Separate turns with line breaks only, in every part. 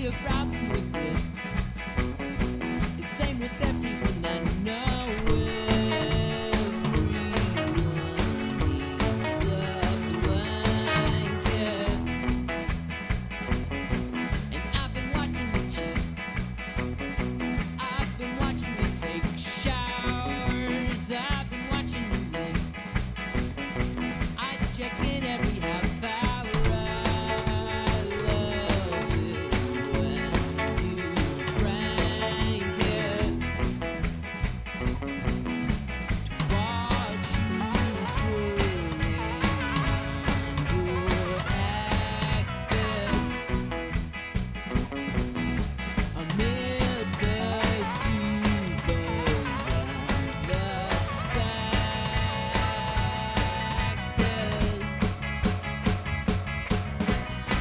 A problem with it. It's same with everyone I know. Everyone needs a blanket. And I've been watching it cheat. I've been watching it take showers. I've been watching it rain. I check it every half hour.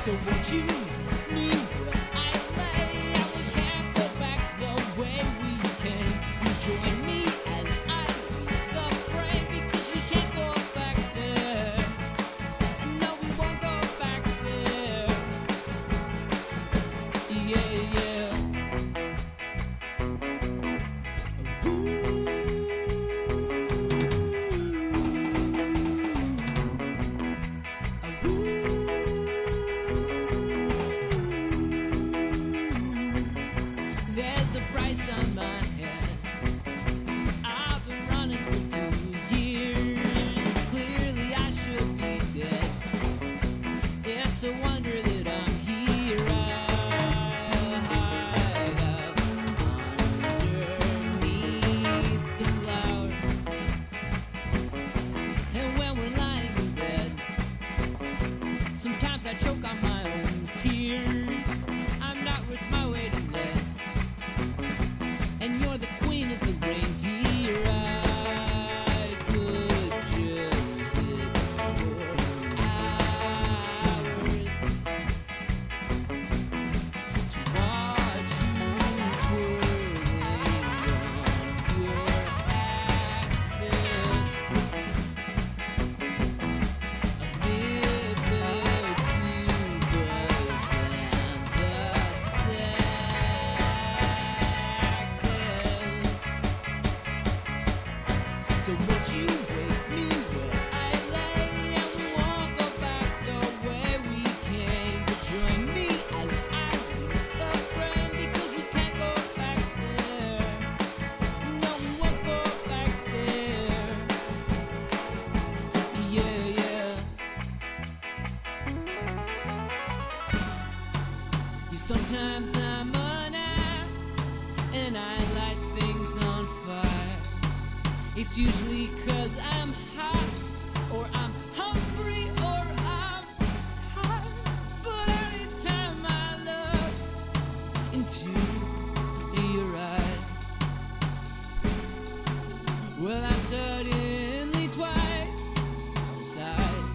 So won't you leave me where I lay? And we can't go back the way we came. You join me as I leave the frame, because we can't go back there. And no, we won't go back there. Yeah, yeah. There's a price on my head. I've been running for 2 years. Clearly I should be dead. It's a wonder that I'm here. I hide up underneath the cloud. And when we're lying in bed, sometimes I choke on my own tears. I'm not worth my weight in lead. And you're the queen of the reindeer. I could just sit for hours to watch you twirling on your axis amid the tubas and the so won't you wake me where I lay? And we won't go back the way we came. But join me as I leave the frame, because we can't go back there. No, we won't go back there. Yeah, yeah. Sometimes I'm an ass and I light things on fire. It's usually 'cause I'm hot, or I'm hungry, or I'm tired. But anytime I look into your eyes, well, I'm suddenly twice the size.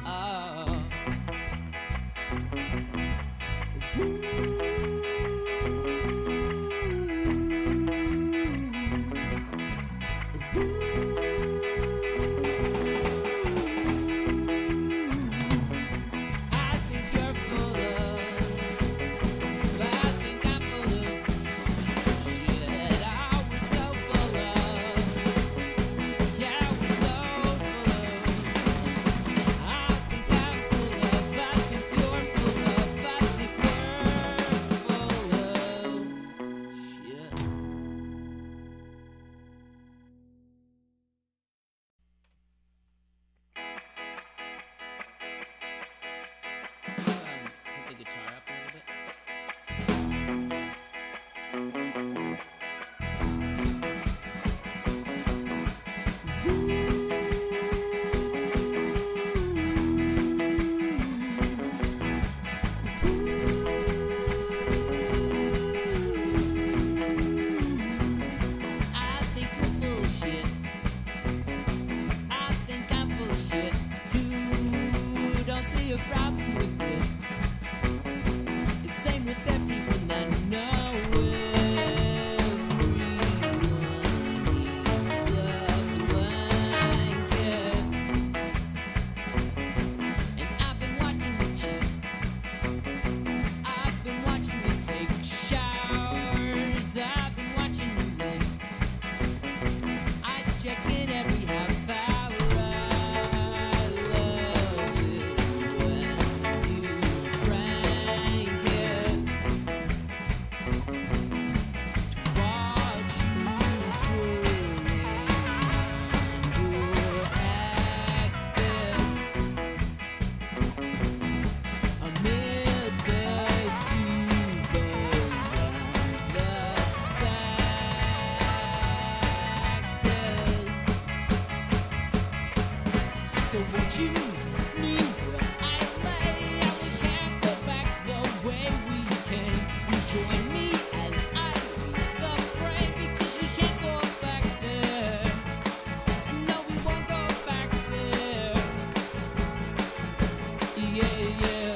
Oh. Ooh. So won't you meet me where I lay? And we can't go back the way we came. You join me as I leave the frame, because we can't go back there. No, we won't go back there. Yeah, yeah.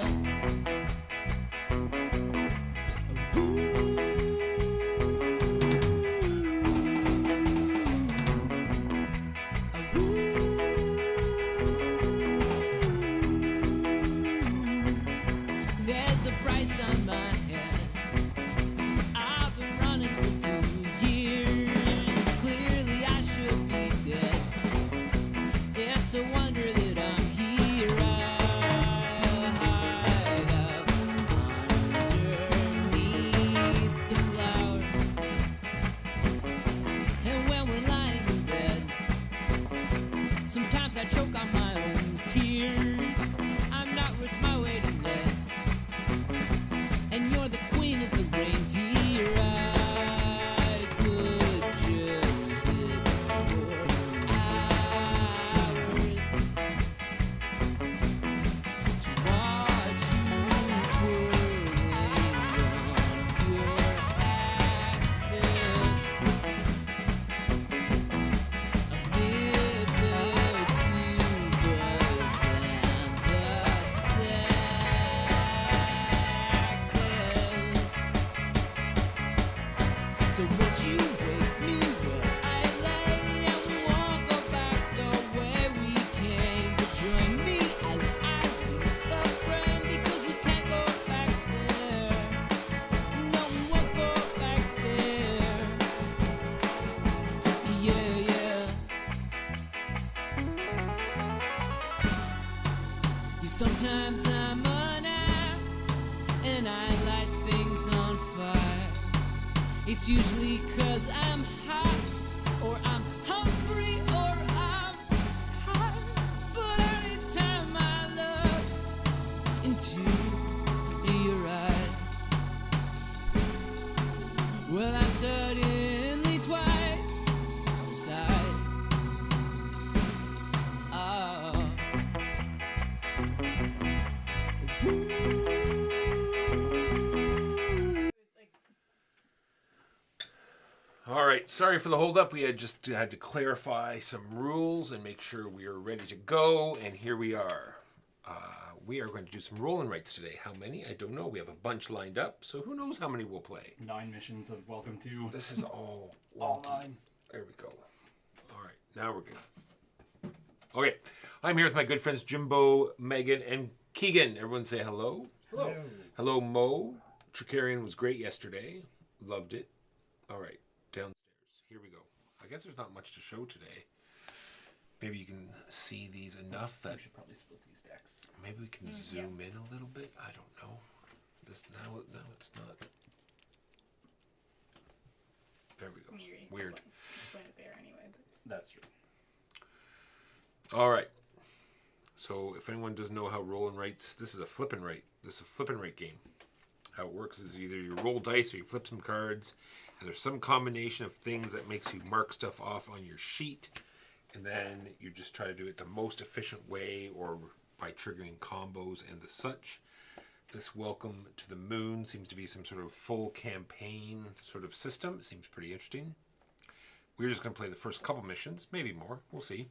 There's a price on my head. I've been running for 2 years. Clearly I should be dead. It's a wonder that I'm here. I hide up underneath the cloud. And when we're lying in bed, sometimes I choke on my own tears. I'm not worth my weight in lead, and you're the queen of the reindeer. I could just sit for hours to watch you twirling on your axis amid the tubas and the saxes. So won't you wake me where I lay? And we won't go back the way we came. But join me as I leave the frame, because we can't go back there. No, we won't go back there. Yeah, yeah. Yeah, sometimes I'm an ass, and I light things on fire. It's usually 'cause I'm hot, or I'm hungry, or I'm tired. But anytime I look into your eyes, well, I'm suddenly twice the size. Oh.
All right, sorry for the hold-up. We had to clarify some rules and make sure we are ready to go, and here we are. We are going to do some roll and writes today. How many? I don't know. We have a bunch lined up, so who knows how many we'll play.
9 missions of Welcome to.
This is all
All
wonky.
9.
There we go. All right, now we're good. Okay, I'm here with my good friends Jimbo, Megan, and Keegan. Everyone say hello.
Hello.
Hello, Mo. Tricarian was great yesterday. Loved it. All right, downstairs. Here we go. I guess there's not much to show today. Maybe you can see these enough that
We should probably split these decks.
maybe we can zoom in a little bit. I don't know. This now it's not. There we go. Weird.
Explain it there anyway. But
That's true.
All right. So if anyone doesn't know how roll and writes, this is a flip and write. This is a flip and write game. How it works is either you roll dice or you flip some cards, and there's some combination of things that makes you mark stuff off on your sheet, and then you just try to do it the most efficient way or by triggering combos and the such. This Welcome to the Moon seems to be some sort of full campaign sort of system. It seems pretty interesting. We're just going to play the first couple missions, maybe more. We'll see.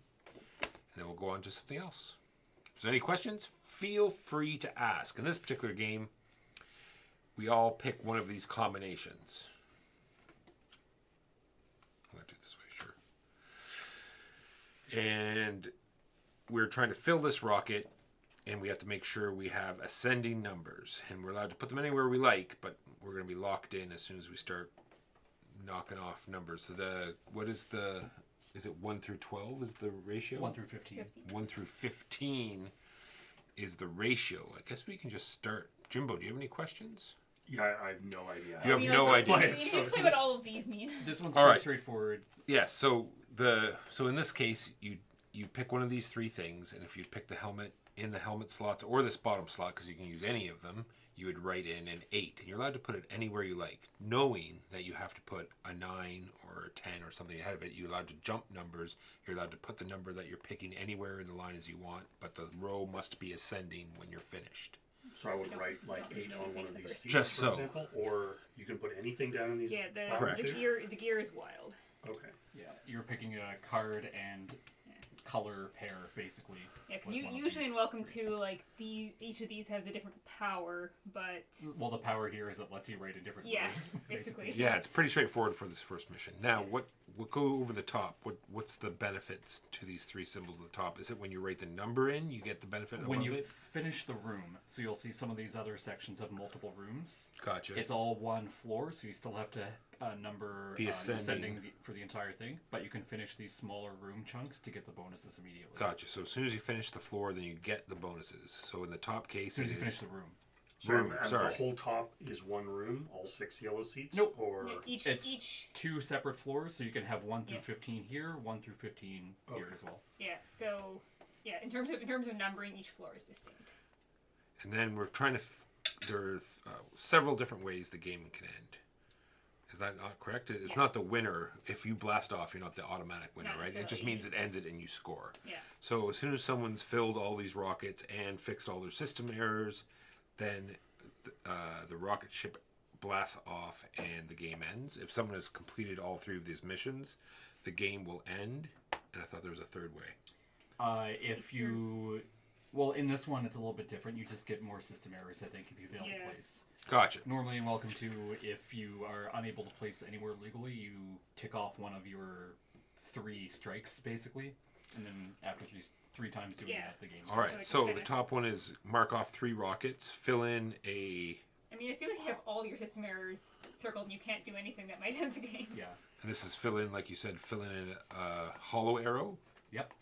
And then we'll go on to something else. If there's any questions, feel free to ask. In this particular game, we all pick one of these combinations. I'm going to do it this way, sure. And we're trying to fill this rocket, and we have to make sure we have ascending numbers. And we're allowed to put them anywhere we like, but we're going to be locked in as soon as we start knocking off numbers. So is it 1 through 12 is the ratio?
1 through 15.
1 through 15 is the ratio. I guess we can just start. Jimbo, do you have any questions?
Yeah, I have no idea.
You have
You
no
know,
idea.
Can you
So
explain what all of these mean?
This one's
All
pretty
right.
straightforward.
Yes. So in this case, you you pick one of these three things, and if you pick the helmet in the helmet slots or this bottom slot, because you can use any of them, you would write in an 8, and you're allowed to put it anywhere you like, knowing that you have to put a 9 or a 10 or something ahead of it. You're allowed to jump numbers. You're allowed to put the number that you're picking anywhere in the line as you want, but the row must be ascending when you're finished.
So I would write like 8 on one of these seats,
Just
for
so.
example, or you can put anything down in these.
Yeah,
Correct.
the gear is wild.
Okay.
Yeah, you're picking a card and color pair, basically.
Yeah, because
with one of
usually in
these
Welcome
three.
2, like each of these has a different power, but
Well, the power here is it lets you write in different
yeah,
words.
basically.
Yeah, it's pretty straightforward for this first mission. Now, we'll go over the top. What's the benefits to these three symbols at the top? Is it when you write the number in, you get the benefit
When
above
you
it?
finish the room, so you'll see some of these other sections have multiple rooms.
Gotcha.
It's all one floor, so you still have to number
Be ascending.
for the entire thing, but you can finish these smaller room chunks to get the bonuses immediately.
Gotcha. So as soon as you finish the floor, then you get the bonuses. So in the top case,
As soon as
it
you finish
is
the room.
So
room.
and
Sorry.
the whole top is one room, all 6 yellow seats?
Nope.
Or
Each
It's 2 separate floors, so you can have 1 through
Yeah.
15 here, 1 through 15 here
Okay.
as well.
yeah. So yeah, in terms of numbering, each floor is distinct.
And then we're trying to. There's several different ways the game can end. Is that not correct? It's
Yeah.
not the winner. If you blast off, you're not the automatic winner,
Not
right? It just
necessarily.
means it ends it and you score.
Yeah.
So as soon as someone's filled all these rockets and fixed all their system errors, then the rocket ship blasts off and the game ends. If someone has completed all 3 of these missions, the game will end. And I thought there was a third way.
If you... Well, in this one, it's a little bit different. You just get more system errors, I think, if you fail
Yeah.
to place.
Gotcha.
Normally in Welcome to, if you are unable to place anywhere legally, you tick off one of your 3 strikes, basically. And then after 3 times doing
Yeah.
that, the game
All right.
So it's
So
kinda-
the top one is mark off 3 rockets, fill in a.
I mean, as soon as you have all your system errors circled, you can't do anything that might end the game.
Yeah.
And this is fill in, like you said, fill in a hollow arrow.
Yep.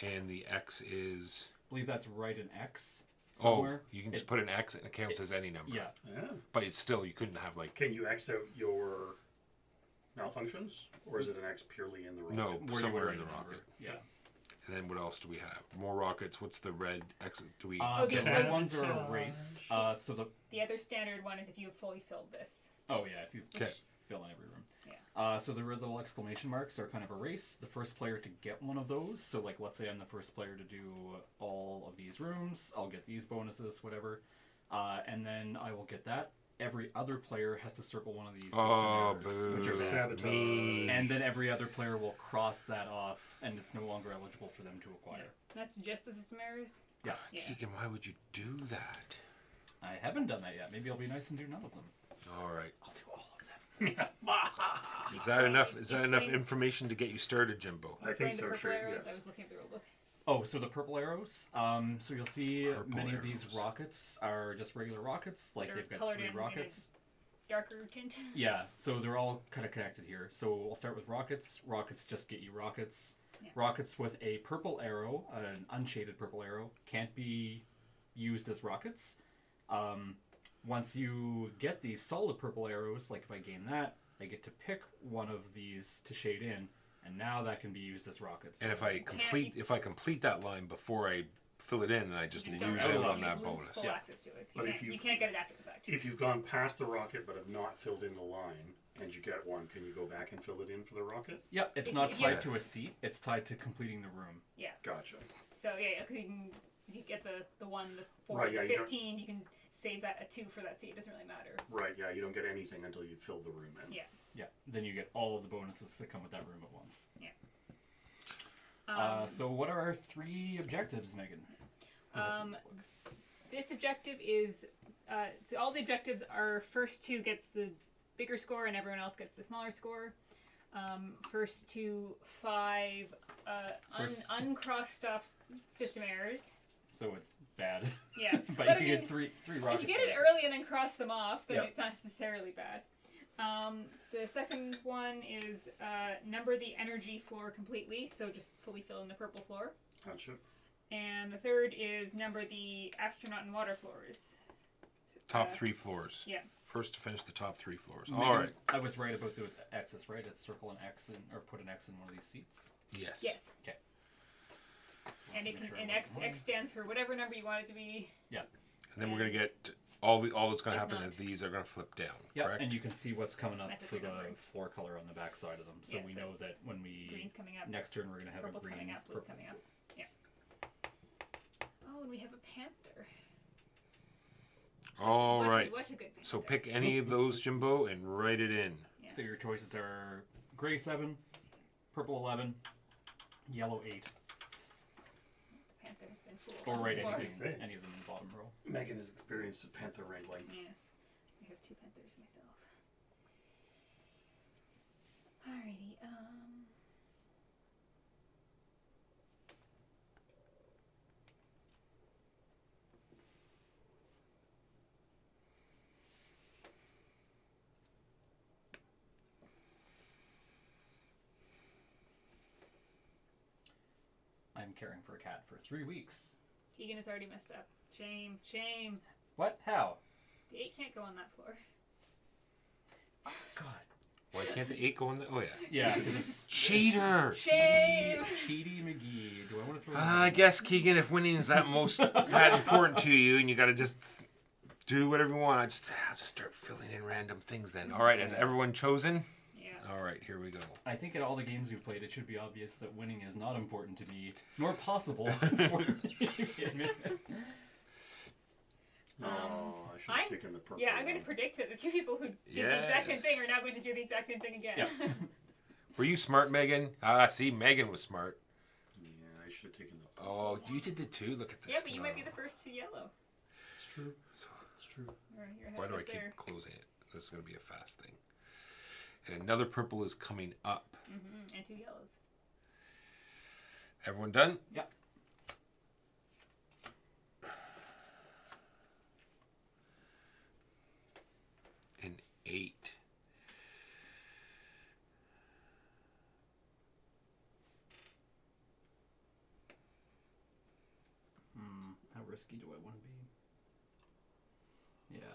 And the X is.
I believe that's right an X somewhere.
Oh, you can just put an X and it counts as any number.
Yeah.
yeah.
But it's still, you couldn't have like.
Can you X out your malfunctions? Or is it an X purely in the rocket?
No,
Where you
somewhere
write
in the
a number.
rocket.
Yeah.
And then what else do we have? More rockets. What's the red X? Do we.
Okay,
The
so-
red ones are a race. So the...
The other standard one is if you have fully filled this.
Oh, yeah, if you
Okay.
fill in every room.
Yeah.
So the red little exclamation marks are kind of a race. The first player to get one of those, so like let's say I'm the first player to do all of these rooms, I'll get these bonuses, whatever. And then I will get that. Every other player has to circle one of these
Oh,
system errors, which are
boo.
bad.
Sabotage.
Me.
And then every other player will cross that off, and it's no longer eligible for them to acquire.
That's just the system errors.
Yeah.
Yeah.
Keegan, why would you do that?
I haven't done that yet. Maybe I'll be nice and do none of them.
All right.
I'll do all of them.
Is that enough? Is that enough
Explain-
information to get you started, Jimbo?
I think
Explain the
so,
purple
sure,
arrows.
yes.
I was looking at the rulebook.
Oh, so the purple arrows. So you'll see
Purple
many of these
arrows.
rockets are just regular rockets. Like
They're
they've got
colored
3
in
rockets.
Darker tint.
Yeah, so they're all kind of connected here. So I'll start with rockets. Rockets just get you rockets.
Yeah.
Rockets with a purple arrow, an unshaded purple arrow, can't be used as rockets. Once you get these solid purple arrows, like if I gain that, I get to pick one of these to shade in, and now that can be used as rockets.
And if I complete that line before I fill it in, then I just
You
lose
don't
out
know.
on
you
that
just lose
bonus.
full
Yeah.
access to it.
But if
You
you-
can't get it after the fact.
If you've gone past the rocket but have not filled in the line and you get one, can you go back and fill it in for the rocket?
yeah, it's
If
not
you-
tied
Yeah.
to a seat. It's tied to completing the room.
Gotcha.
So yeah, because you get the 1, the 4,
Right, yeah,
the
you don't-
15. You can save that a 2 for that seat. It doesn't really matter.
Right, yeah, you don't get anything until you've filled the room in.
Yeah.
Yeah, then you get all of the bonuses that come with that room at once.
Um,
So what are our 3 objectives, Megan? What does it
Um,
look like?
This objective is so all the objectives are first 2 gets the bigger score and everyone else gets the smaller score. First to 5
First-
uncrossed off system errors.
So it's bad.
Yeah,
but
I
you can
mean,
get three
if
rockets.
you get it
out of
early and then cross them off, then
Yeah.
it's not necessarily bad. The second one is number the energy floor completely, so just fully fill in the purple floor.
Gotcha.
And the third is number the astronaut and water floors.
Top
Uh,
3 floors.
Yeah.
First to finish the top 3 floors.
Megan,
All right.
I was right about those X's, right? It's circle an X in, or put an X in one of these seats.
Yes.
Yes.
Okay.
And
to
it
make
can
sure
and
it
X
wasn't
X stands for whatever number you want it to be.
And then we're gonna get all that's gonna
It's
happen
not.
is these are gonna flip down.
Yeah,
Correct.
and you can see what's coming up
That's a
for
good
the
numbering.
floor color on the back side of them. So
Yes,
we know
that's
that when we
Green's coming up.
next turn we're gonna have
Purple's
a green.
coming up. Blue's
purple.
coming up. Yeah. Oh, and we have a panther.
All
What a-
right.
What a good panther.
So pick any of those, Jimbo, and write it in.
Yeah.
So your choices are gray 7, purple 11, yellow 8,
Panther's been fooled.
or write
before.
anything,
Say.
any of them in the bottom row.
Megan is experienced at panther wrangling.
Yes. I have 2 panthers myself. Alrighty,
I'm caring for a cat for 3 weeks.
Keegan has already messed up. Shame, shame.
What? How?
The 8 can't go on that floor.
God.
Why can't the 8 go in the? Oh yeah.
Yeah, this is
Cheater.
Shame!
Cheaty McGee. Do I want to throw?
I guess Keegan, if winning is that that important to you, and you got to just do whatever you want, I'll just start filling in random things. Then, all right, has everyone chosen?
Yeah.
All right, here we go.
I think in all the games we've played, it should be obvious that winning is not important to me, nor possible for me.
Oh, I should have
I'm-
taken the purple.
Yeah, I'm going to
one.
predict that the 2 people who did the exact same
Yes.
thing are now going to do the exact same thing again.
Yeah.
Were you smart, Megan? Ah, see, Megan was smart.
Yeah, I should have taken the.
Oh, you did the 2. Look at this.
Yeah, but you might be
No.
the first to yellow.
It's true. It's true.
Or you're
Why
ahead
do
of
I
us
keep
there.
closing it? This is going to be a fast thing. And another purple is coming up.
And 2 yellows.
Everyone done?
Yeah.
An 8.
How risky do I want to be? Yeah,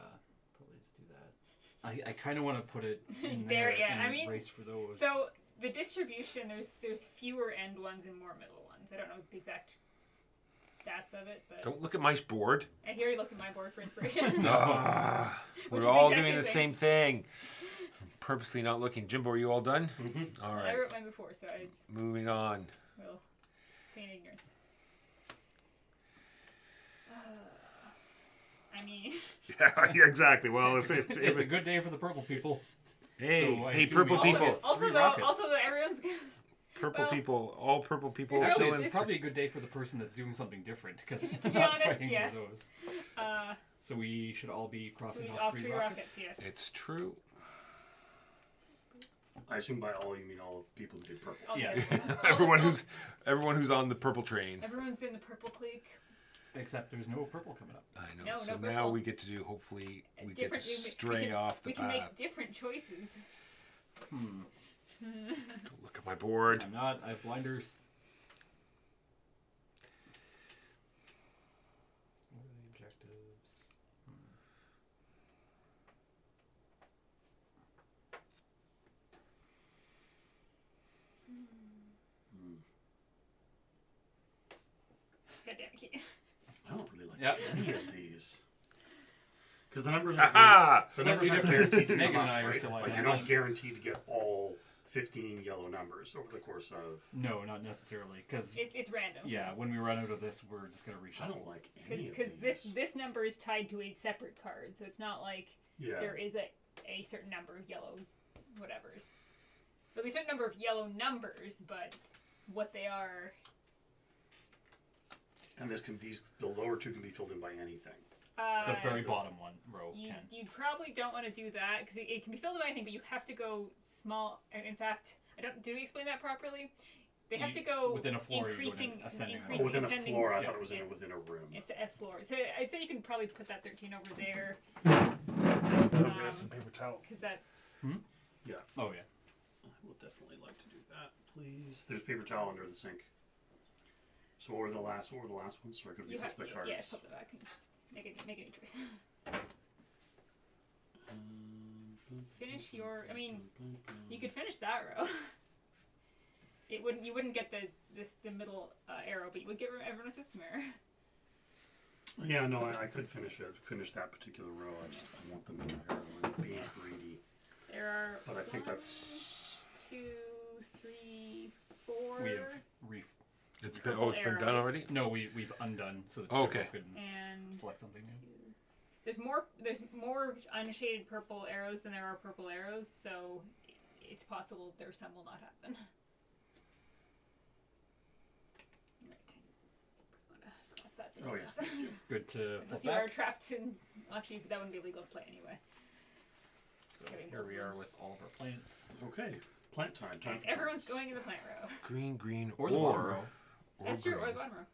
probably just do that. I kind of want to put it in
There,
there,
yeah,
and
I mean,
race for those.
So the distribution, there's fewer end ones and more middle ones. I don't know the exact stats of it, but
Don't look at my board.
I already looked at my board for inspiration.
Ah,
Which
we're
is the
all
exact
doing the
same
same thing. Purposely not looking. Jimbo, are you all done?
Mm-hmm.
All
I
right.
wrote mine before, so I
Moving on.
will feign ignorance. I mean,
Yeah, exactly. Well, if
it's a good day for the purple people.
hey,
So I
hey,
assume
purple
we all
people,
get-
also
Three
though,
rockets.
everyone's gonna.
purple
well,
people, all purple people.
there's no-
fill
Actually,
in.
it's probably a good day for the person that's doing something different because
To be
not
honest,
fighting
yeah.
for those.
Uh,
So we should all be
so
crossing
we
off
off
3
3
rockets.
rockets, yes.
It's true.
I assume by all you mean all people who did purple.
Oh,
Yes.
yes.
everyone who's on the purple train.
Everyone's in the purple clique.
Except there's no purple coming up.
I know.
No,
so
no
now
purple.
we get to do. Hopefully, we get to
Different- we
stray
can-
off the
We can
path.
make different choices.
Don't look at my board.
I'm not. I have blinders. What are the objectives?
God damn it, Keaton.
I don't really like
Yep.
any of these. Because the numbers are
Aha!
the numbers
Slightly
are
different.
guaranteed to
Megan
come
and
up,
I are
right?
still
Like you're
identical.
not guaranteed to get all 15 yellow numbers over the course of.
No, not necessarily. Because
It's random.
yeah, when we run out of this, we're just gonna
I
reshuffle.
don't like any of
Because
these.
this number is tied to a separate card, so it's not like
Yeah.
there is a certain number of yellow whatevers. There'll be a certain number of yellow numbers, but what they are,
And the lower two can be filled in by anything.
The very bottom one row
you
can.
probably don't want to do that because it can be filled in by anything, but you have to go small. And in fact, did we explain that properly? They have to go
within a floor, you go in
increasing,
ascending order.
Oh, within a
ascending-
floor. I
yeah.
thought it was
Yeah.
within a room.
It's a floor. So I'd say you can probably put that 13 over there
Some paper towel.
because that.
Yeah.
Oh yeah.
I would definitely like to do that, please. There's paper towel under the sink. So what were the last ones? So I could
You
reflip
have
the cards.
yeah, flip it back and just make a new choice. Finish your. I mean, you could finish that row. It wouldn't. You wouldn't get the middle arrow, but you would get everyone a system error.
Yeah, no, I could finish that particular row. I want the middle arrow and being greedy.
There are.
But I think
1,
that's
2, 3, 4.
We have
It's been
Purple
it's been done
arrows.
already.
no, we've undone so that
Okay.
Joe could
and
select something new.
2. There's more unshaded purple arrows than there are purple arrows, so it's possible some will not happen. Right. I'm gonna cross that thing
Oh,
out.
yes, thank you.
Good to flip
Unless you are
back.
trapped in. Actually, that wouldn't be legal to play anyway.
So here we are with all of our plants.
Okay, plant time. Time for
Everyone's
plants.
going in the plant row.
Green,
Or the bottom row.
That's true, or
green.
the bottom row.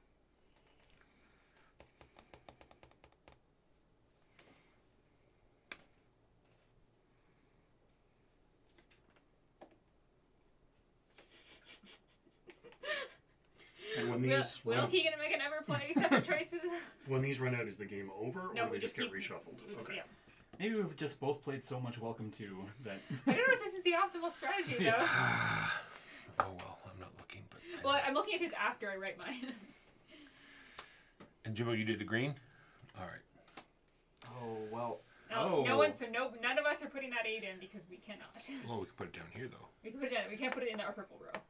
And when
Will,
these
Will
run,
Keegan and Megan ever play separate choices?
when these run out, is the game over,
No,
or
we
they just get
keep-
reshuffled? Okay.
Yeah.
Maybe we've just both played so much Welcome to that.
I don't know if this is the optimal strategy though.
Oh well, I'm not looking, but.
Well, I'm looking at his after I write mine.
And Jimbo, you did the green. All right.
Oh well.
No one, so none of us are putting that 8 in because we cannot.
Well, we can put it down here though.
We can put it in, we can't put it in our purple row.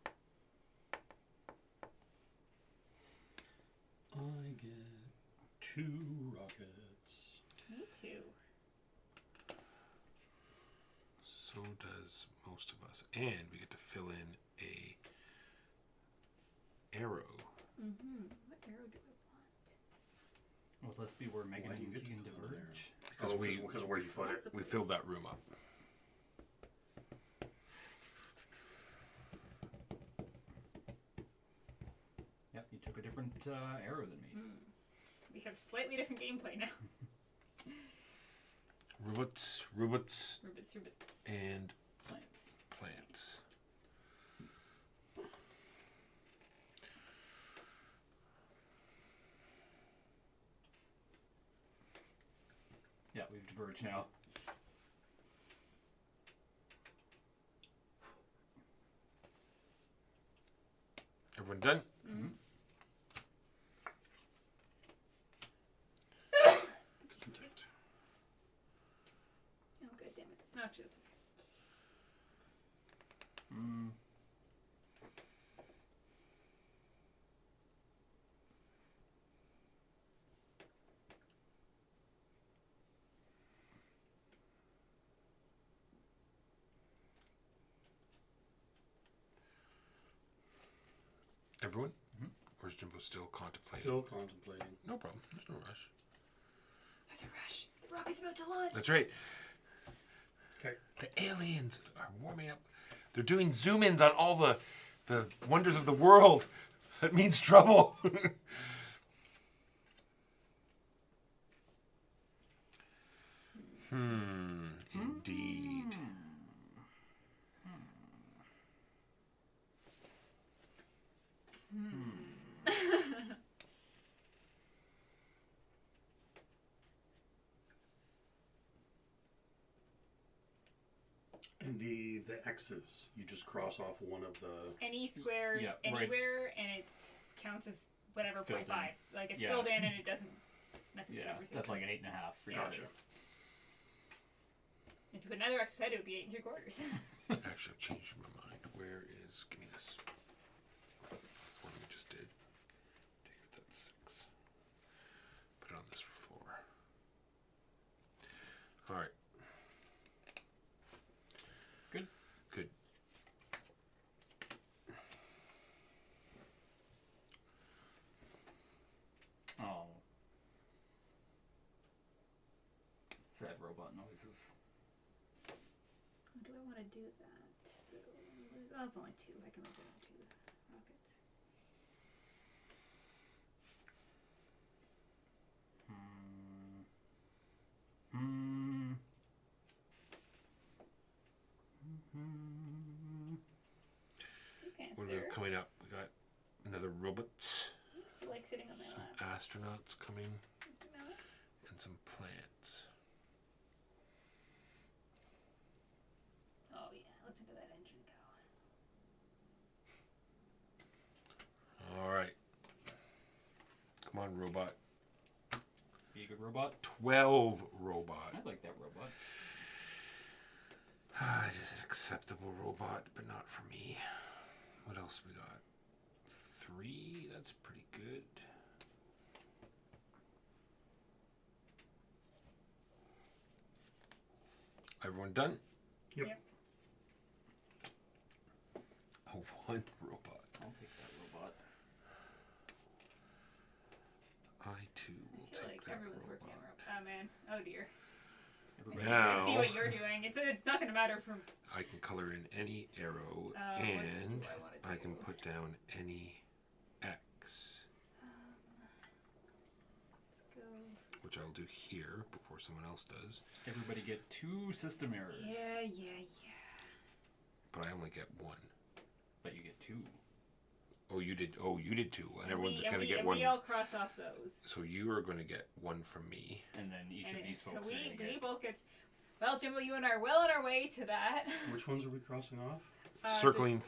I get 2 rockets.
Me too.
So does most of us, and we get to fill in a arrow.
What arrow do I want?
Well, let's be where Megan
Why do
and
you get to
Keegan
fill in there?
diverge.
Because
Because where you put it.
we filled that room up.
Yep, you took a different arrow than me.
We have slightly different gameplay now.
Roots,
Rubits.
and
Plants.
plants.
Yeah, we've diverged now.
Everyone done?
Contact.
Oh, god damn it. No, actually, that's okay.
Mm.
Everyone? Or is Jimbo still contemplating?
Still contemplating.
No problem. There's no rush.
There's a rush. The rocket's about to launch.
That's right.
Okay.
The aliens are warming up. They're doing zoom ins on all the wonders of the world. That means trouble. Indeed.
And the X's, you just cross off one of the.
Any square
Yeah, right.
anywhere, and it counts as whatever
Filled
0.5.
in.
Like it's
Yeah.
filled in and it doesn't mess with the
Yeah,
number system.
that's like an 8.5. for you.
Gotcha.
If you put another X beside it, it would be 8 3/4.
Actually, I've changed my mind. Where is. Give me this. That's the one we just did. Take it, that's 6. Put it on this floor. Alright.
Good.
Good.
Oh. Sad robot noises.
Do I want to do that? Oh, it's only 2. I can lose it on 2 rockets. Okay,
What do we have coming up? We got another robots,
Looks like sitting on my
some
lap.
astronauts coming,
Is it Malik?
and some plants.
Oh yeah, listen to that engine go.
All right. Come on, robot.
Be a good robot.
12 robot.
I like that robot.
It is an acceptable robot, but not for me. What else we got? 3. That's pretty good. Everyone done?
Yep.
Yep.
Oh, 1 robot.
I'll take that robot.
I too will
I feel
take
like
that
everyone's working on
robot.
rope. Oh man. Oh dear.
Everybody.
Now-
I see what you're doing. It's not gonna matter for.
I can color in any arrow,
What
and
do I wanna
I can
do?
put down any X,
Let's go.
which I'll do here before someone else does.
Everybody get 2 system errors.
Yeah.
But I only get 1.
But you get 2.
Oh, you did. Oh, you did 2, and everyone's
and
gonna
we,
get
and
1.
we all cross off those.
So you are going to get 1 from me.
And then each
And
of these
so
folks are
we
going to get.
both get. Well, Jimbo, you and I are well on our way to that.
Which ones are we crossing off?
Circling,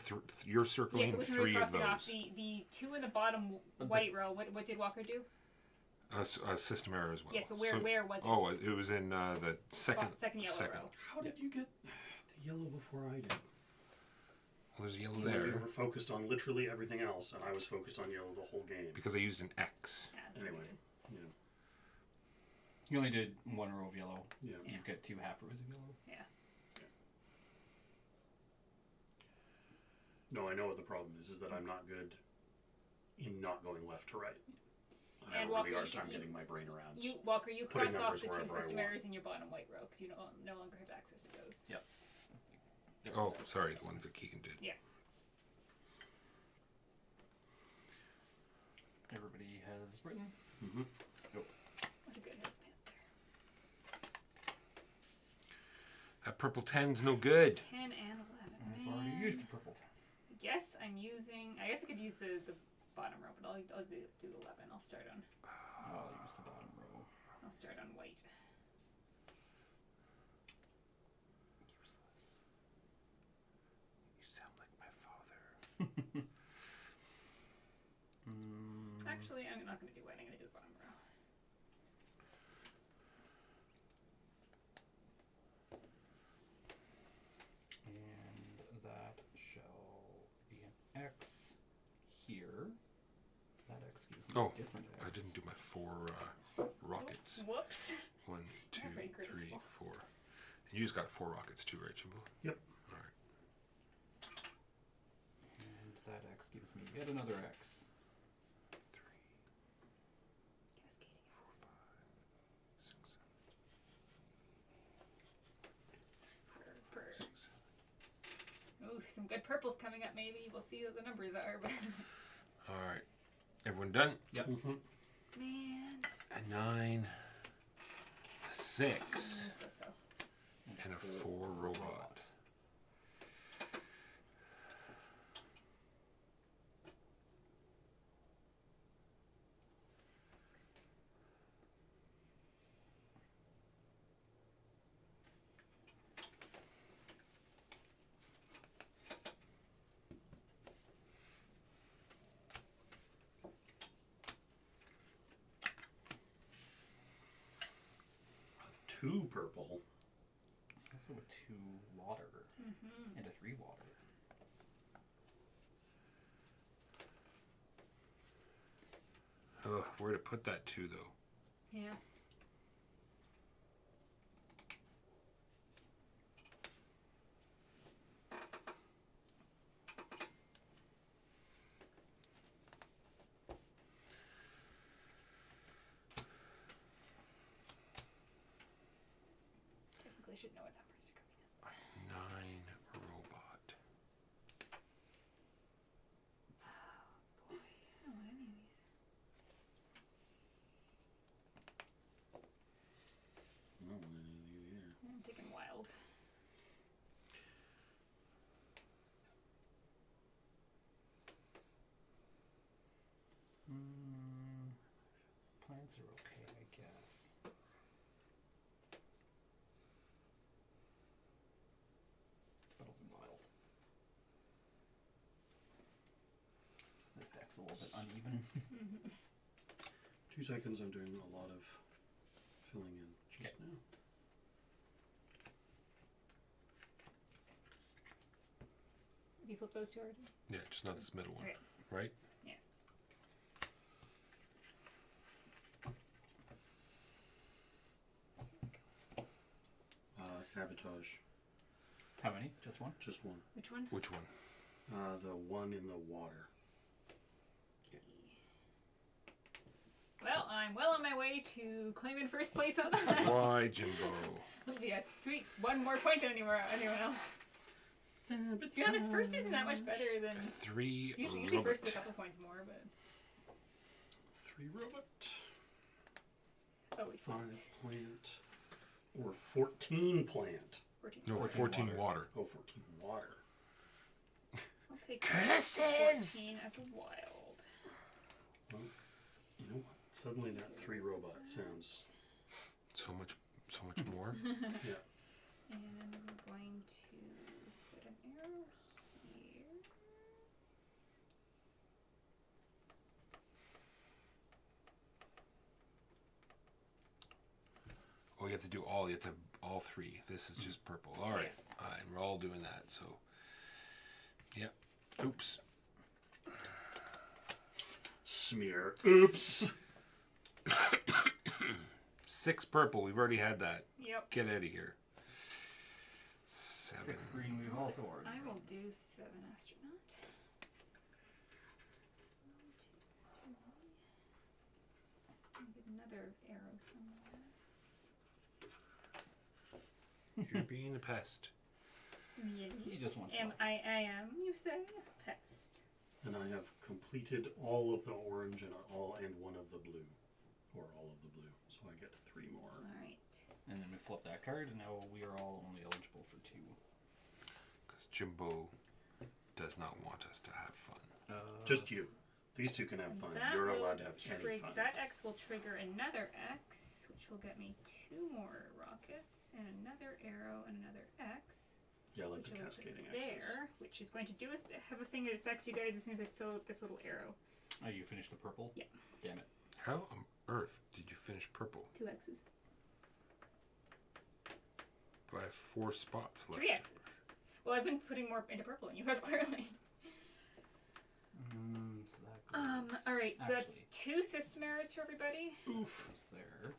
you're
Yeah,
circling
so which one are we
3 of
crossing
those.
off? The 2 in the bottom white row. What did Walker do?
A system error as well.
Yes, but where was it?
Oh, it was in the second.
Second yellow row.
How did you get the yellow before I did?
Well, there's yellow
We
there
were focused on literally everything else, and I was focused on yellow the whole game.
because I used an X.
Yeah, that's what
Anyway,
we did.
you know,
You only did 1 row of yellow.
yeah.
You've got 2 half rows of yellow.
Yeah.
No, I know what the problem is that I'm not good in not going left to right. I have
And
a really
Walker,
hard time
you-
getting my brain around.
Walker, you
Putting
cross off
numbers
the 2
wherever I
system
want.
errors in your bottom white row because you no longer have access to those.
Oh, sorry, the ones that Keegan did.
Yeah.
Everybody has written.
Mm-hmm.
What a good noseband there.
That purple 10's no good.
10 and 11.
I've already
Man.
used the purple.
I guess I could use the bottom row, but I'll do 11. I'll start on
I'll use the bottom row.
white.
Useless.
You sound like my father.
Actually, I'm not going to do white. I'm going to do the bottom row.
And that shall be an X here. That X gives me
Oh,
a different X.
I didn't do my 4 rockets.
Whoops.
1, 2,
Not very
3,
graceful.
4. And you just got 4 rockets too, right, Jimbo?
Yep.
All right.
And that X gives me yet another X.
3,
Cascading X's.
6,
Purr.
7, 6, 7.
Ooh, some good purples coming up. Maybe we'll see what the numbers are. But
All right. Everyone done?
Mm-hmm.
man,
A 9, a 6,
so.
and a 4 robot.
Two purple.
Also a 2 water and a 3 water.
Ugh, where to put that 2 though?
Yeah. Technically, should know what numbers are coming up.
9 robot.
I don't want any of these.
I don't want any of these either.
I'm taking wild.
Plants are okay, I guess. But I'll do wild. This deck deck's a little bit uneven.
2 seconds. I'm doing a lot of filling in just
Okay.
now.
Have you flipped those two already?
Yeah, just not this middle one,
Okay.
right?
Yeah.
Sabotage.
How many? Just one?
Just one.
Which one?
Which one?
The one in the water.
Well, I'm well on my way to claiming first place on that.
Why, Jimbo?
It'll be a sweet one more point than anyone else.
Sabotage.
To be honest, first isn't that much better than.
3
Usually first is a
robot.
couple points more, but.
3 robot.
Oh, we
5
flipped.
plant. Or 14 plant.
14.
No,
14
14
water.
water.
Oh, 14 water.
I'll take
Curses!
14 as a wild.
Well, you know what? Suddenly that 3 robot sounds.
So much more.
Yeah.
And I'm going to put an arrow here.
Oh, you have to do all. You have to have all 3. This is just purple. All right. And we're all doing that. So, yeah. Oops.
Smear. Oops.
6 purple. We've already had that.
Yep.
Get out of here. 7.
6 green we've also already.
I will do 7 astronaut. 1, 2, 3. I'll get another arrow somewhere.
You're being a pest.
He just wants
Am
love.
I am, you say, a pest.
And I have completed all of the orange and one of the blue. Or all of the blue. So I get 3 more.
Alright.
And then we flip that card, and now we are all only eligible for 2.
Because Jimbo does not want us to have fun.
Just you. These 2 can have fun.
That
You're not
will
allowed to have any fun.
That X will trigger another X, which will get me 2 more rockets, and another arrow, and another X.
Yeah, I like
Which
the
I will put
cascading
there,
axes.
which is going to have a thing that affects you guys as soon as I fill out this little arrow.
Oh, you finished the purple?
Yeah.
Damn it.
How on earth did you finish purple?
2 X's.
But I have 4 spots left.
3 X's. Well, I've been putting more into purple, and you have clearly.
So that goes.
Alright, so that's 2 system errors for everybody,
Oof.
goes there.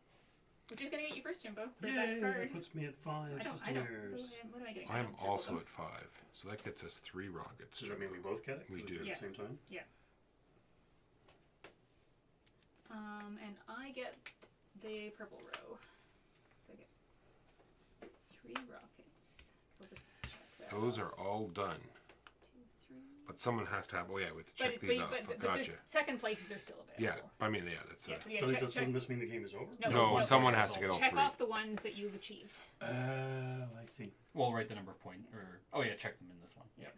which is going to get you first, Jimbo, for
Yay,
that card.
that puts me at 5
I
system
don't.
errors.
What am I doing? I
I'm
don't circle
also
them.
at 5. So that gets us 3 rockets.
Does that mean we both get it?
We
'Cause
do.
At
Yeah.
the same time?
And I get the purple row. So I get 3 rockets. So I'll just check that.
Those are all done.
2, 3.
But someone has to have. Oh, yeah, we have to check
But,
these off.
but
Gotcha.
the second places are still available.
Yeah, I mean, yeah, that's
Yeah,
it.
so yeah,
Doesn't,
check,
doesn't this mean the game is over?
No, someone has to get all
check
3.
off the ones that you've achieved.
I see.
We'll write the number of point, or oh yeah, check them in this one. Yep,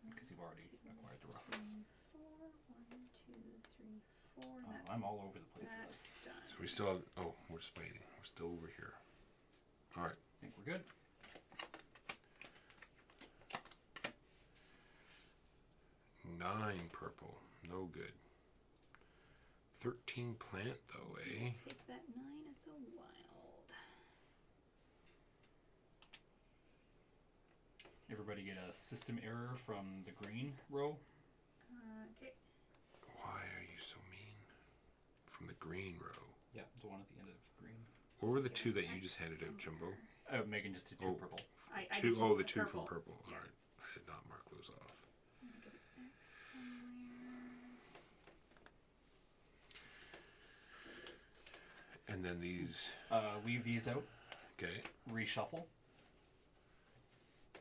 because you've already acquired the rockets.
4, 1, 2, 3, 4.
Oh,
That's,
I'm all over the place. with
that's
this.
done.
So we still have. Oh, we're just waiting. We're still over here. All right.
I think we're good.
Nine purple. No good. 13 plant, though, eh?
Take that 9 as a wild.
Everybody get a system error from the green row.
Okay.
Why are you so mean? From the green row.
Yeah, the one at the end of green.
What were the 2 that you just handed out, Jumbo?
Megan just did 2
Oh.
purple.
I
2.
did
Oh,
the
the 2
purple.
from purple.
Yeah.
All right. I did not mark those off.
I'm gonna get an X somewhere. Let's put
And then these.
Leave these out,
Okay.
reshuffle,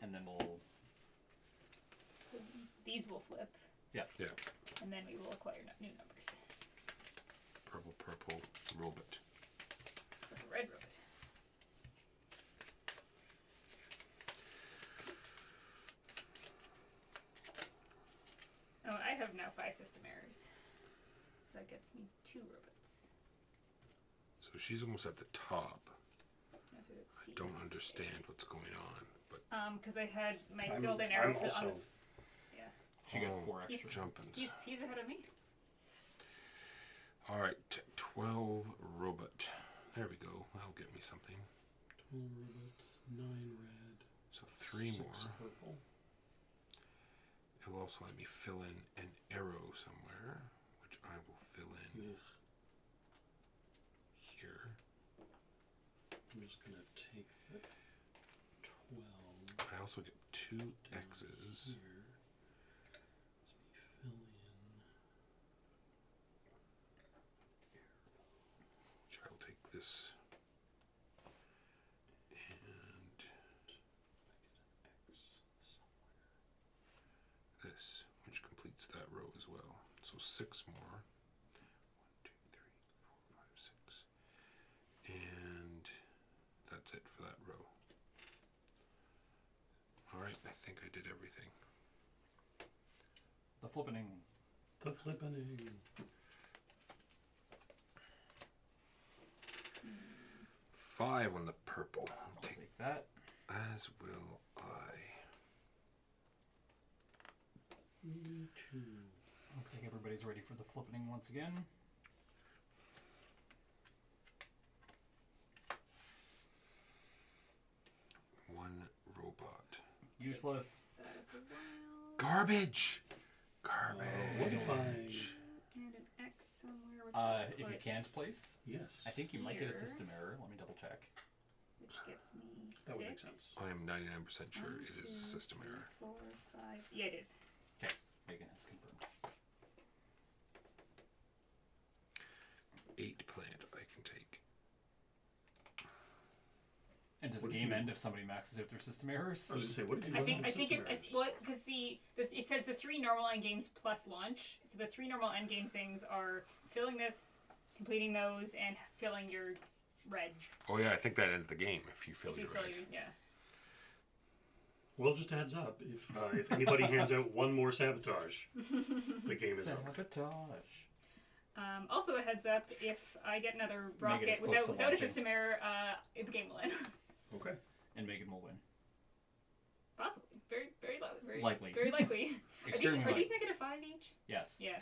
and then we'll.
So these will flip,
Yeah.
and then we will acquire new numbers.
Purple, purple, robot.
With a red robot. Oh, I have now 5 system errors. So that gets me 2 robots.
So she's almost at the top.
No, so that's
I
C.
don't understand what's going on, but
Because I had my
I'm-
filled in arrow
I'm
for, on
also
the. Yeah.
She got
Oh,
4
He's-
extra.
jumping.
He's ahead of me.
something.
12 robots, 9 red,
So 3
6
more.
purple.
It'll also let me fill in an arrow somewhere, which I will fill in
Ugh.
here.
I'm just gonna take the 12
I also get 2
down
X's.
here. Let me fill in.
Which I will take this and
X somewhere.
this, which completes that row as well. So 6 more. 1, 2, 3, 4, 5, 6. And that's it for that row. Alright, I think I did everything.
The flippening.
The flippening.
5 on the purple. I'll
I'll
take,
take that.
as will I.
Me too.
Looks like everybody's ready for the flippening once again.
One robot.
Useless.
That is a wild.
Garbage!
What if
Garbage.
And an X somewhere. Which I'll
If you
put-
can't place,
Yes.
I think you might get a
Here.
system error. Let me double check.
Which gets me
That would make
6.
sense.
I am 99% sure
One,
it is a
two,
system
three,
error.
4, 5. Yeah, it is.
Okay, Megan has confirmed.
8 plant I can take.
And does
What
the
if
game
you-
end if somebody maxes out their system errors?
I was gonna say, what if you
I
don't
think
have system
it
errors?
well because it says the 3 normal end games plus launch. So the 3 normal end game things are filling this, completing those, and filling your red.
Oh yeah, I think that ends the game if you fill
If you
your
fill
red.
your yeah.
Well, just a heads up. If anybody hands out one more sabotage, the game is over.
Sabotage.
Also a heads up, if I get another
Make it
rocket
as close
without
to
a
launching.
system error, the game will end.
Okay.
And Megan will win.
Possibly. Very low. Very
Likely.
Very likely.
Extremely
are these
likely.
-5 each?
Yes.
Yeah.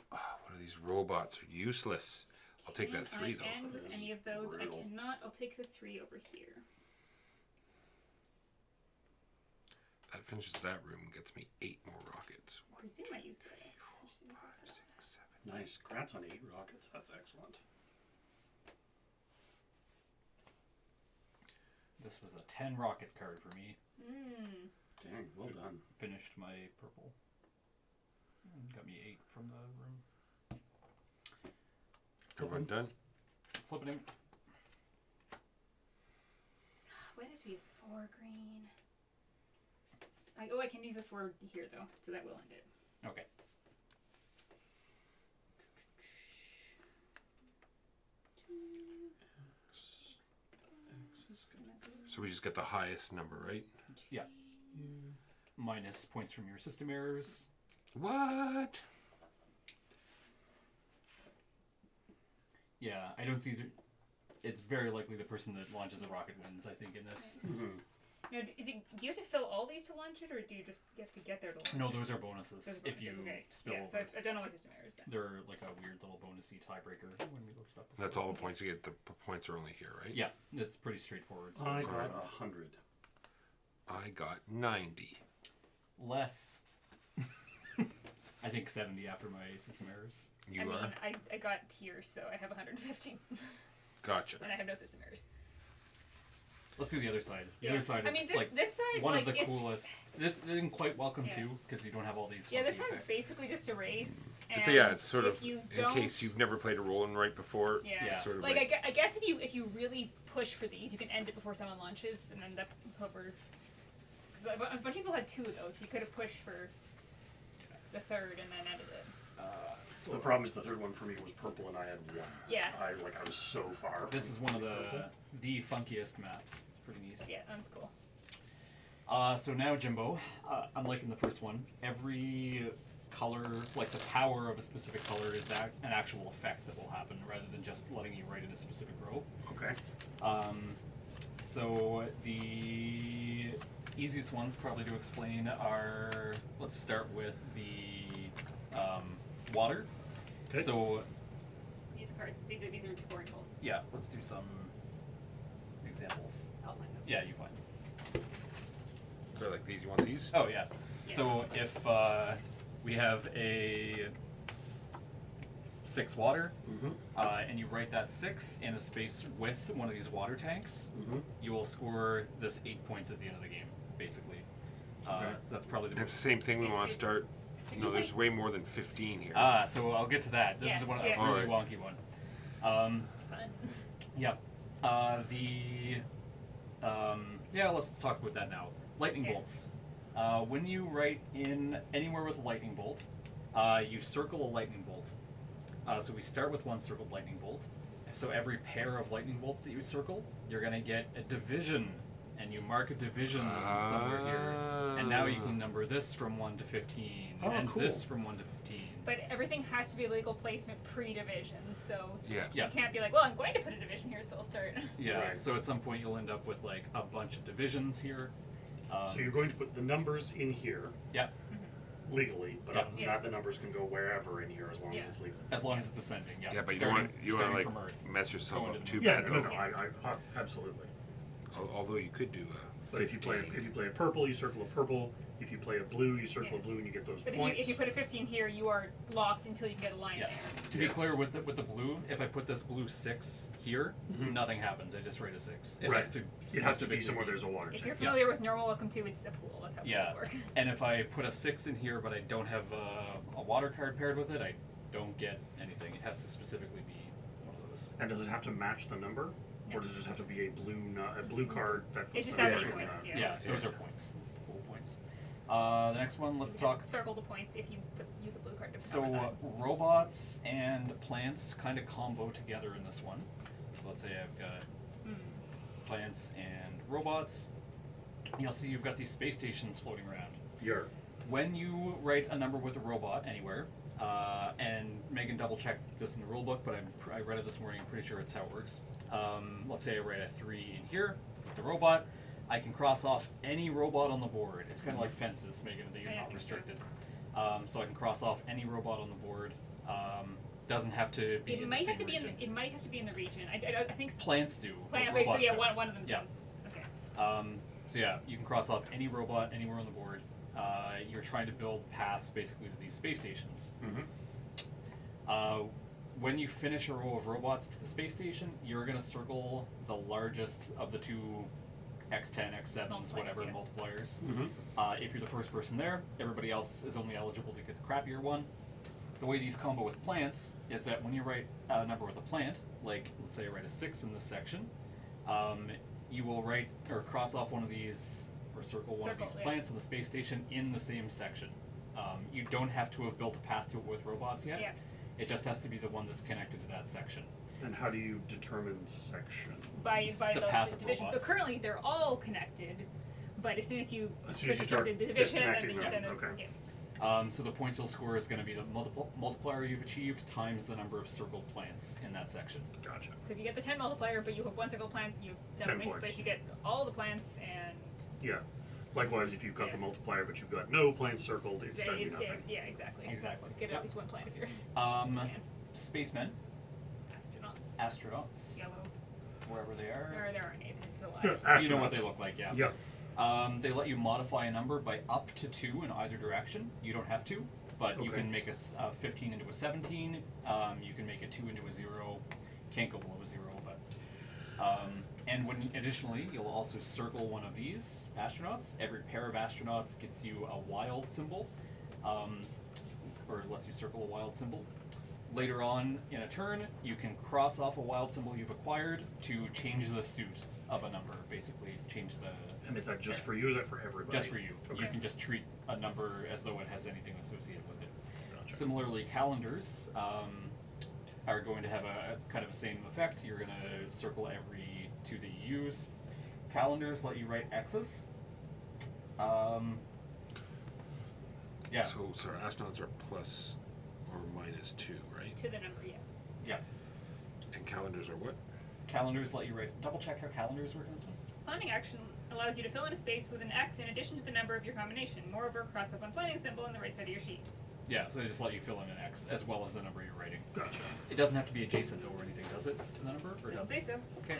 What are these robots? Are useless. I'll take that 3
I
though.
end with
That
any
is
of those.
brutal.
I cannot. I'll take the 3 over here.
That finishes that room and gets me 8 more rockets.
I presume I used the X.
5, 6, 7.
Nice. Congrats on 8 rockets. That's excellent.
This was a 10 rocket card for me.
Mmm.
Dang, well done.
Finished my purple. And got me 8 from the room.
Everyone done?
Flippening.
Why does it be 4 green? I can use the 4 here though, so that will end it.
Okay.
X is good.
So we just get the highest number, right?
Yeah. Minus points from your system errors.
What?
Yeah, I don't see the. It's very likely the person that launches a rocket wins, I think, in this.
Mm-hmm.
Now, do you have to fill all these to launch it, or do you just have to get there to launch
No,
it?
those are bonuses.
Those are
If you
bonuses, okay.
spill
Yeah,
over.
so I've done all my system errors then.
They're like a weird little bonusy tiebreaker when we looked it up. Before.
That's all the points you get. The points are only here, right?
Yeah, it's pretty straightforward. So
I
it's
got 100.
I got 90.
less. I think 70 after my system errors.
You
I mean,
are?
I got here, so I have 150,
Gotcha.
and I have no system errors.
Let's do the other side. The
Yeah.
other side
I
is
mean, this
like
this side,
one
like,
of the
it's,
coolest. This isn't quite welcome
Yeah.
too, because you don't have all these.
Yeah, this
funky
one's
effects.
basically just a race. And
It's sort
if
of
you
in
don't,
case you've never played a roll and write before.
Yeah.
Yeah.
Sort of
like I guess if you really push for these, you can end it before someone launches, and then that whoever. Because a bunch of people had 2 of those. You could have pushed for the 3rd and then ended it.
So
The problem is the third one for me was purple and I had 1.
Yeah.
I was so far.
this
from
is one of
purple.
the funkiest maps. It's pretty neat.
Yeah, that's cool.
So now, Jimbo, unlike in the first one, every color, like the power of a specific color, is an actual effect that will happen rather than just letting you write in a specific row.
Okay.
So the easiest ones probably to explain are, let's start with the water.
Okay.
So
cards. These are scoring goals.
Yeah, let's do some examples.
I'll find them.
Yeah, you find.
They're like these. You want these?
Oh yeah.
Yes.
So if we have a 6 water, and you write that 6 in a space with one of these water tanks, you will score this 8 points at the end of the game, basically.
Okay.
So that's probably the
And it's the same thing we want to start. No, there's way more than 15 here.
So I'll get to that. This
Yes,
is one
yes.
a really wonky one.
It's fun.
Yep. Let's talk about that now. Lightning
Okay.
bolts. When you write in anywhere with a lightning bolt, you circle a lightning bolt. So we start with one circled lightning bolt. So every pair of lightning bolts that you circle, you're going to get a division, and you mark a division somewhere here. And now you can number this from 1 to 15,
Oh,
and
cool.
this from 1 to 15.
But everything has to be legal placement pre-division, so
Yeah.
Yeah.
you can't be like, well, I'm going to put a division here, so I'll start.
Yeah,
Right.
so at some point you'll end up with like a bunch of divisions here.
So you're going to put the numbers in here
Yeah,
legally, but
Yeah.
other than
Yeah.
that, the numbers can go wherever in here as long as
Yeah.
it's legal.
as long as it's ascending. Yeah,
Yeah, but
starting,
you want to
starting
like
from Earth.
mess yourself
Going
up
to
too
the
Yeah,
bad.
no,
though.
I absolutely.
Although you could do a.
But if you play a purple, you circle a purple. If you play a blue, you circle a blue, and you get those
But
points.
if you put a 15 here, you are locked until you can get a line
Yeah.
there.
To be
Yes.
clear with the blue, if I put this blue 6 here, nothing happens. I just write a 6. It
Mm-hmm. Right.
has to.
It has to be
basically
somewhere there's a water
If you're
tank.
familiar with normal welcome to, it's a pool. That's how
Yeah,
pools work.
and if I put a 6 in here, but I don't have a water card paired with it, I don't get anything. It has to specifically be one of those.
And does it have to match the number, or does it just have to be a blue card that
It's
puts
just
the
how
number
many
in
points,
that?
yeah.
Those are points. Pool points. The next one, let's
So you
talk.
just circle the points if you use a blue card to
So
cover that.
robots and plants kind of combo together in this one. So let's say I've got plants and robots. You'll see you've got these space stations floating around.
Your
When you write a number with a robot anywhere, and Megan double checked this in the rule book, but I read it this morning. I'm pretty sure it's how it works. Let's say I write a 3 in here with the robot. I can cross off any robot on the board. It's kind of like fences, Megan, that you're
Yeah,
not
sure.
restricted. So I can cross off any robot on the board. Doesn't have to be.
It
in
might
the
have
same
to be
region.
it might have to be in the region. I think.
Plants do. but
Okay, so
robots
yeah,
don't.
one of them
Yeah.
does. Okay.
So yeah, you can cross off any robot anywhere on the board. You're trying to build paths basically to these space stations. When you finish a row of robots to the space station, you're going to circle the largest of the two X10, X7s,
Multipliers,
whatever
yeah.
multipliers. If you're the first person there, everybody else is only eligible to get the crappier one. The way these combo with plants is that when you write a number with a plant, like let's say I write a 6 in this section, you will write or cross off one of these or circle one of
Circle,
these
yeah.
plants in the space station in the same section. You don't have to have built a path to it with robots yet.
Yeah.
It just has to be the one that's connected to that section.
And how do you determine section?
By
It's
by
the
the,
path of
division. So
robots.
currently they're all connected, but as soon as you
As soon as you
put
start
the division,
disconnecting
then
them,
there's
okay.
So the points you'll score is going to be the multiplier you've achieved times the number of circled plants in that section.
Gotcha.
So if you get the 10 multiplier, but you have one single plant, you've
10
done points.
points.
But if you get all the plants and
Yeah. Likewise, if you've got
Yeah.
the multiplier but you've got no plants circled, it's going to be nothing.
yeah, exactly.
Exactly.
Get
Yep.
at least one plant if you're
Um, Spacemen,
astronauts.
astronauts,
Yellow.
wherever they are.
Or there aren't any. It's a lie.
You know what
Astronauts.
they look like, yeah.
Yeah.
They let you modify a number by up to 2 in either direction. You don't have to, but you
Okay.
can make a 15 into a 17. You can make a 2 into a 0. Can't go below a 0, but. And when additionally, you'll also circle one of these astronauts. Every pair of astronauts gets you a wild symbol, or lets you circle a wild symbol. Later on in a turn, you can cross off a wild symbol you've acquired to change the suit of a number. Basically, change the
And is that just for you or is that for everybody?
just for you.
Okay.
You can just treat a number as though it has anything associated with it.
Gotcha.
Similarly, calendars are going to have a kind of the same effect. You're going to circle every 2 that you use. Calendars let you write X's. Yeah.
So, sorry, astronauts are plus or minus 2, right?
To the number, yeah.
Yeah.
And calendars are what?
Calendars let you write. Double check how calendars work in this one.
Planning action allows you to fill in a space with an X in addition to the number of your combination. Moreover, cross up one planning symbol on the right side of your sheet.
Yeah, so they just let you fill in an X as well as the number you're writing.
Gotcha.
It doesn't have to be adjacent though or anything, does it, to the number? Or
I'll
does
say
it?
so.
Okay.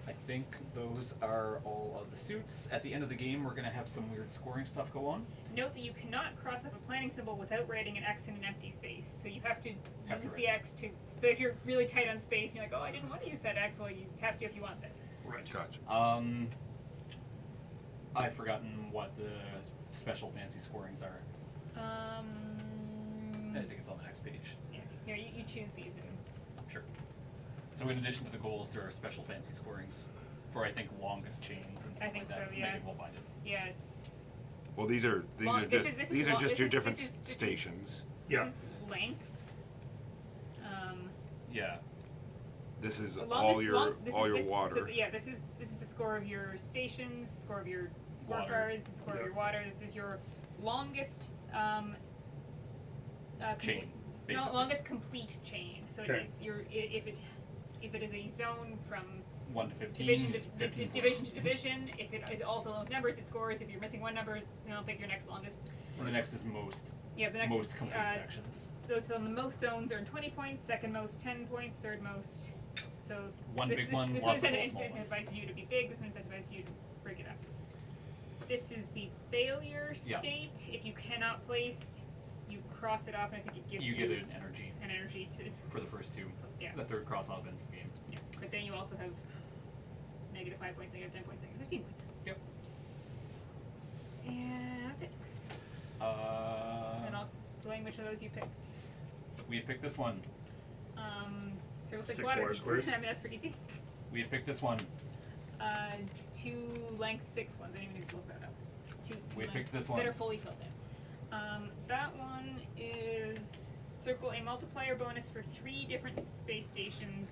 I think those are all of the suits. At the end of the game, we're going to have some weird scoring stuff go on.
Note that you cannot cross up a planning symbol without writing an X in an empty space. So you have to
Have to
use
write
the X to. So if you're really tight on space, and you're like, oh, I didn't want to use that X. Well, you have to if you want this.
Right.
Gotcha.
I've forgotten what the special fancy scorings are. I think it's on the next page.
Yeah. Here, you choose these and.
Sure. So in addition to the goals, there are special fancy scorings for I think longest chains and stuff
I think
like that.
so, yeah.
Megan will find it.
Yeah, it's.
Well, these are
Long- this is
these are
long-
just
this
your
is-
different
this is-
stations.
Yeah.
This is length.
Yeah.
This is
The
all
longest-
your
long- this
all
is-
your
this-
water.
So, yeah, this is the score of your stations, the score of your
Water.
scorecards, the score
Yeah.
of your water. This is your longest
Chain,
no,
basically.
longest complete chain. So
Okay.
it's your if it is a zone from
1 to 15.
division to
15
division to division. If it is all filled with numbers, it scores. If you're missing one number, then I'll pick your next longest.
Well, the next is most.
Yeah, the next
Most
is,
complete sections.
those filled in the most zones earn 20 points. Second most 10 points. Third most. So
One
this,
big
this,
one,
This
lots
one
of little small ones.
incentivizes you to be big. This one incentivizes you to break it up. This is the failure
Yeah.
state. If you cannot place, you cross it off, and I think it gives
You get an energy
an energy to.
for the first two.
Yeah.
The third cross off ends the game.
Yeah. But then you also have negative 5 points, negative 10 points, negative 15 points.
Yep.
And that's it. And I'll explain which of those you picked.
We have picked this one.
So it looks like
6
water.
water squares.
I mean, that's pretty easy.
We have picked this one.
2 length 6 ones. I didn't even need to look that up. Two
We
length
picked this
that
one.
are fully filled in. That one is circle a multiplier bonus for 3 different space stations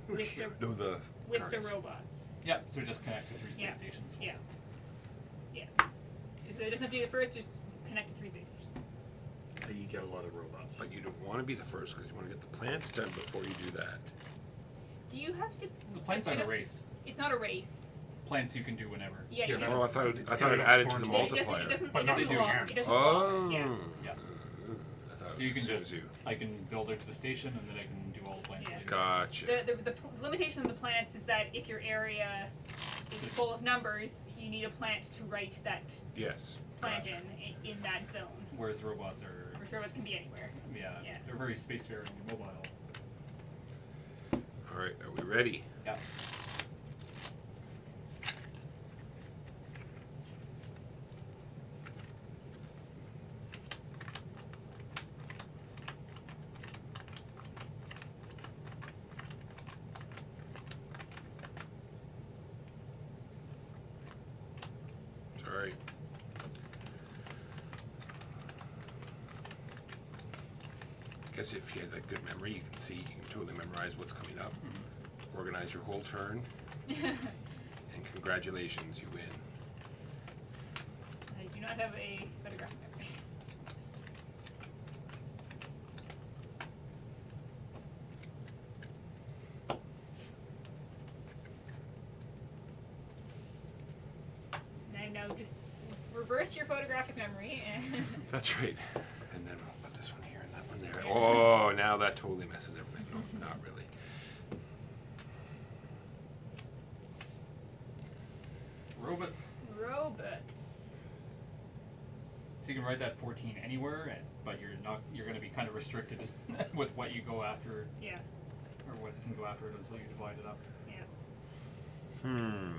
with the
No, the
with
cards.
the robots.
Yep, so just connect the 3 space
Yeah.
stations.
Yeah. Yeah. It doesn't have to be the first. Just connect to 3 space stations.
You get a lot of robots.
But you don't want to be the first because you want to get the plants done before you do that.
Do you have to?
The plants
I
aren't a
don't-
race.
It's not a race.
Plants you can do whenever.
Yeah.
Yeah,
You
that's-
Oh, I
just,
thought
Just
it,
to
I thought
get
it
it
added to
scored.
the
yeah,
multiplier.
It doesn't.
But
It
not
doesn't
they do
belong.
hands.
It doesn't
Oh,
belong. Yeah.
Yeah.
I thought it
So you
was
can
as
just,
soon as
I can build her to the station and then I can do all the plants
Yeah.
later.
Gotcha.
The limitation of the planets is that if your area is full of numbers, you need a plant to write that
Yes.
plant
Gotcha.
in that zone.
Whereas robots are,
Which robots can be anywhere.
yeah,
Yeah.
they're very spacefaring and mobile.
All right, are we ready?
Yeah.
Sorry. I guess if you had a good memory, you can see, you can totally memorize what's coming up. Organize your whole turn, and congratulations, you win.
I do not have a photographic memory. And now just reverse your photographic memory and
That's right. And then we'll put this one here and that one there. Oh, now that totally messes everything. No, not really.
Robots.
robots.
So you can write that 14 anywhere, but you're going to be kind of restricted with what you go after,
Yeah,
or what you can go after it until you divide it up.
yeah.
Hmm.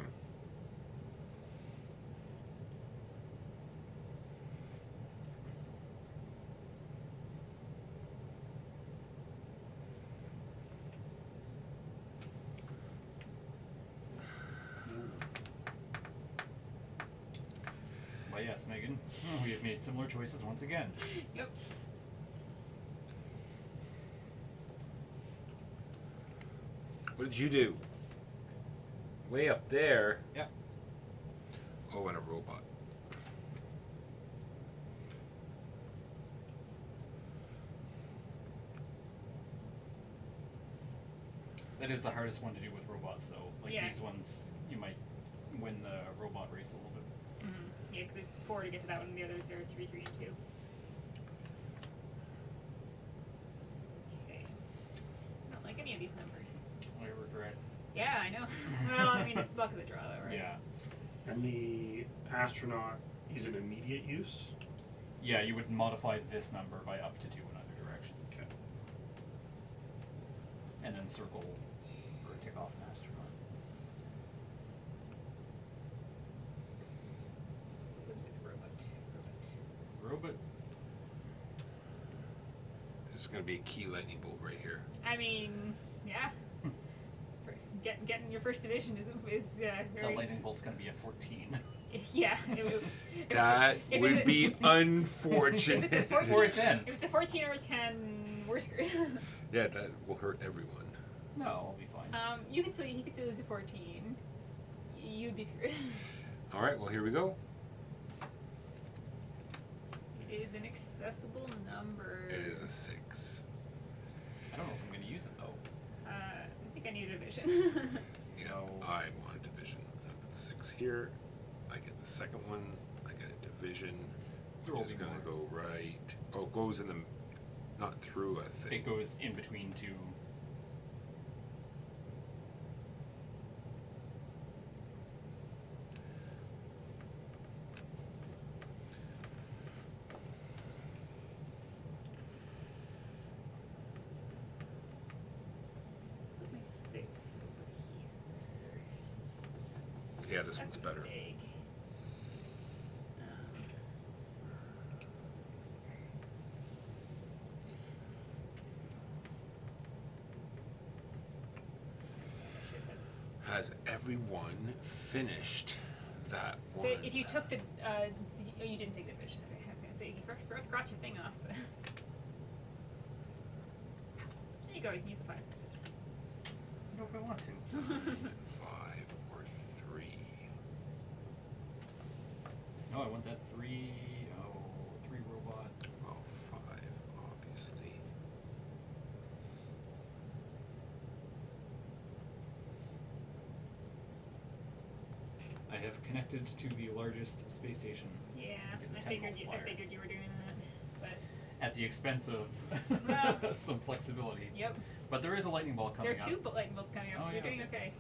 But yes, Megan, we have made similar choices once again.
Yep.
What did you do? Way up there.
Yeah.
Oh, and a robot.
That is the hardest one to do with robots, though. Like
Yeah.
these ones, you might win the robot race a little bit.
Yeah, because there's 4 to get to that one, and the others are 3, 3, and 2. Okay. I don't like any of these numbers.
I regret.
Yeah, I know. Well, I mean, it's luck of the draw, though, right?
Yeah.
And the astronaut is an immediate use.
Yeah, you would modify this number by up to 2 in either direction.
Okay.
And then circle or tick off an astronaut.
What was it? Robot.
Robot.
This is going to be a key lightning bolt right here.
I mean, yeah. Getting your first division is
The
very...
lightning bolt's gonna be a 14.
Yeah. It would,
That
if
would
it's a-
be
If
unfortunate.
it's a 14,
Or a 10.
If it's a 14 or a 10, we're screwed.
Yeah, that will hurt everyone.
No, I'll be fine.
He could still lose a 14. You'd be screwed.
All right, well, here we go.
It is an accessible number.
It is a 6.
I don't know if I'm gonna use it though.
I think I need a division.
Yeah,
No.
I want a division. I put the 6 here. I get the second one. I get a division,
There
which
will
is
be
going to
more.
go right. Oh, it goes in the, not through, I think.
It goes in between 2.
Put my 6 over here.
Yeah, this
That's
one's
a
better.
mistake. 6 there. Shit, that-
Has everyone finished that
So
one?
if you took the, you didn't take the division. Okay, I was gonna say you forgot to cross your thing off. But there you go. You can use the 5 instead.
I don't know if I want to.
5 or 3.
No, I want that 3. Oh, 3 robot.
Well, 5, obviously.
I have connected to the largest space station
Yeah,
Get the
I
10
figured
multiplier.
you were doing that. But
at the expense of
Well.
some flexibility.
yep,
But there is a lightning bolt coming
there are
up.
2 lightning bolts coming out,
Oh,
so you're
yeah,
doing
okay.
okay.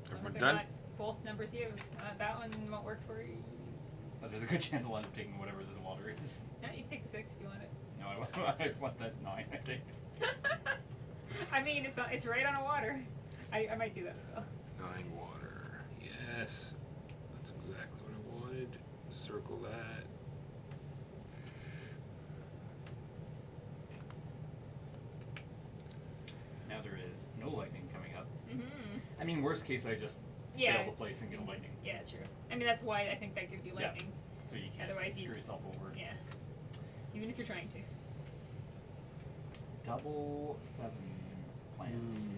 As long
Everyone
as
done?
they're not both numbers you. That one won't work for you.
But there's a good chance I'll end up taking whatever this water is.
No, you can take the 6 if you want it.
No, I want that 9, I think.
I mean, it's right on a water. I might do that as well.
9 water. Yes. That's exactly what I wanted. Circle that.
Now there is no lightning coming up.
Mm-hmm.
I mean, worst case, I just
Yeah.
fail the place and get a lightning.
Yeah, it's true. I mean, that's why I think that gives you
Yeah.
lightning.
So you can't
Otherwise you-
screw yourself over.
Yeah. Even if you're trying to.
Double 7 plants.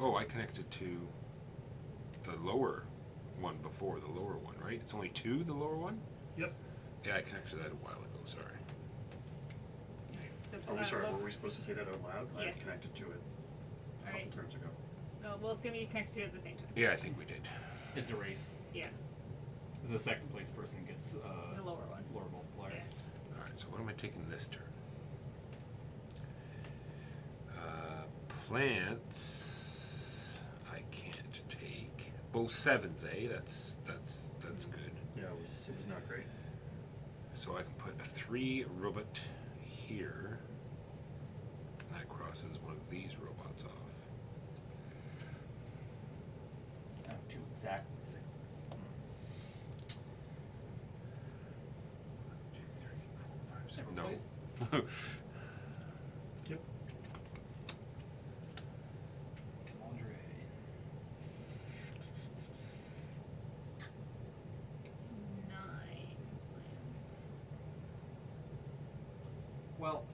Oh, I connected to the lower one before, the lower one, right? It's only 2, the lower one?
Yep.
Yeah, I connected that a while ago, sorry.
So,
Are we sorry?
we'll-
Were we supposed to say that out loud?
Yes.
I've connected to it a couple
Alright.
turns ago.
No, we'll assume you connect to it at the same time.
Yeah, I think we did.
It's a race.
Yeah,
The second place person gets
the lower one.
lower multiplier.
Yeah.
Alright, so what am I taking this turn? Plants I can't take. Both 7s, eh? That's good.
Yeah, it was not great.
So I can put a 3 robot here. And that crosses one of these robots off.
Oh, 2 exact 6s.
2, 3, 4, 5, 6.
Never
No.
placed.
Yep.
Andre.
Nine.
Well,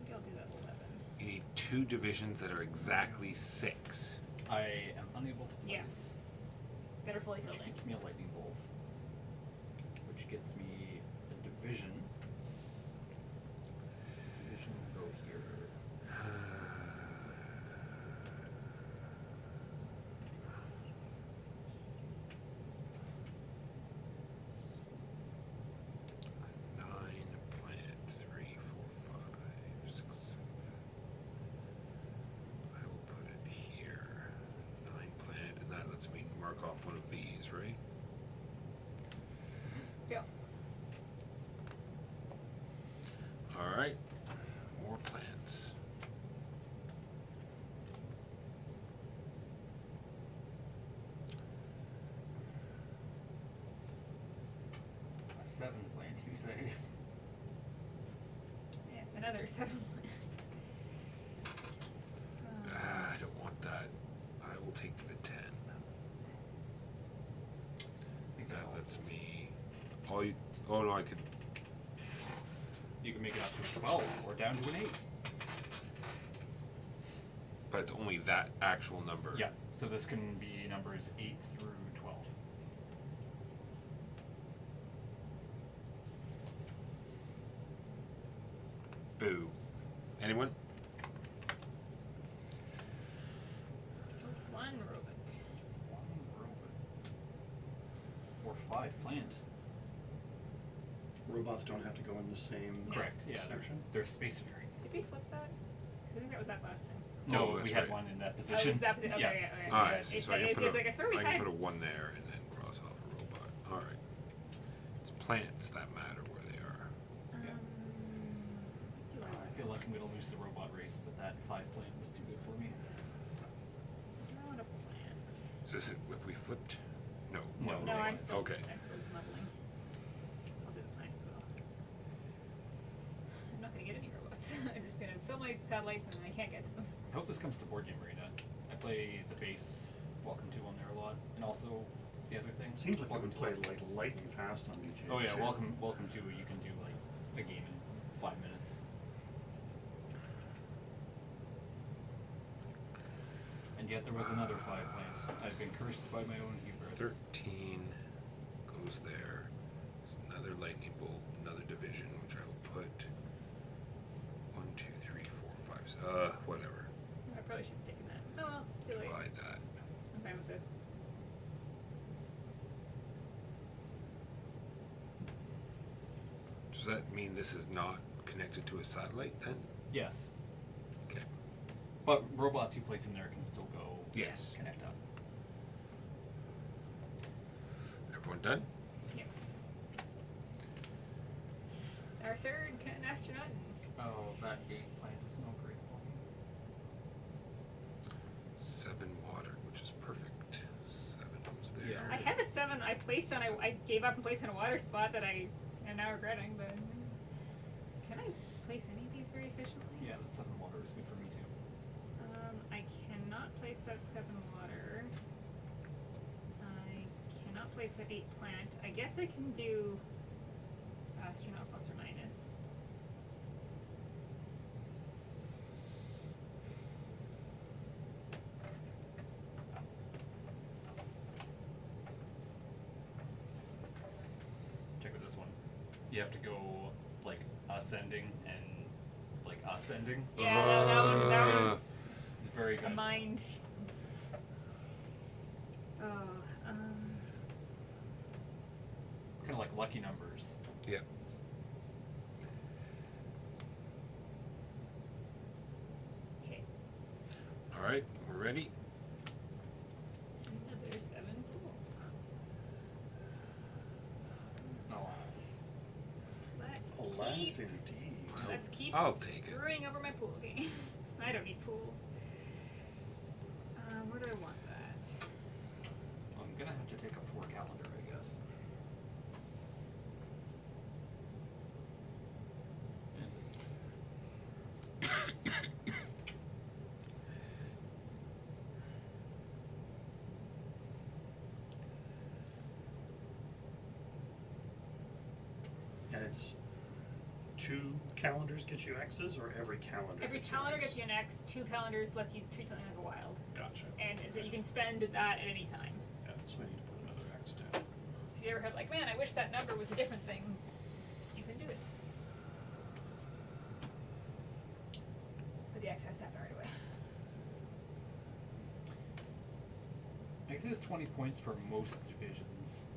Maybe I'll do that 11.
You need 2 divisions that are exactly 6.
I am unable to
Yeah.
place.
Better fully
Which
filled in.
gets me a lightning bolt. Which gets me a division. Division will go here.
Alright. More plants.
A 7 plant, you say?
Yeah, it's another 7
Ah, I don't want that. I will take the 10.
I think
That
that
lets me. Oh, oh no, I could.
you can make it up to a 12 or down to an 8.
But it's only that actual number.
Yeah, so this can be numbers 8 through 12.
Boo. Anyone?
One robot.
1 robot. Or 5 plant.
Robots don't have to go in the same
Correct, yeah.
section.
They're space varying.
Did we flip that? 'Cause I think that was that last time.
No,
Oh,
we
that's
had
right.
one in that
Oh,
position.
was that position? Okay,
Yeah.
yeah, okay.
Ah, I
It's,
see. So I can put
it's
a,
like, I swear we
I
had.
can put a 1 there and then cross off a robot. Alright. It's plants that matter where they are.
Yeah.
Do
I feel like I'm going to lose the robot race, but that 5 plant was too good for me.
I want a plant.
Is this it if we flipped? No.
No.
one
No,
robot.
I'm still.
Okay.
I'm still modeling. I'll do the plant as well. I'm not gonna get any robots. I'm just gonna fill my satellites and then I can't get to them.
I hope this comes to Board Game Arena. I play the base Welcome to on there a lot, and also the other thing.
Seems like you
Welcome
would
to
play
Las
like
Vegas.
lightning fast on BGA.
Oh yeah,
too.
Welcome to you can do like a game in 5 minutes. And yet there was another 5 plant. I've been cursed by my own hubris.
13 goes there. It's another lightning bolt, another division, which I will put 1, 2, 3, 4, 5. Whatever.
I probably should have taken that. Oh well, too late.
Divide that.
I'm fine with this.
Does that mean this is not connected to a satellite then?
Yes,
Okay.
but robots you place in there can still go
Yes.
connect up.
Everyone done?
Yep. Our third astronaut.
Oh, that game plant is no great for me.
7 water, which is perfect. 7 goes there.
Yeah.
I have a 7 I placed on. I gave up and placed on a water spot that I am now regretting. But can I place any of these very efficiently?
Yeah, that 7 water is good for me too.
I cannot place that 7 water. I cannot place that 8 plant. I guess I can do astronaut plus or minus.
Check with this one. You have to go like ascending and like ascending.
Yeah, that was
It's very
a
good.
mind. Oh,
Kind of like lucky numbers.
Yeah.
okay.
All right, we're ready.
Another 7. Cool.
Alas.
Alas,
Let's
indeed.
let's keep
I'll take it.
screwing over my pool game. I don't need pools. Where do I want that?
I'm gonna have to take a 4 calendar, I guess.
And it's 2 calendars get you X's, or every calendar?
Every
gets you
calendar
X?
gets you an X. 2 calendars lets you treat something like a wild,
Gotcha.
and that you can spend that at any time.
Yeah, so I need to put another X down.
So if you ever heard like, man, I wish that number was a different thing, you can do it. But the X has to happen right away.
I guess it's 20 points for most divisions.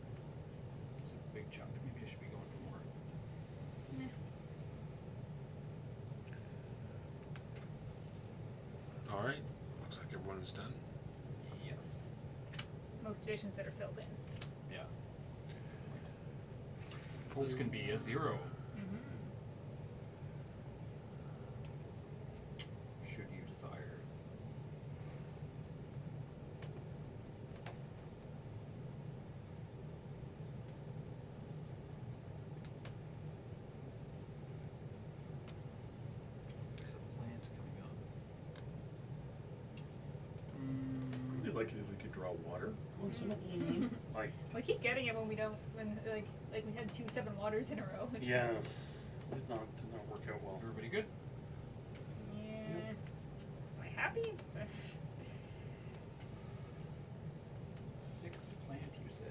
It's a big chunk. Maybe I should be going for more.
All right. Looks like everyone's done.
Yes.
Most divisions that are filled in.
Yeah. This can be a 0.
Mm-hmm.
draw water once in a while. Like,
We keep getting it when we don't, when like we had 2 7 waters in a row. Which
yeah,
Was,
did not work out well.
Everybody good?
yeah. Am I happy?
6 plant, you say?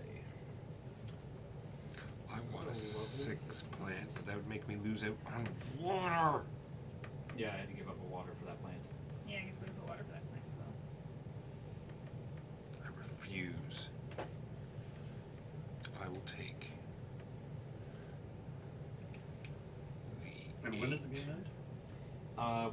I want a
Oh,
6 plant, but that would make me lose out on water.
Yeah, I had to give up a water for that plant.
Yeah, you lose the water for that plant as well.
I refuse. I will take the
And when does the
8.
game end?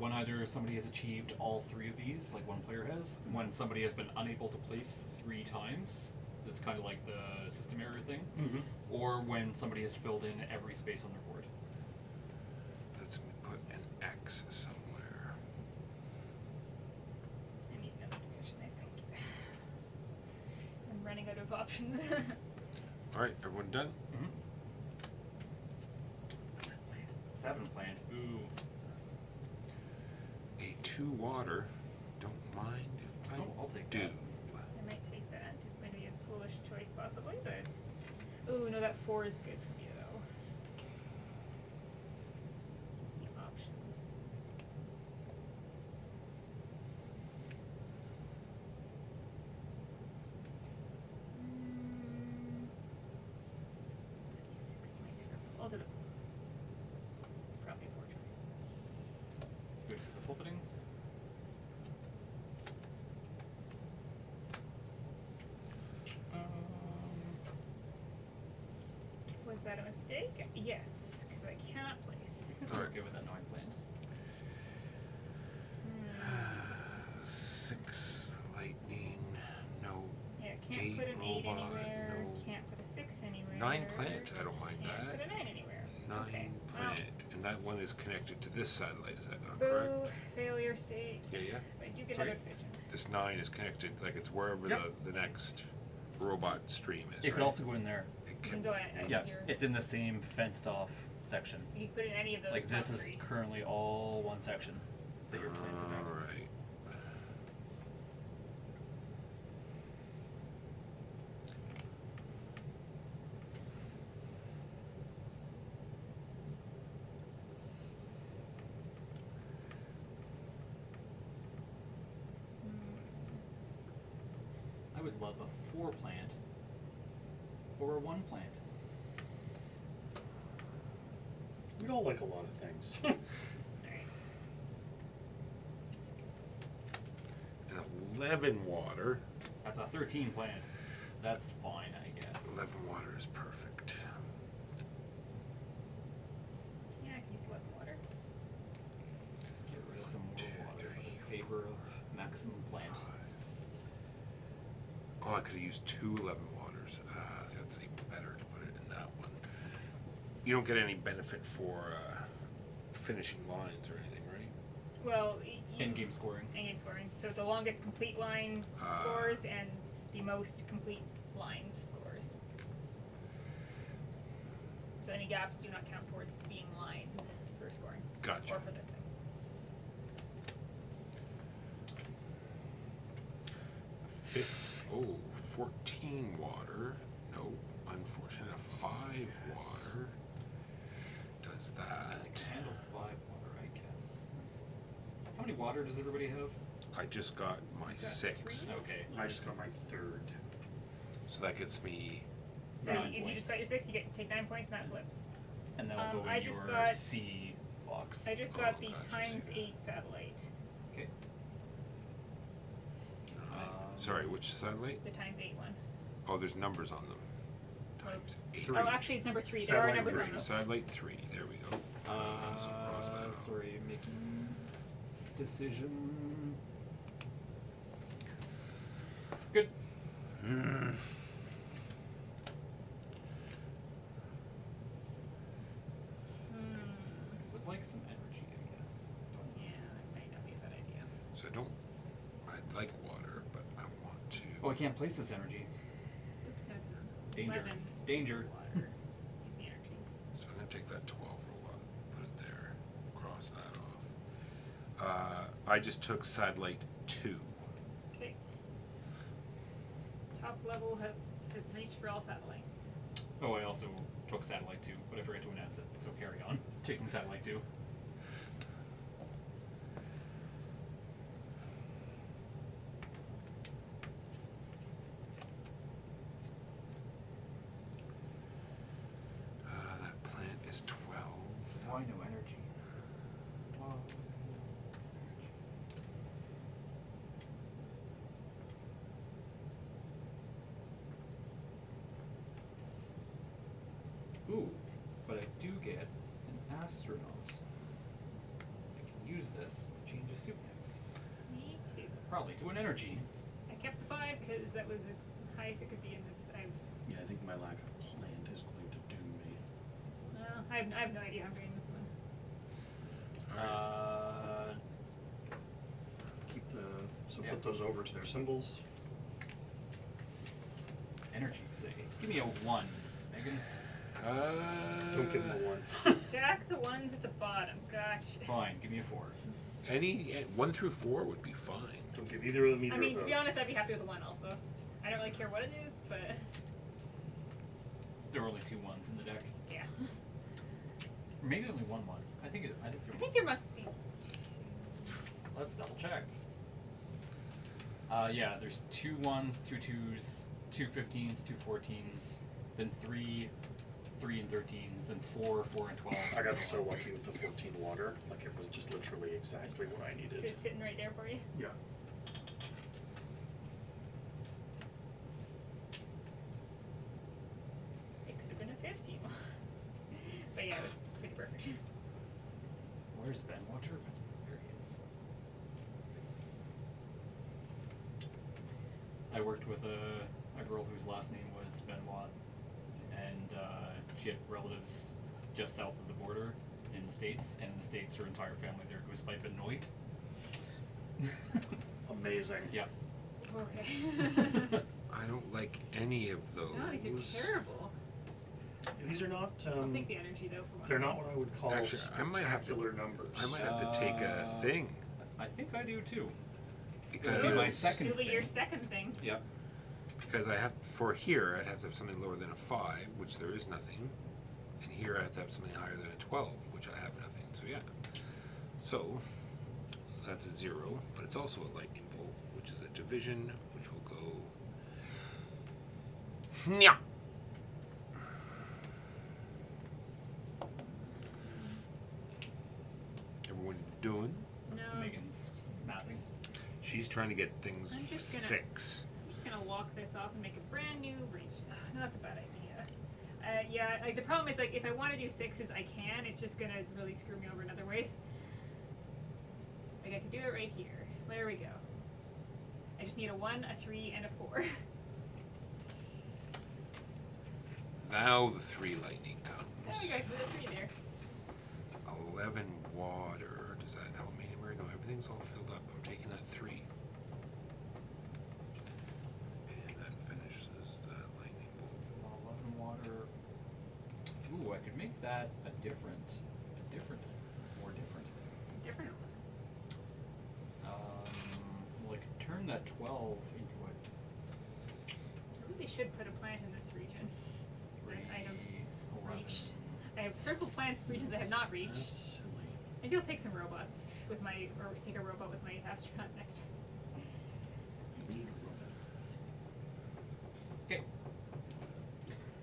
When either somebody has achieved all 3 of these, like one player has, when somebody has been unable to place 3 times, that's kind of like the system error thing,
Mm-hmm.
or when somebody has filled in every space on their board.
Let's put an X somewhere.
I need another division, I think. I'm running out of options.
Alright, everyone done?
7 plant. Ooh.
A 2 water. Don't mind if I
Oh, I'll take
do.
that.
I might take that. It's going to be a foolish choice, possibly, but. Ooh, no, that 4 is good for me, though. Gives me options. Maybe 6 points for. I'll do the. Probably a poor choice.
Good for the flippening.
Was that a mistake? Yes, because I cannot place.
So we're
Alright.
good with that 9 plant.
6 lightning. No.
Yeah, can't
8
put an 8
robot,
anywhere.
no.
Can't put a 6 anywhere.
9 plant. I don't mind
Can't put
that.
a 9 anywhere.
9
Okay.
plant. And that one is connected to this satellite, is that not
Boo,
correct?
failure state.
Yeah, yeah.
I do get
Sorry?
another division.
This 9 is connected, like it's wherever
Yep.
the next robot stream is.
It could
right?
also go in there.
It
You
can
can go at
Yeah,
zero.
it's in the same fenced off section.
So you can put in any of those
Like
top
this is
3.
currently all one section that your plants have access to.
Alright.
I would love a 4 plant or a 1 plant.
We don't like a lot of things.
Alright.
An 11 water.
That's a 13 plant. That's fine, I guess.
11 water is perfect.
Yeah, I can use 11 water.
Get rid of some more water in favor of maximum plant.
Oh, I could have used 2 11 waters. That's even better to put it in that one. You don't get any benefit for finishing lines or anything, right?
Well,
In-game scoring.
in-game scoring. So the longest complete line scores and the most complete lines scores. So any gaps do not count towards being lines for scoring.
Gotcha.
Or for this thing.
Oh, 14 water. No, unfortunate. A 5 water does
I
that.
can handle 5 water, I guess. How many water does everybody have?
I just got my
got
6th,
Okay.
I just got my 3rd.
so that gets me.
So
9
if you just
points.
got your 6, you get take 9 points, and that flips.
And that'll go
I
in
just
your
got-
C box.
I just
Oh,
got the
gotcha,
times
see that.
8 satellite.
Okay.
Sorry, which satellite?
The times 8 one.
Oh, there's numbers on them. Times 8.
Three.
Oh, actually, it's number 3. There are
Satellite
numbers on
3.
them.
Satellite 3. There we go. So cross that out.
Sorry, making decision. Good. Would like some energy, I guess.
Yeah, that might not be a bad idea.
So I don't. I like water, but I want to.
Oh, I can't place this energy.
Oops, that's
Danger.
11.
Danger.
Water. Use the energy.
So I'm gonna take that 12 robot, put it there, cross that off. I just took satellite 2.
Okay. level has reached for all satellites.
Oh, I also took satellite 2, but I forgot to announce it, so carry on. Taking satellite 2.
That plant is 12.
Why no energy? Ooh, but I do get an astronaut. I can use this to change a suit next.
Me too.
Probably to an energy.
I kept the 5 because that was as high as it could be in this.
Yeah, I think my lack of plant is going to doom me.
I have no idea how I'm doing this one.
Keep the
Yeah.
flip those over to their symbols.
Energy, say. Give me a 1, Megan.
Don't give them a 1.
Stack the ones at the bottom. Gotcha.
Fine, give me a 4.
Any 1 through 4 would be fine.
Don't give either of them either
I mean,
of
to
those.
be honest, I'd be happy with the 1 also. I don't really care what it is, but
There are only 2 1s in the deck.
yeah.
Or maybe only 1 1. I think
I think there must be.
Let's double check. Yeah, there's 2 1s, 2 2s, 2 15s, 2 14s, then 3 3 and 13s, then 4 4 and 12s.
I got
and
so
on.
lucky with the 14 water. Like, it was just literally exactly what I needed.
It's sitting right there for you.
Yeah.
It could have been a 15 one. But yeah, it was pretty perfect.
Where's Ben Water? There he is. I worked with a girl whose last name was Benoit, and she had relatives just south of the border in the States, and in the States her entire family there goes by Benoit.
Amazing.
Yeah.
Okay.
I don't like any of those.
No, these are terrible.
These are not.
I'll take the energy though for one.
They're not what I would call
Actually, I might have to-
spectacular numbers.
I might have to take a thing
I think I do too.
because
It'll be my second
It'll be your
thing.
second thing.
Yep.
because I have for here I'd have to have something lower than a 5, which there is nothing, and here I have to have something higher than a 12, which I have nothing. So yeah, so that's a 0, but it's also a lightning bolt, which is a division, which will go. Nya. Everyone doing?
No,
Megan's mapping.
She's trying to get things
I'm just gonna-
6.
I'm just gonna walk this off and make a brand new region. No, that's a bad idea. Yeah, like the problem is like if I want to do 6s, I can. It's just gonna really screw me over in other ways. Like I can do it right here. There we go. I just need a 1, a 3, and a 4.
Now the 3 lightning comes.
There we go. Put a 3 there.
11 water. Does that help me anywhere? No, everything's all filled up. I'm taking that 3. And that finishes that lightning bolt.
11 water. Ooh, I could make that a different, more different.
Different.
Well, I could turn that 12 into a
I really should put a plant in this region.
3,
I have
11.
reached. I have circle plants regions I have not reached.
That's silly.
Maybe I'll take some robots with my, or take a robot with my astronaut next.
You need robots.
Okay.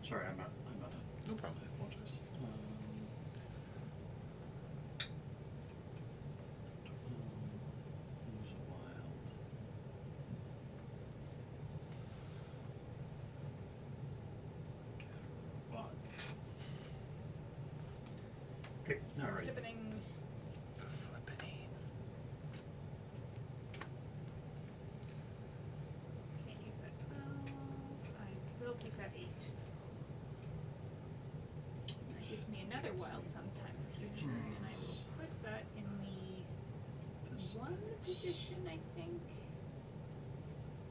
Sorry, I'm not done.
No problem.
I apologize. 12. Who's wild? Okay, alright.
Dipping.
The flippity.
Can't use that 12. I will take that 8. That gives me another wild sometime in the future, and I will put that in the
This
1
is-
position, I think.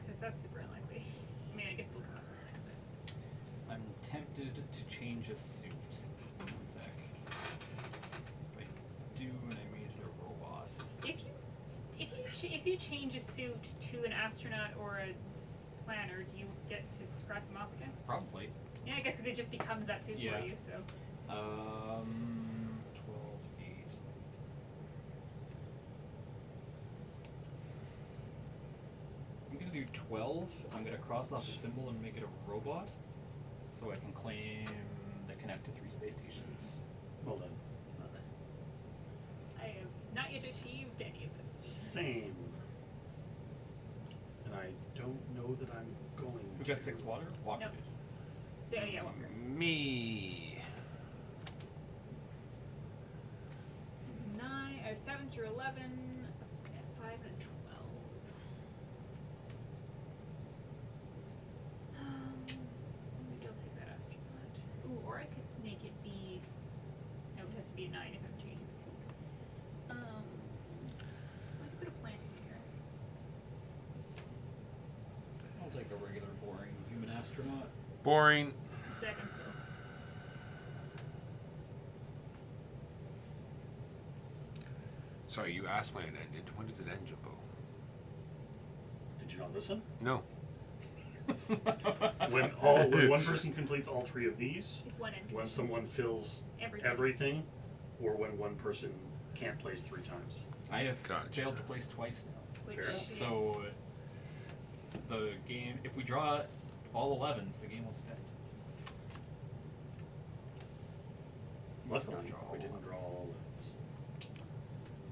Because that's super unlikely. I mean, I guess it'll come up sometime, but.
I'm tempted to change a suit. 1 sec. If I do, and I made it a robot.
If you change a suit to an astronaut or a planner, do you get to cross them off again?
Probably.
Yeah, I guess because it just becomes that suit
Yeah.
for you. So
12, 8. I'm gonna do 12. I'm gonna cross off the symbol and make it a robot, so I can claim the connect to 3 space stations.
Well done.
I have not yet achieved any of it.
Same. And I don't know that I'm going
We've
to.
got 6 water. Walk
Nope. So yeah, Walker.
Me.
7 through 11, 5 and 12. Maybe I'll take that astronaut. Ooh, or I could make it be. No, it has to be a 9 if I'm changing the seat. I could put a plant in here.
I'll take a regular, boring human astronaut.
Boring.
Second still.
Sorry, you asked when it ended. When does it end, Jumbo?
Did you not listen?
No.
When one person completes all 3 of these,
It's one end.
when someone fills everything, or when one person can't place 3 times.
I have
Gotcha.
failed to place twice now.
Which,
Fair enough.
So the game, if we draw all 11s, the game will stay.
Luckily,
Not draw all
we didn't draw
11s.
all of it.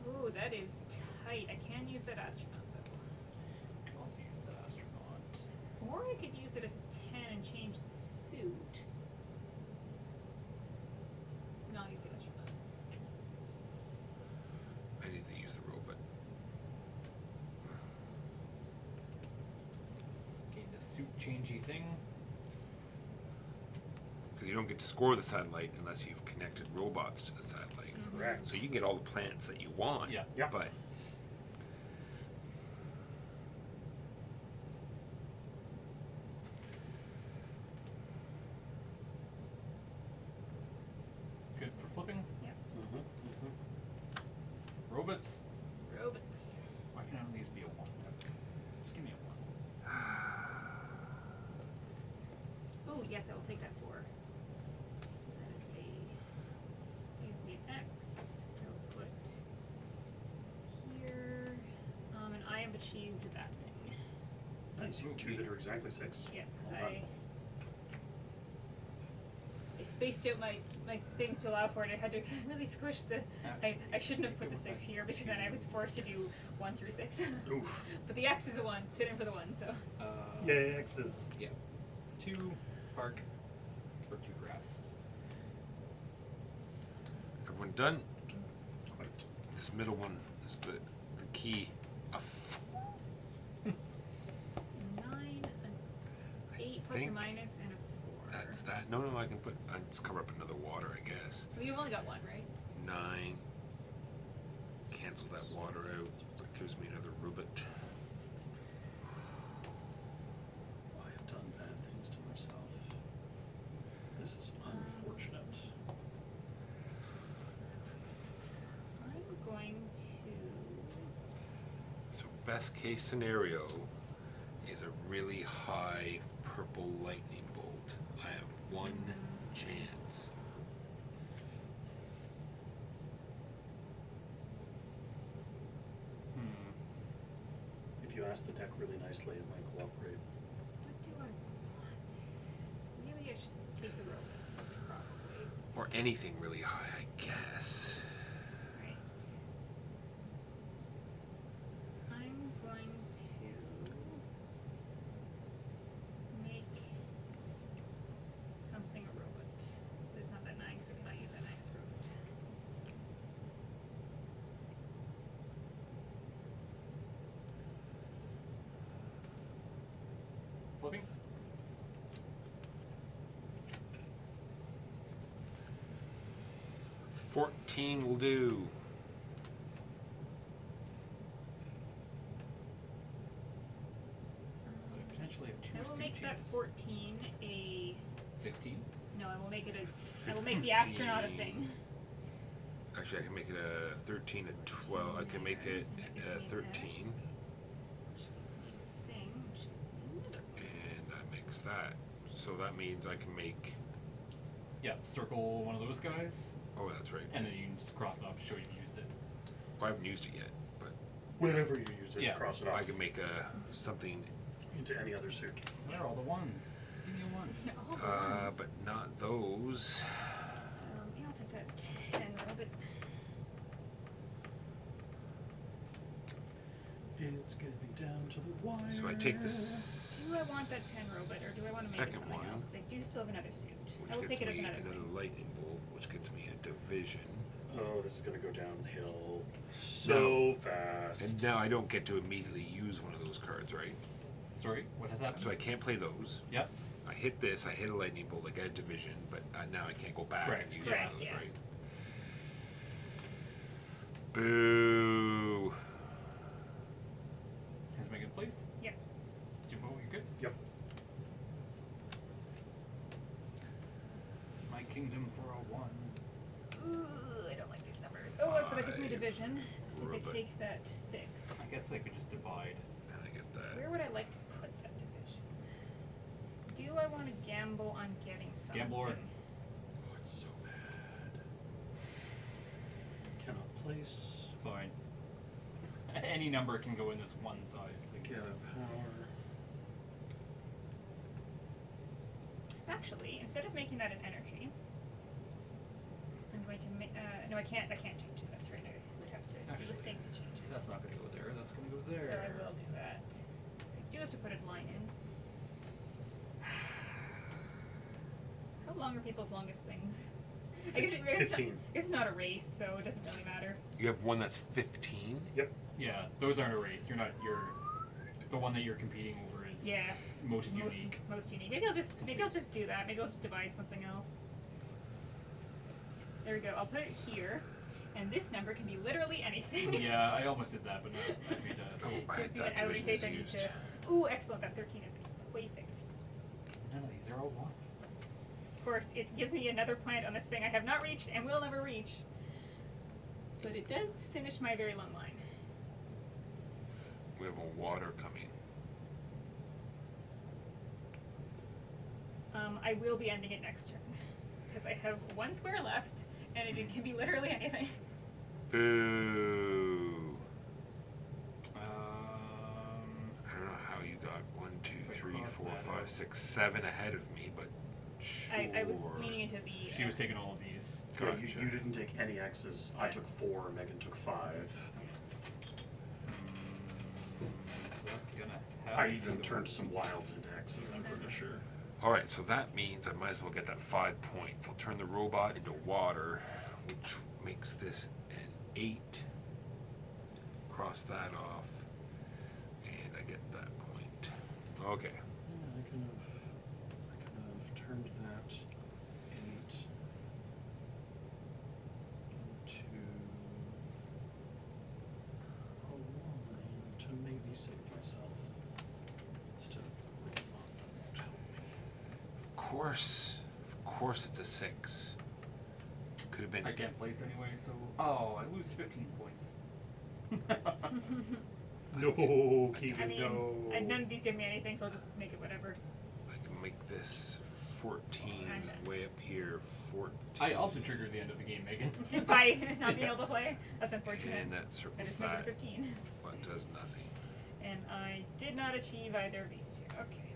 ooh, that is tight. I can use that astronaut though.
I can also use that astronaut.
Or I could use it as a 10 and change the suit. No, I'll use the astronaut.
I need to use the robot.
Gain the suit changey thing.
Because you don't get to score the satellite unless you've connected robots to the satellite.
Correct.
So you can get all the plants that you want.
Yeah.
Yeah.
But
Good for flipping. Robots.
Robots.
Why can't these be a 1? Just give me a 1.
Ooh, yes, I will take that 4. That is a. Gives me an X. I'll put here. And I have achieved that thing.
Nice. You have 2 that are exactly 6.
Yeah,
Well done.
I spaced out my things to allow for it. I had to really squish the. I shouldn't have put the 6 here because then I was forced to do 1 through 6.
Oof.
But the X is a 1, stood in for the 1, so.
Yeah, X is.
Yeah. 2 park or 2 grass.
everyone done?
Quite.
This middle one is the key.
9, an 8 plus or
think
minus, and a 4.
That's that. No, I can put. Let's cover up another water, I guess.
Well, you've only got 1, right?
9. Cancel that water out. That gives me another robot.
I have done bad things to myself. This is unfortunate.
I'm going to.
So best case scenario is a really high purple lightning bolt. I have 1 chance.
If you ask the deck really nicely, it might cooperate.
What do I want? Maybe I should take the robot, probably.
Or anything really high, I guess.
Right. I'm going to make something a robot. But it's not that nice. I cannot use that nice robot.
Flipping.
$14 will do.
So I potentially have 2
I will
suit
make that
changes.
14 a.
16.
No, I will make it a. I will make the astronaut a thing.
Actually, I can make it a 13, a 12. I can make it
That gives
a
me
13.
X, which gives me a thing, which gives me another one.
that. So that means I can make.
Yeah, circle one of those guys,
Oh, that's right.
and then you can just cross it off to show you've used it.
Well, I haven't used it yet, but
Whenever you use it,
Yeah.
cross it off
I can make something.
into any other suit.
Where are all the ones? Give me a one.
Yeah, all the ones.
But not those.
Yeah, I'll take that 10 roll, but
It's getting down to the wire.
So I take this.
do I want that 10 robot or do I want to make it
Second
something
one.
else? Because I do still have another suit.
Which
I will
gets
take it as
me
another thing.
lightning bolt, which gets me a division.
Oh, this is gonna go downhill so fast.
And now I don't get to immediately use one of those cards, right?
Sorry, what has happened?
So I can't play those.
Yep.
I hit this, I hit a lightning bolt, I get a division, but now I can't go back
Correct.
and use
Correct,
one of those,
yeah.
right? Boo.
Has Megan placed?
Yep.
Jimbo, you're good?
Yep.
My kingdom for a 1.
Ooh, I don't like these numbers. Oh, but that gives me
5
division. So if I
robot.
take that 6,
I guess I could just divide.
And I get that.
where would I like to put that division? Do I want to gamble on getting something?
Gamble or-
Oh, it's so bad. Cannot place.
Fine. Any number can go in this one size thing.
Get a power.
Actually, instead of making that an energy, I'm going to make. No, I can't change it. That's right. I would have to do
Actually,
a thing to change it.
That's not going to go there. That's going to go there.
So I will do that. So I do have to put a line in. How long are people's longest things? I guess it's
15.
It's not a race, so it doesn't really matter.
You have one that's 15?
Yep.
Yeah, those aren't erased. You're not. The one that you're competing over is
Yeah.
most unique.
Most unique. Maybe I'll just do that. Maybe I'll just divide something else. There we go. I'll put it here, and this number can be literally anything.
Yeah, I almost did that, but I made a.
Oh, I had
Just
that
out in
division
case
is
I need
used.
to. Ooh, excellent. That 13 is perfect.
None of these are all 1.
Of course, it gives me another plant on this thing I have not reached and will never reach. But it does finish my very long line.
We have a water coming.
I will be ending it next turn. Because I have 1 square left, and it can be literally anything.
Boo.
Um,
I don't know how you got 1, 2, 3,
cross
4,
that
5,
out.
6, 7 ahead of me, but sure.
I was leaning into the.
she was taking all of these.
Yeah,
Gotcha.
you didn't take any X's. I took 4. Megan took 5.
So that's gonna have
I
to
even
go-
turned some wilds into X's. I'm pretty sure.
Alright, so that means I might as well get that 5 points. I'll turn the robot into water, which makes this an 8. Cross that off. And I get that point. Okay.
Yeah, I could have turned that 8 into a line to maybe save myself instead of the robot. That won't help me.
Of course it's a 6. Could have been.
I can't place anyway, so I lose 15 points.
No, Keegan,
I mean,
no.
none of these give me anything, so I'll just make it whatever.
I can make this 14
I'm done.
way up here. 14.
I also triggered the end of the game, Megan.
By not being able to play. That's unfortunate.
And that
I
circles
just made it
that.
15.
But does nothing.
And I did not achieve either of these two. Okay.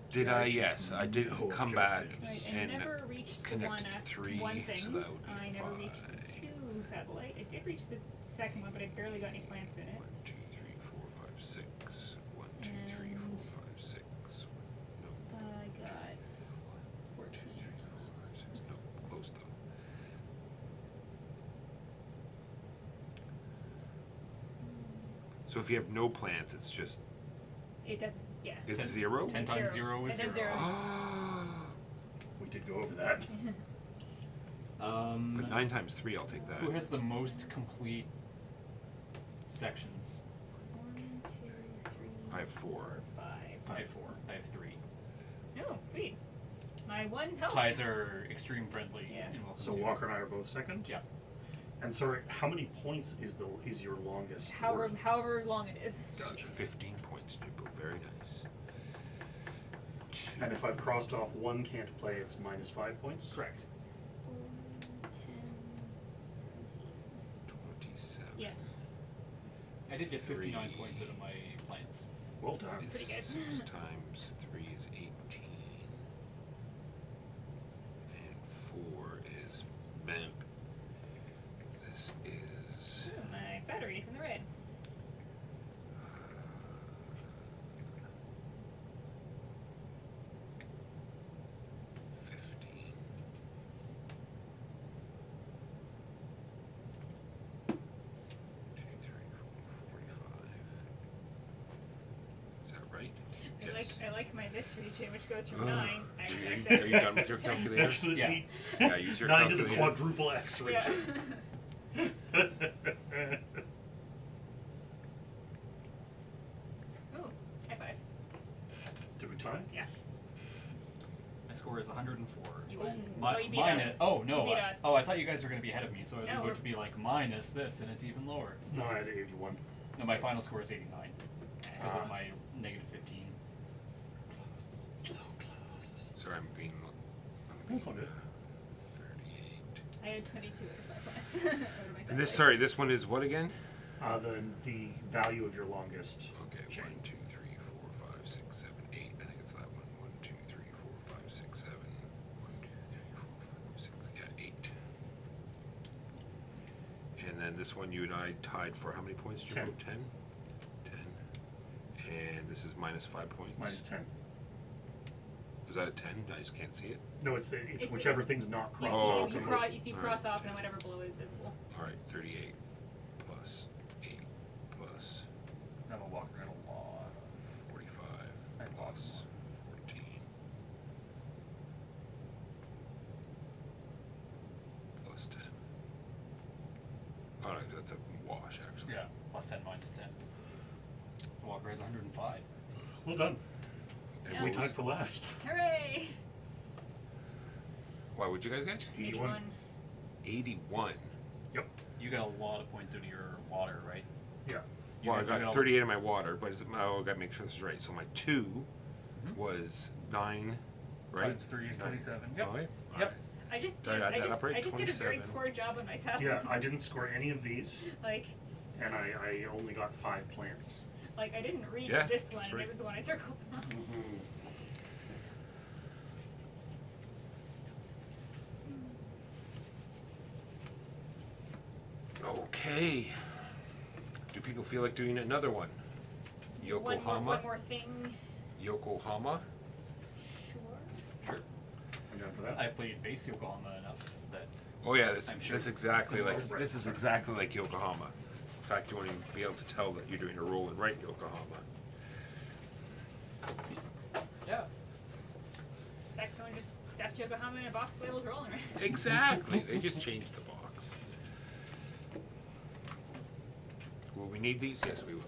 Did I? Yes, I did
No
come back
objectives.
Right, and
and
never reached the
connect
one,
3,
one thing.
so that would be
I never reached
5.
the 2 satellite. I did reach the second one, but I barely got any plants in it.
1, 2, 3, 4, 5, 6. 1, 2, 3, 4,
And
5, 6. No.
I got
1, 2, 3, 4, 5, 6. No, close though. So if you have no plants, it's just
It doesn't. Yeah.
it's
10
0.
10 times 0 is
10 times
0.
Ah.
We did go over that.
But 9 times 3, I'll take that.
Who has the most complete sections?
1, 2, 3.
I have 4.
5.
I have 4. I have 3.
Oh, sweet. My one helped.
Ties are extreme friendly.
Yeah.
And welcome
So
to-
Walker and I are both second?
Yeah.
And sorry, how many points is your longest?
However
worth?
long it is.
Gotcha.
15 points, Jimbo. Very nice. 2.
And if I've crossed off one can't play, it's minus 5 points.
Correct.
10,
27.
Yeah.
I did get 59
Three.
points out of my plants.
Well done.
Pretty good.
6 times 3 is 18. And 4 is Vamp. This is.
Ooh, my battery's in the red.
Uh, 15. 2, 3, 4, 45. Is that right?
I like my this region, which goes from
Ugh.
9.
So
X,
are
X,
you
X,
done with your
X.
calculator?
Next to the
Yeah.
Yeah, use your
9 to the
calculator.
quadruple X
Yeah.
region.
Ooh, high five.
Did we tie?
Yeah.
My score is 104.
You won.
Mi-
Oh, you beat
minus-
us.
Oh no!
You beat
I,
us.
oh, I thought you guys were going to be ahead of me, so I was
No,
about
we're-
to be like minus this, and it's even lower.
No, I had 81.
No, my final score is 89 because
Ah.
of my negative 15.
So close.
Sorry, I'm being
That's all good.
38.
I had 22 out of 5 plants. Out of my
And
set
this,
dice.
sorry, this one is what again?
The value of your longest.
Okay,
chain.
1, 2, 3, 4, 5, 6, 7, 8. I think it's that one. 1, 2, 3, 4, 5, 6, 7. 1, 2, 3, 4, 5, 6. Yeah, 8. And then this one, you and I tied for how many points? Did you
10.
roll 10? 10. And this is minus 5 points.
Minus 10.
Was that a 10? I just can't see it.
No, it's
It's-
whichever thing's not
You
crossed.
Oh,
see,
okay.
you cross, you see
Alright.
cross off, and then whatever below is visible.
Alright, 38 plus 8 plus
I'm a walker in a lot.
45
I thought
plus 14 plus 10. Oh, no, that's a wash, actually.
Yeah, plus 10 minus 10. The walker has 105.
Well done.
And
Yeah.
We
what
tied
was,
for last.
Hooray!
why would you guys get?
81.
81.
Yep.
You got a lot of points out of your water, right?
Yeah.
You
Well, I
you
got 38 in my water, but oh, I gotta make sure this is right. So my 2
Mhm.
was 9, right?
Times 3 is 27. Yep.
Alright.
Yep.
I just
Did I
did,
add that up right?
I just did a very
27.
poor job on myself.
Yeah, I didn't score any of these,
Like,
and I only got 5 plants.
I didn't reach
Yeah,
this
that's
one, and
right.
it was the one I circled.
Okay. Do people feel like doing another one? Yokohama?
One more thing.
Yokohama?
Sure.
Sure.
I'm down for that.
I've played base Yokohama enough that
Oh yeah, this,
I'm sure
this
it's
exactly
similar.
like this is exactly like Yokohama. In fact, you won't even be able to tell that you're doing a roll and write Yokohama.
yeah.
Like someone just stuffed Yokohama in a box labeled rolling right.
Exactly. They just changed the box. Will we need these? Yes, we will.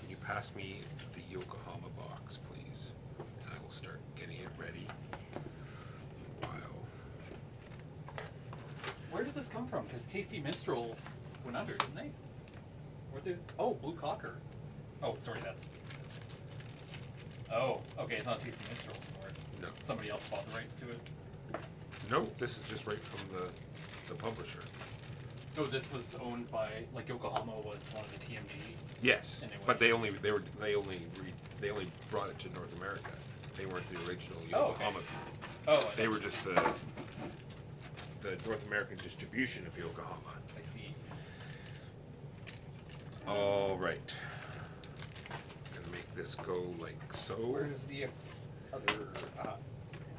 Can you pass me the Yokohama box, please? And I will start getting it ready. While
Where did this come from? Because Tasty Minstrel went under, didn't they? Where did? Oh, Blue Cocker. Oh, sorry, that's. Oh, okay, it's not Tasty Minstrel anymore.
no,
Somebody else bought the rights to it.
no, this is just right from the publisher.
Oh, this was owned by like Yokohama was one of the TMG.
Yes,
And they
but
went-
they only brought it to North America. They weren't the original
Oh, okay.
Yokohama.
Oh,
They were just the North American distribution of Yokohama.
I see.
All right. Gonna make this go like so,
Where's the other? In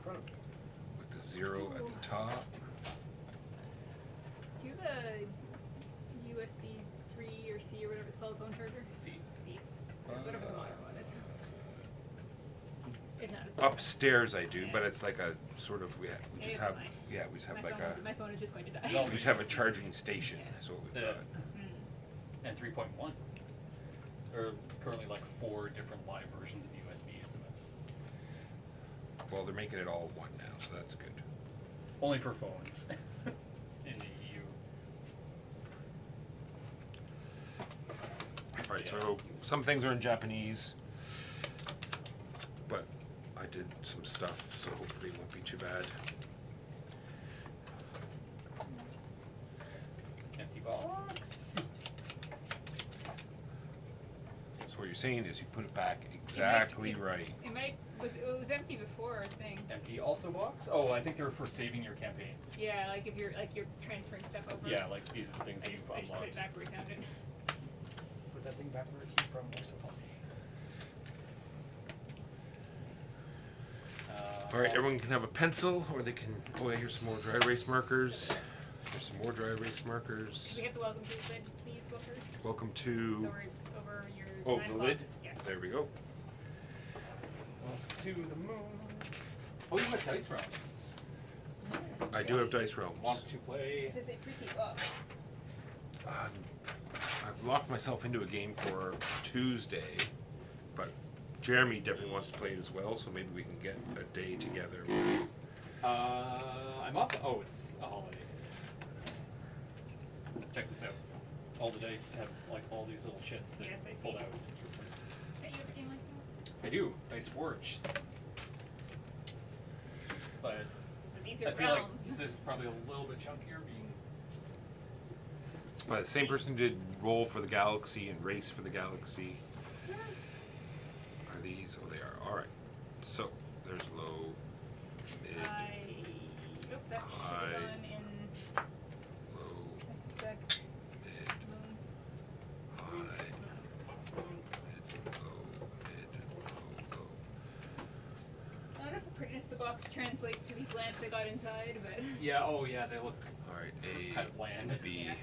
front of me.
with the 0 at the top.
Do you have a USB 3 or C or whatever it's called phone charger?
See.
C. Whatever the modern one is. If not, it's
Upstairs I do, but it's like a sort of we just
It's
have
fine.
we just have
my
like
phone, my phone is just going to die.
No.
we just have a charging station is what we've
The-
got.
And 3.1. There are currently like 4 different live versions of USB. It's a mess.
Well, they're making it all one now, so that's good.
Only for phones in the E EU.
All right, so some things are in Japanese, but I did some stuff, so hopefully it won't be too bad.
Empty box.
So what you're saying is you put it back exactly right.
It was empty before, I think.
Empty also box. Oh, I think they're for saving your campaign.
Yeah, like if you're transferring stuff over.
Yeah, like these are the things
I
that
just,
you've
I just put
unlocked.
it back where we found it.
Put that thing back where it came from. Most of
All right, everyone can have a pencil, or they can. Oh, yeah, here's some more dry erase markers. Here's some more dry erase
Can
markers.
we get the welcome to the lid, please, go first?
Welcome
It's
to.
over your.
Oh,
9
the
o'clock.
lid.
Yeah.
There we go.
To the moon. Oh, you have dice rounds.
I do have dice realms.
Want to play?
It is a pretty box.
I've locked myself into a game for Tuesday, but Jeremy definitely wants to play it as well, so maybe we can get a day together.
I'm off. Oh, it's a holiday. Check this out. All the dice have like all these little shits that
Yes, I
pulled
see.
out.
Don't you have a game like that?
I do. Dice Forge. But
But these
I
are
feel
realms.
like this is probably a little bit chunkier being.
It's by the same person who did Roll for the Galaxy and Race for the Galaxy. Are these? Oh, they are. All right. So there's low, mid,
That should
high.
have gone in,
low,
I suspect,
mid,
moon.
high, mid, low, low.
I don't know if the prettiness of the box translates to the glance I got inside, but
Yeah. Oh, yeah. They look
All right. A,
kind of bland.
B.
Yeah.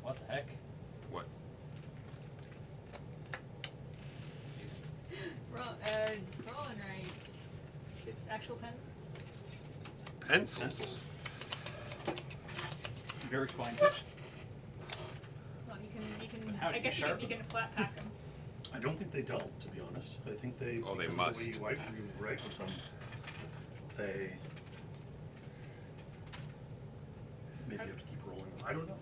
What the heck?
What?
These
Roland writes. Is it actual pens?
Pencils.
pencils. Very fine tip.
Well, you can.
But how do
I
you
guess
sharpen
you can flat pack them.
I don't think they don't, to be honest. I think they.
Oh, they
because
must.
Of the way you write with them, they. Maybe you have to keep rolling them. I don't know.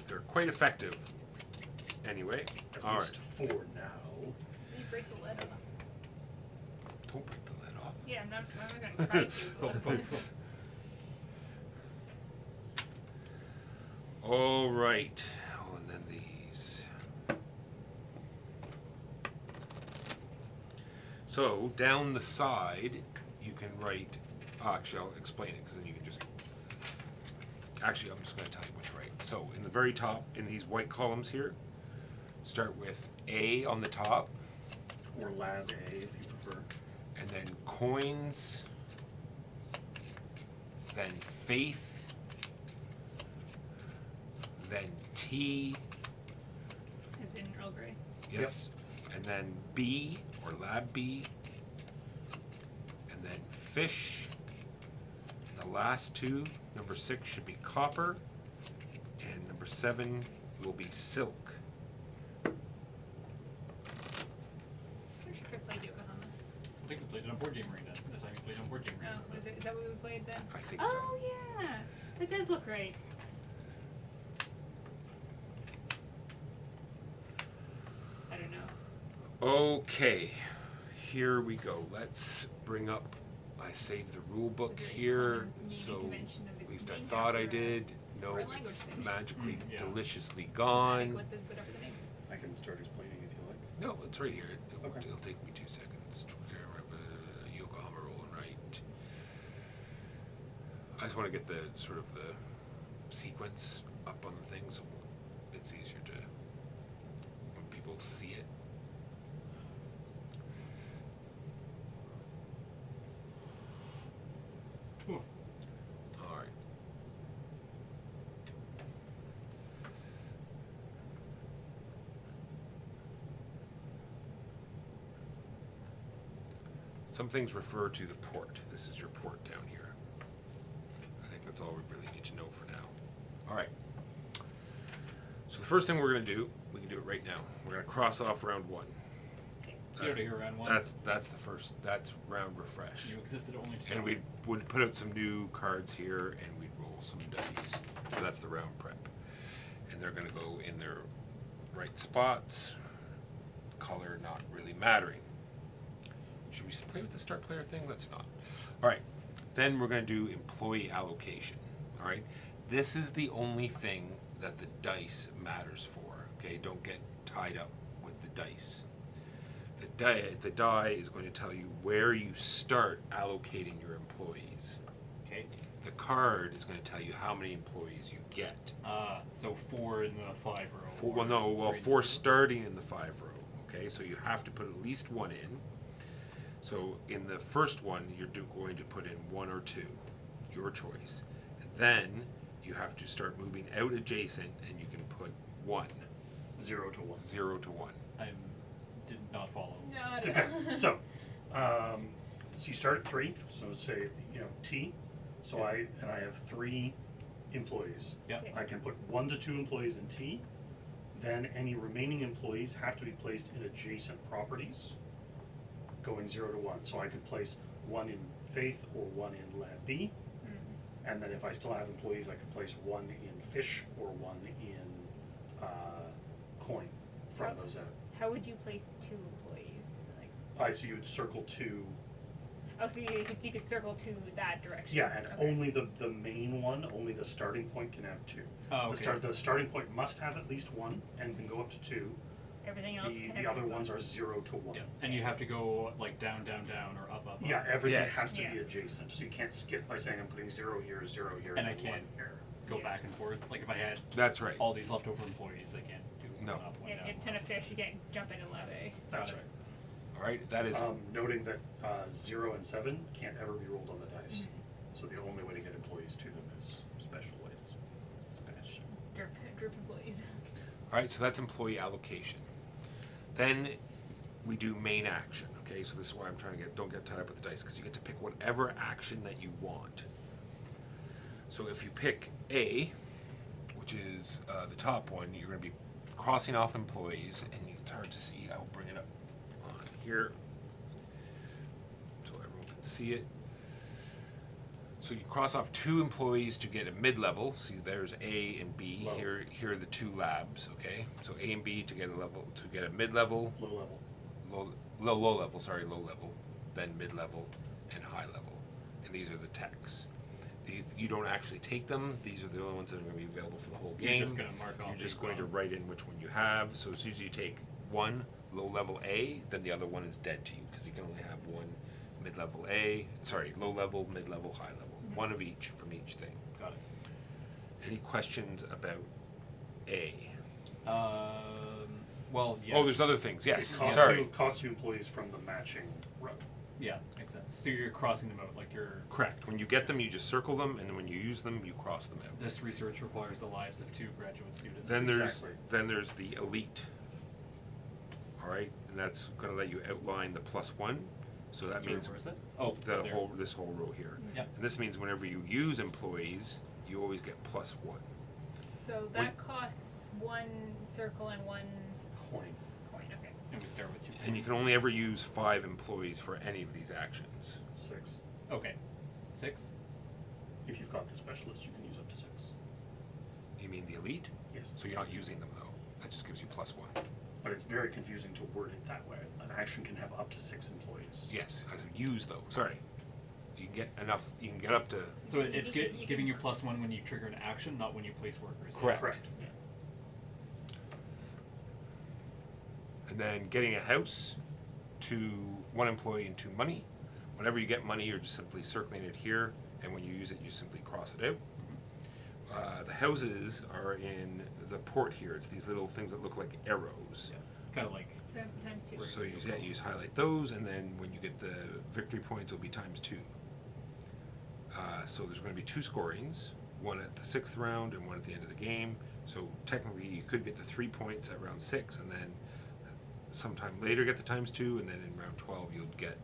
They're quite effective. Anyway.
At
All
least
right.
for now.
You break the lid off.
Don't break the lid off.
Yeah, I'm not going to try to. but-
All right. Oh, and then these. So down the side, you can write. Oh, actually, I'll explain it because then you can just. Actually, I'm just going to tell you what to write. So in the very top, in these white columns here, start with A on the top,
Or Lab A, if you prefer.
and then coins, then faith, then T.
As in Earl Grey.
Yes. And then B or lab B. And then fish. The last two, number 6 should be copper. And number 7 will be silk.
I'm sure I played Yokohama.
I think we played it on Board Game Arena. The time we played on Board Game Arena.
Oh, is that what we played then?
I think
Oh yeah, that does look right. I don't know.
so. Okay. Here we go. Let's bring up. I saved the rule book
Is there
here.
any naming
So
convention of
at
its
least I
named
thought I
after a
did. No,
foreign language
it's
thing?
magically,
Yeah.
deliciously
Like
gone.
whatever the name is.
I can start explaining if you like.
No, it's right here.
Okay.
It'll take me 2 seconds. Yokohama roll and write. I just want to get the sort of the sequence up on the thing so it's easier to when people see it. All right. Some things refer to the port. This is your port down here. I think that's all we really need to know for now. All right. So the first thing we're going to do, we can do it right now. We're going to cross off round 1.
You already hear round 1.
That's the first. That's round refresh.
You existed only to
And
know.
we would put out some new cards here, and we'd roll some dice. So that's the round prep. And they're going to go in their right spots, color not really mattering. Should we play with the start player thing? Let's not. All right. Then we're going to do employee allocation. All right. This is the only thing that the dice matters for. Okay. Don't get tied up with the dice. The die is going to tell you where you start allocating your employees.
Okay.
The card is going to tell you how many employees you get.
So 4 in the 5 row.
Four,
or
well, no, well,
3 in the
4
row.
starting in the 5 row. Okay, so you have to put at least 1 in. So in the first one, you're going to put in 1 or 2, your choice. And then you have to start moving out adjacent, and you can put 1,
0 to 1.
0 to 1.
I did not follow.
No,
Okay, so, so you start at 3, so say, T, so I have 3 employees.
Yeah.
I can put 1 to 2 employees in T, then any remaining employees have to be placed in adjacent properties, going 0 to 1. So I can place 1 in Faith or 1 in Lab B, and then if I still have employees, I can place 1 in Fish or 1 in Coin from those out.
How would you place 2 employees? Like,
So you would circle 2.
oh, so you could circle to that direction.
Yeah, and
Okay.
only the main one, only the starting point can have 2.
Oh, okay.
The starting point must have at least 1 and can go up to 2.
Everything else. can
The
have
other
this
ones
one.
are 0 to 1.
Yeah. And you have to go like down, down, down, or up, up, up.
Yeah, everything
Yes.
has to be
Yeah.
adjacent, so you can't skip by saying I'm putting 0 here, 0 here,
And I
then
can't
1 here.
Go
Yeah.
back and forth. Like if I had
That's right.
all these leftover employees, I can't do
No.
one up, one
And
down.
a ton of fish, you can't jump into Lab A.
That's
Got it.
right.
All right, that is
Noting that 0 and 7 can't ever be rolled on the dice. So the only way to get employees to them is special ways.
Special.
Drip employees.
all right. So that's employee allocation. Then we do main action. Okay, so this is why I'm trying to don't get tied up with the dice, because you get to pick whatever action that you want. So if you pick A, which is the top one, you're going to be crossing off employees, and it's hard to see. I will bring it up on here so everyone can see it. So you cross off 2 employees to get a mid-level. See, there's A and B.
Low.
Here are the 2 labs. Okay, so A and B to get a mid-level,
Low level.
low level, then mid-level, and high level. And these are the techs. You don't actually take them. These are the only ones that are going to be available for the whole game.
You're just gonna mark off
You're
these
just going to
down.
write in which one you have. So as soon as you take one low-level A, then the other one is dead to you, because you can only have one mid-level A. Sorry, low-level, mid-level, high-level. One of each from each thing.
Got it.
Any questions about A?
Well, yes.
Oh, there's other things. Yes.
It costs
Sorry.
costs you employees from the matching row.
Yeah, makes sense. So you're crossing them out, like you're.
Correct. When you get them, you just circle them, and then when you use them, you cross them out.
This research requires the lives of 2 graduate students.
Then there's
Exactly.
the elite. All right, and that's going to let you outline the +1. So that
Sorry,
means
where is it? Oh,
the
there.
this whole row here.
Yep.
And this means whenever you use employees, you always get +1.
So that costs 1 circle and 1
Coin.
coin. Okay.
And we start with 2.
And you can only ever use 5 employees for any of these actions.
6.
Okay. 6?
If you've got the specialist, you can use up to 6.
You mean the elite?
Yes.
So you're not using them though. That just gives you +1.
But it's very confusing to word it that way. An action can have up to 6 employees.
Yes, I said use though. Sorry. You can get enough. You can get up to.
So it's
You can-
giving you +1 when you trigger an action, not when you place workers.
Correct.
Correct. Yeah.
And then getting a house to 1 employee and 2 money. Whenever you get money, you're just simply circling it here, and when you use it, you simply cross it out. The houses are in the port here. It's these little things that look like arrows.
Yeah. Kind of like.
Times 2.
So you just highlight those, and then when you get the victory points, it'll be ×2. So there's going to be 2 scorings, one at the 6th round and one at the end of the game. So technically, you could get the 3 points at round 6, and then sometime later get the ×2, and then in round 12 you'll get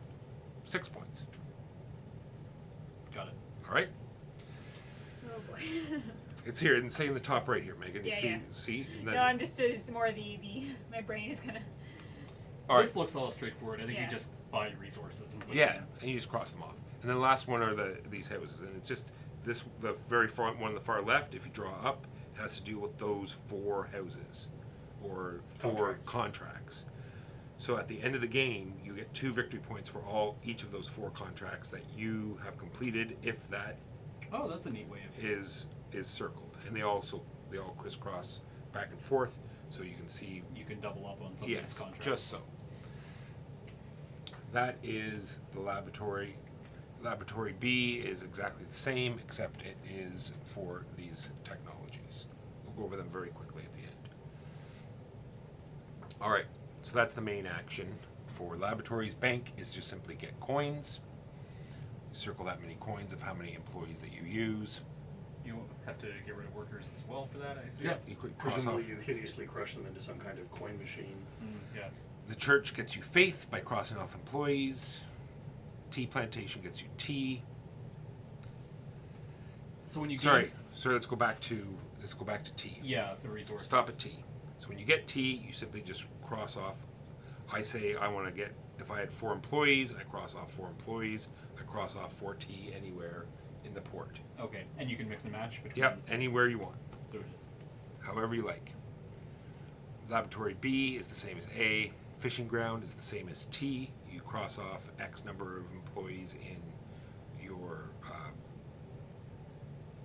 6 points.
Got it.
All right,
Oh boy.
it's here and say in the top right here, Megan. You
Yeah,
see,
yeah.
see. And then,
No, I'm just it's more the my brain is gonna.
all right.
This looks all straightforward. I think
Yeah.
you just buy resources and put
Yeah,
them
and you just cross them off. And then the last one are these houses, and it's just the very far one on the far left, if you draw up, it has to do with those 4 houses or 4 contracts. So at the end of the game, you get 2 victory points for each of those 4 contracts that you have completed, if that
Oh, that's a neat way of
is circled, and they all crisscross back and forth, so you can see.
You can double up on something's
Yes,
contract.
just so. That is the laboratory. Laboratory B is exactly the same, except it is for these technologies. We'll go over them very quickly at the end. All right, so that's the main action for laboratories. Bank is just simply get coins. Circle that many coins of how many employees that you use.
You have to get rid of workers as well for that, I assume.
Yeah, you could cross off.
Presumably you hideously crush them into some kind of coin machine.
Yes.
The church gets you faith by crossing off employees. Tea plantation gets you tea.
So when you
Sorry, let's go back to tea.
Yeah, the resources.
Stop at tea. So when you get tea, you simply just cross off. I say I want to get, if I had 4 employees, I cross off 4 employees. I cross off 4 tea anywhere in the port.
Okay, and you can mix and match between.
Yep, anywhere you want,
So it is.
however you like. Laboratory B is the same as A. Fishing ground is the same as T. You cross off X number of employees in your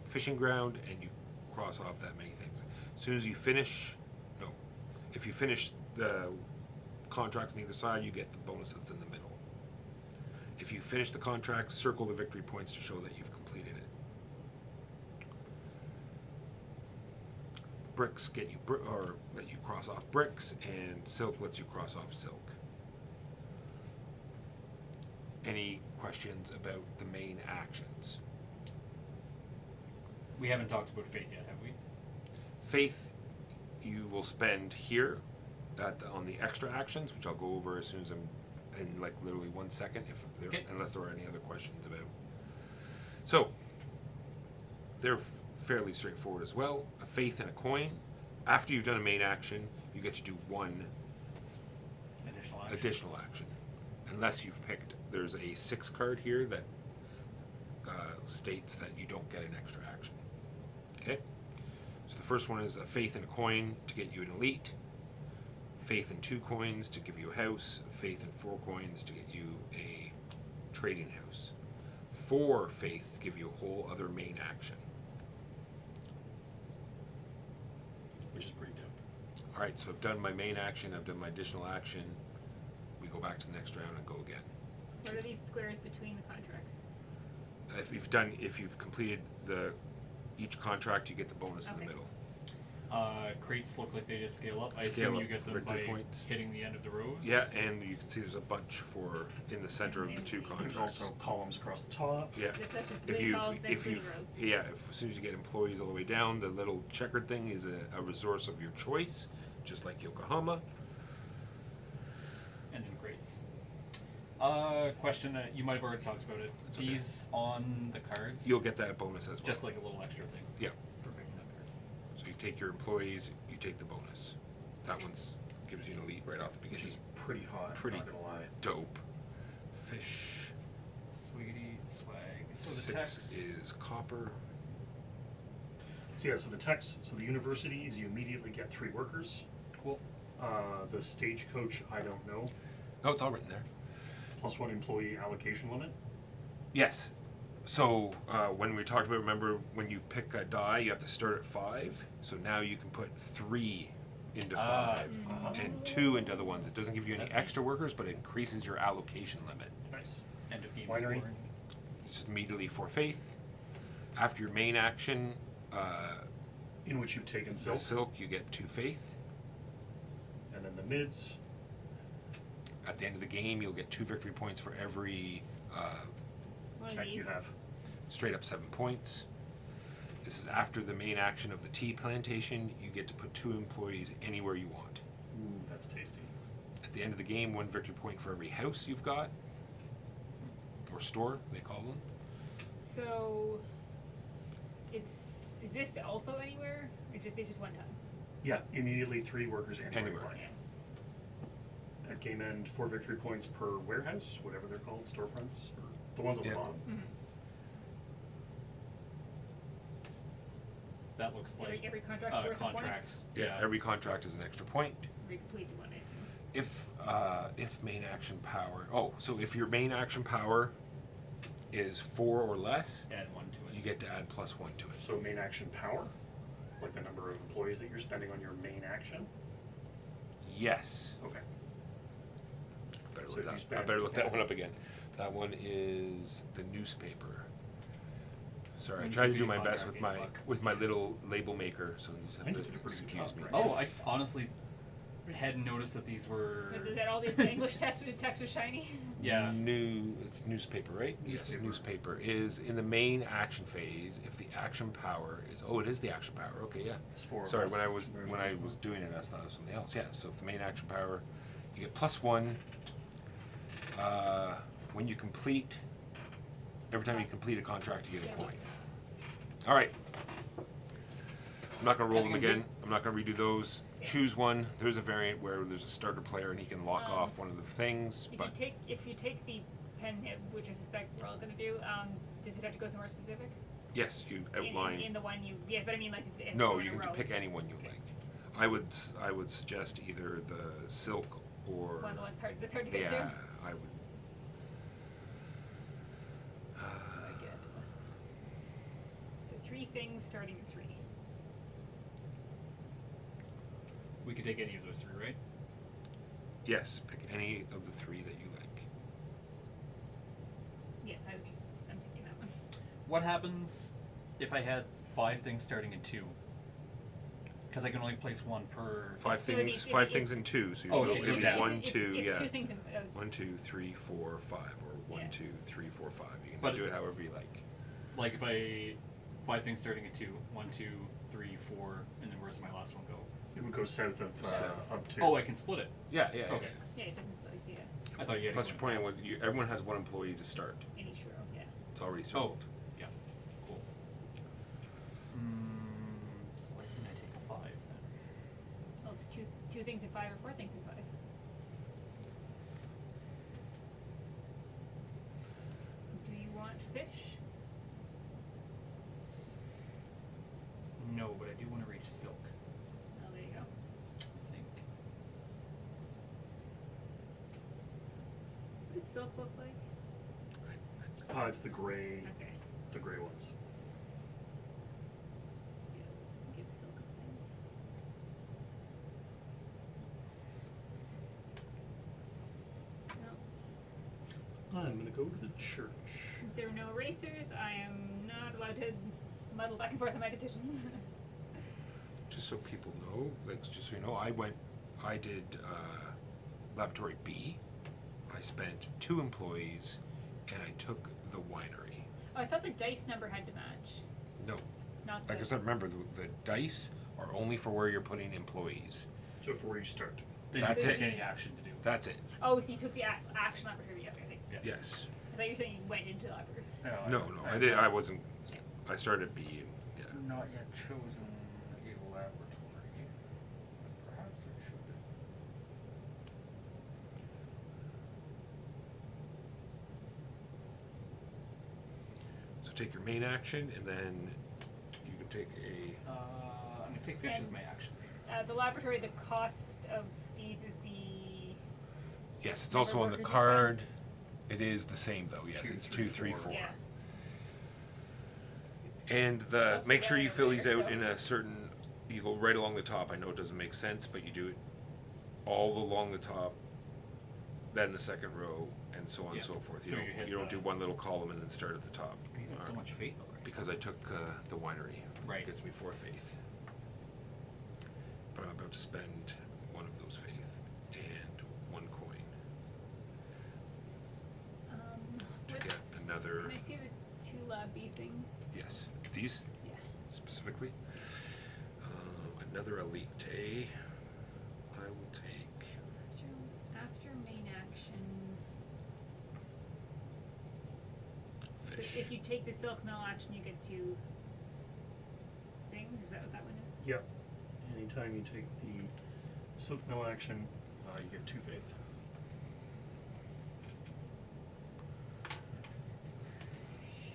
fishing ground, and you cross off that many things. As soon as you finish, if you finish the contracts on either side, you get the bonus that's in the middle. If you finish the contract, circle the victory points to show that you've completed it. Bricks get you or let you cross off bricks, and silk lets you cross off silk. Any questions about the main actions?
We haven't talked about fate yet, have we?
Faith, you will spend here on the extra actions, which I'll go over as soon as I'm in like literally 1 second, unless there are any other questions about. So they're fairly straightforward as well. A faith and a coin. After you've done a main action, you get to do 1 additional action, unless you've picked. There's a 6 card here that states that you don't get an extra action. Okay. So the first one is a faith and a coin to get you an elite. Faith and 2 coins to give you a house. Faith and 4 coins to get you a trading house. 4 faith to give you a whole other main action.
Which is pretty dope.
All right, so I've done my main action. I've done my additional action. We go back to the next round and go again.
What are these squares between the contracts?
If you've completed each contract, you get the bonus in the
Okay.
middle.
Crates look like they just scale up. I
Scale
assume
up
you get them
victory
by
points.
hitting the end of the rows.
Yeah, and you can see there's a bunch in the center of the 2
There's
contracts.
There's also columns across the top.
Yeah.
This has
If
three
you
columns and
if
3
you
rows.
as soon as you get employees all the way down, the little checkered thing is a resource of your choice, just like Yokohama.
And then crates. Question. You might have already talked about it.
It's okay.
These on the cards.
You'll get that bonus as well.
just like a little extra thing.
Yeah.
For picking that card.
So you take your employees, you take the bonus. That one's gives you an elite right off the
Which
beginning.
is pretty hot,
Pretty
not gonna lie.
Dope. Fish.
Sweetie swag. So the
6
text.
is copper.
So yeah, so the university is you immediately get 3 workers.
Cool.
The stagecoach, I don't know.
Oh, it's all written there.
Plus 1 employee allocation limit.
Yes. So when we talked about, remember when you pick a die, you have to start at 5. So now you can put 3 into 5 and 2 into other ones. It doesn't give you any
That's
extra workers, but it increases your allocation limit.
Nice.
End of game
Winery.
scoring.
It's just immediately for faith. After your main action,
In which you've taken
the
silk.
silk, you get 2 faith.
And then the mids.
At the end of the game, you'll get 2 victory points for every
One of
Tech you
these.
have.
straight up 7 points. This is after the main action of the tea plantation. You get to put 2 employees anywhere you want.
Ooh, that's tasty.
At the end of the game, 1 victory point for every house you've got, or store, they call them.
So, is this also anywhere, or it's just one time?
Yeah, immediately 3 workers anywhere. you
Anywhere.
want. At game end, 4 victory points per warehouse, whatever they're called, storefronts, or the ones on
Yeah.
the bottom.
that looks like
Every contract's worth
contract.
Yeah, every contract is an extra point.
a point. Every completed one, I assume.
If main action power. Oh, so if your main action power is 4 or less,
Add 1 to it.
you get to add +1 to it.
So main action power, like the number of employees that you're spending on your main action.
Yes.
Okay.
Better
So
look
if you
that, I
spend-
better look that one up again. That one is the newspaper. Sorry, I
Mm,
try to
be
do my
a
best
contract,
with my little label maker, so you just
I
have
think you did a
to
pretty good
excuse
job,
me.
Brett.
Oh, I honestly hadn't noticed that these were.
That all the English text was shiny.
Yeah.
It's newspaper, right? Yes,
Newspaper.
newspaper is in the main action phase. If the action power is, it is the action power. Okay, yeah.
It's 4 or
Sorry,
less.
when I was
There's
doing it, I thought it was something else. Yeah. So if the main action power, you get +1. When you complete, every time you complete a contract, you get a point. All right. I'm not gonna roll them again. I'm not gonna redo those. Choose one. There's a variant where there's a starter player and he can lock off one of the things. But
If you take the pen nib, which I suspect we're all gonna do, does it have to go somewhere specific?
yes, you
In
outline.
the one you, yeah, but I mean like, is it
No,
in
you
a
can
row?
pick any one you like. I would suggest either the silk or
One of the ones that's hard to get
yeah.
to.
I would.
So I get so 3 things starting at 3.
We could take any of those 3, right?
Yes, pick any of the 3 that you like.
Yes, I'm picking that one.
What happens if I had 5 things starting in 2? Because I can only place 1 per.
Five
So
things.
it's-
Five things in 2. So
Oh,
it'll
okay,
be
okay.
1,
It's
2,
it's
yeah.
2 things in
1, 2, 3, 4, 5, or 1,
Yeah.
2, 3, 4, 5. You can
But-
do it however you like.
Like if I 5 things starting at 2, 1, 2, 3, 4, and then where's my last one go?
It would go south
South.
of 2.
Oh, I can split it.
Yeah, yeah.
Okay.
Yeah, it doesn't just like
I thought you had.
Plus,
to
your
go in
point was everyone has 1 employee to start.
in each row. Yeah.
It's already
Oh,
circled.
yeah, cool. So why didn't I take a 5 then?
Well, it's two things in 5 or 4 things in 5. Do you want fish?
No, but I do want to reach silk.
Oh, there you go.
I think.
What does silk look like?
It's the gray
Okay.
ones.
Yeah. Give silk a thing. No.
I'm gonna go to the church.
Since there are no erasers, I am not allowed to muddle back and forth on my decisions.
Just so people know, like just so you know, I did laboratory B. I spent 2 employees, and I took the winery.
Oh, I thought the dice number had to match.
No,
Not the.
like I said, remember the dice are only for where you're putting employees.
So for where you start.
They
That's
don't
it.
take any action to do.
That's it.
Oh, so you took the action laboratory. Okay.
Yeah.
Yes.
I thought you were saying you went into the library.
No, I did. I wasn't. I started at B, and yeah.
Not yet chosen a laboratory. Perhaps I should.
So take your main action, and then you can take a.
I'm gonna take fish as my action.
The laboratory, the cost of these is the.
Yes, it's
Number
also on the
workers as
card. It is the same though. Yes,
2,
it's
3,
2, 3,
4.
4.
Yeah.
And
That's
make sure
the
you
one
fill
over
these
there,
out
so-
in a certain. You go right along the top. I know it doesn't make sense, but you do it all along the top, then the second row, and so on
Yeah.
and so forth.
So you hit
You don't
the-
do one little column and then start at the top.
You got so
Alright.
much faith already.
Because I took the winery.
Right.
Gets me 4 faith. But I'm about to spend 1 of those faith and 1 coin to get
What's-
another.
Can I see the 2 lab B things?
Yes, these
Yeah.
specifically. Another elite. I will take.
After main action.
Fish.
So if you take the silk mill action, you get 2 things. Is that what that one is?
Yep. Anytime you take the silk mill action, you get 2 faith.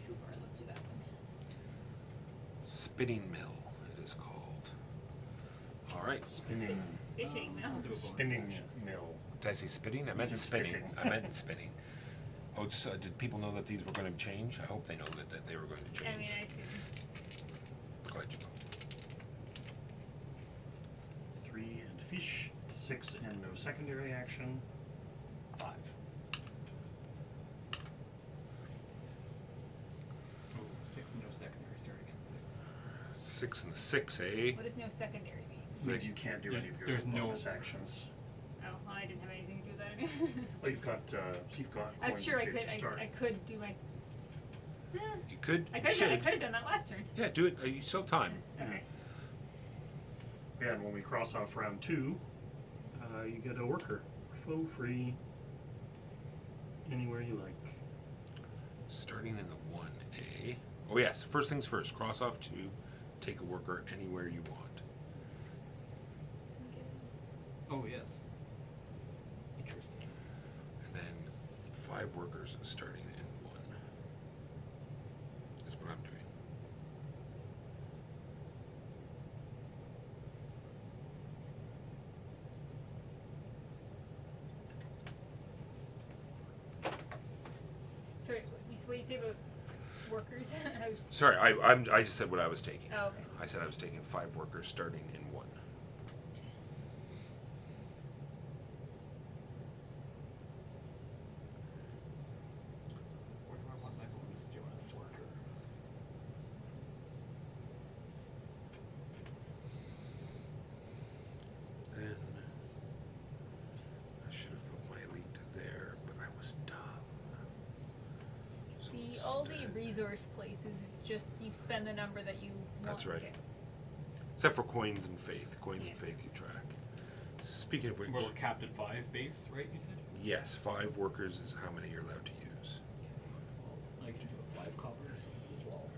Sure, let's do that one.
Spinning mill. It right.
Spinning,
Spitting
I'll
mill.
do a bonus
spinning
action.
mill.
Did I say spitting? I meant
said
spinning.
spitting.
I meant spinning. Oh, did people know that these were going to change? I hope they know that they were going to change.
I mean, I assume.
Go ahead, Jimbo.
3 and fish. 6 and no secondary action. 5.
Oh, 6 and no secondary, starting at 6.
6 and the 6, eh?
What does no secondary mean?
Means you can't do any of your
There's no-
bonus actions.
Oh, well, I didn't have anything to do with that anyway.
Well, you've got, so you've got.
That's
coins
true.
and
I
fate
could.
to start.
I could do my.
You could.
I
You
could have.
should.
I could have done that last turn.
Yeah, do it. You still have time.
Okay.
Yeah, and when we cross off round 2, you get a worker for free anywhere you like.
Starting in the 1A. Oh, yes. First things first. Cross off 2. Take a worker anywhere you want.
Oh, yes. Interesting.
And then 5 workers starting in 1. Is what I'm doing.
Sorry. What you say about workers? I was.
Sorry, I just said what I was taking.
Oh, okay.
I said I was taking 5 workers starting in 1.
Where do I want my bonus Jonas worker?
Then I should have put my elite there, but I was dumb. So
All the
instead-
resource places, it's just you spend the number that you want.
That's right.
Okay.
Except for coins and faith. Coins and
Yeah.
faith you track. Speaking of which,
Where we're capped at 5 base, right, you said?
yes, 5 workers is how many you're allowed to use.
Well, I could do a 5 copper or something as well.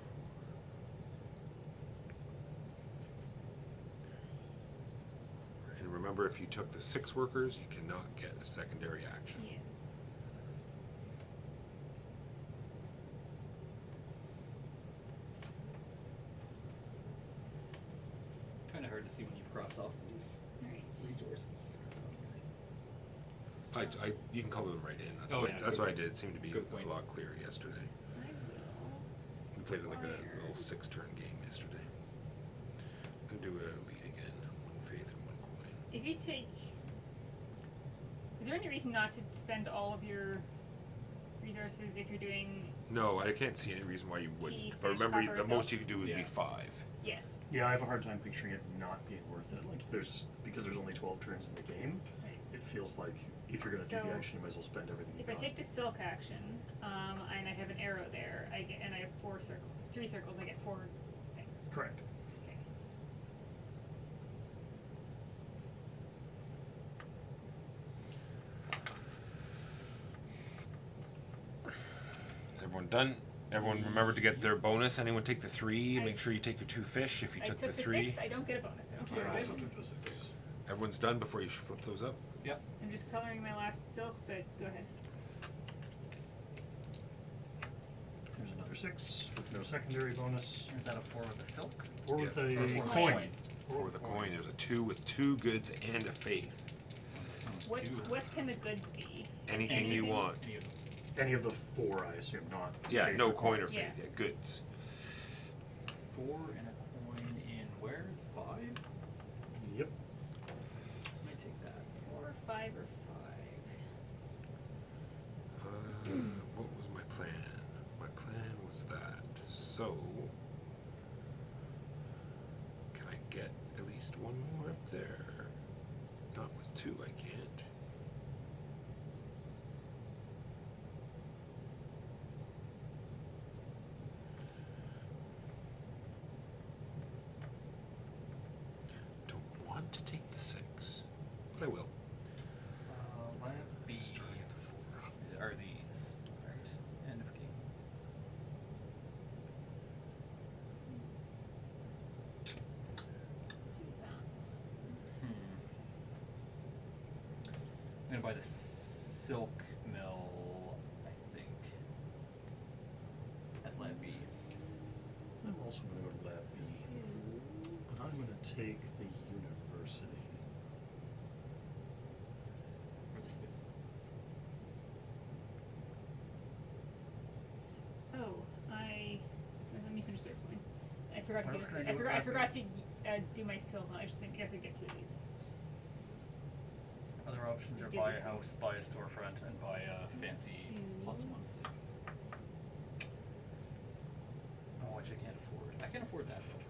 And remember, if you took the 6 workers, you cannot get a secondary action.
Yes.
Kind of hard to see when you've crossed off these
Alright.
resources.
You can color them right in. That's,
Oh,
what,
yeah,
that's
good
what I
point.
did. It seemed to be
Good
a
point.
lot clearer yesterday.
I will.
We played it like a
Fire.
little 6-turn game yesterday. I'm gonna do a lead again. 1 faith and 1 coin.
If you take, is there any reason not to spend all of your resources if you're doing?
No, I can't see any reason why you wouldn't.
Tea,
But
fish,
remember,
copper,
the most
silk.
you could do would be
Yeah.
5.
Yes.
Yeah, I have a hard time picturing it not being worth it. Like, because there's only 12 turns in the game,
Right.
it feels like if you're going to do
So,
the action, you might as well spend everything you
If I
got.
take the silk action, and I have an arrow there, I get, and I have 4 circles, 3 circles, I get 4 things.
Correct.
Okay.
Is everyone done? Everyone remember to get their bonus. Anyone take the 3? Make sure you take your 2 fish if you
I
took
took
the 3.
6. I don't get a bonus. Okay.
I
Very
also
good.
took the 6.
Everyone's done before you flip those up.
Yep.
I'm just coloring my last silk, but go ahead.
There's another 6 with no secondary bonus.
Is that a 4 with a silk?
4 with
Yeah,
a
or
coin.
Or with a coin. There's a 2 with 2 goods and a faith.
What can the goods be?
Anything you
Anything?
want.
Any of the 4, I assume, not.
Yeah,
faith
no coin or
coins.
faith.
Yeah.
Yeah, goods.
4 and a coin in where? 5?
Yep.
Might take that.
4, 5, or 5.
What was my plan? My plan was that. So, can I get at least 1 more up there? Not with 2, I can't. Don't want to take the 6, but I will.
Let it be.
Starting at the 4.
Are these? Right. End of game.
Let's do that.
I'm gonna buy the silk mill, I think. At Lambie.
I'm also going to go to Lab B. But I'm going to take the university.
forgot to
What
do.
else can I do
I
with
forgot. I
Lab B?
forgot to do my skill knowledge thing. I guess I get two of these.
Other options are
Do
buy
this.
a house, buy a storefront, and buy a fancy
Two.
+1 thing.
oh, which I can't afford.
I can afford that though.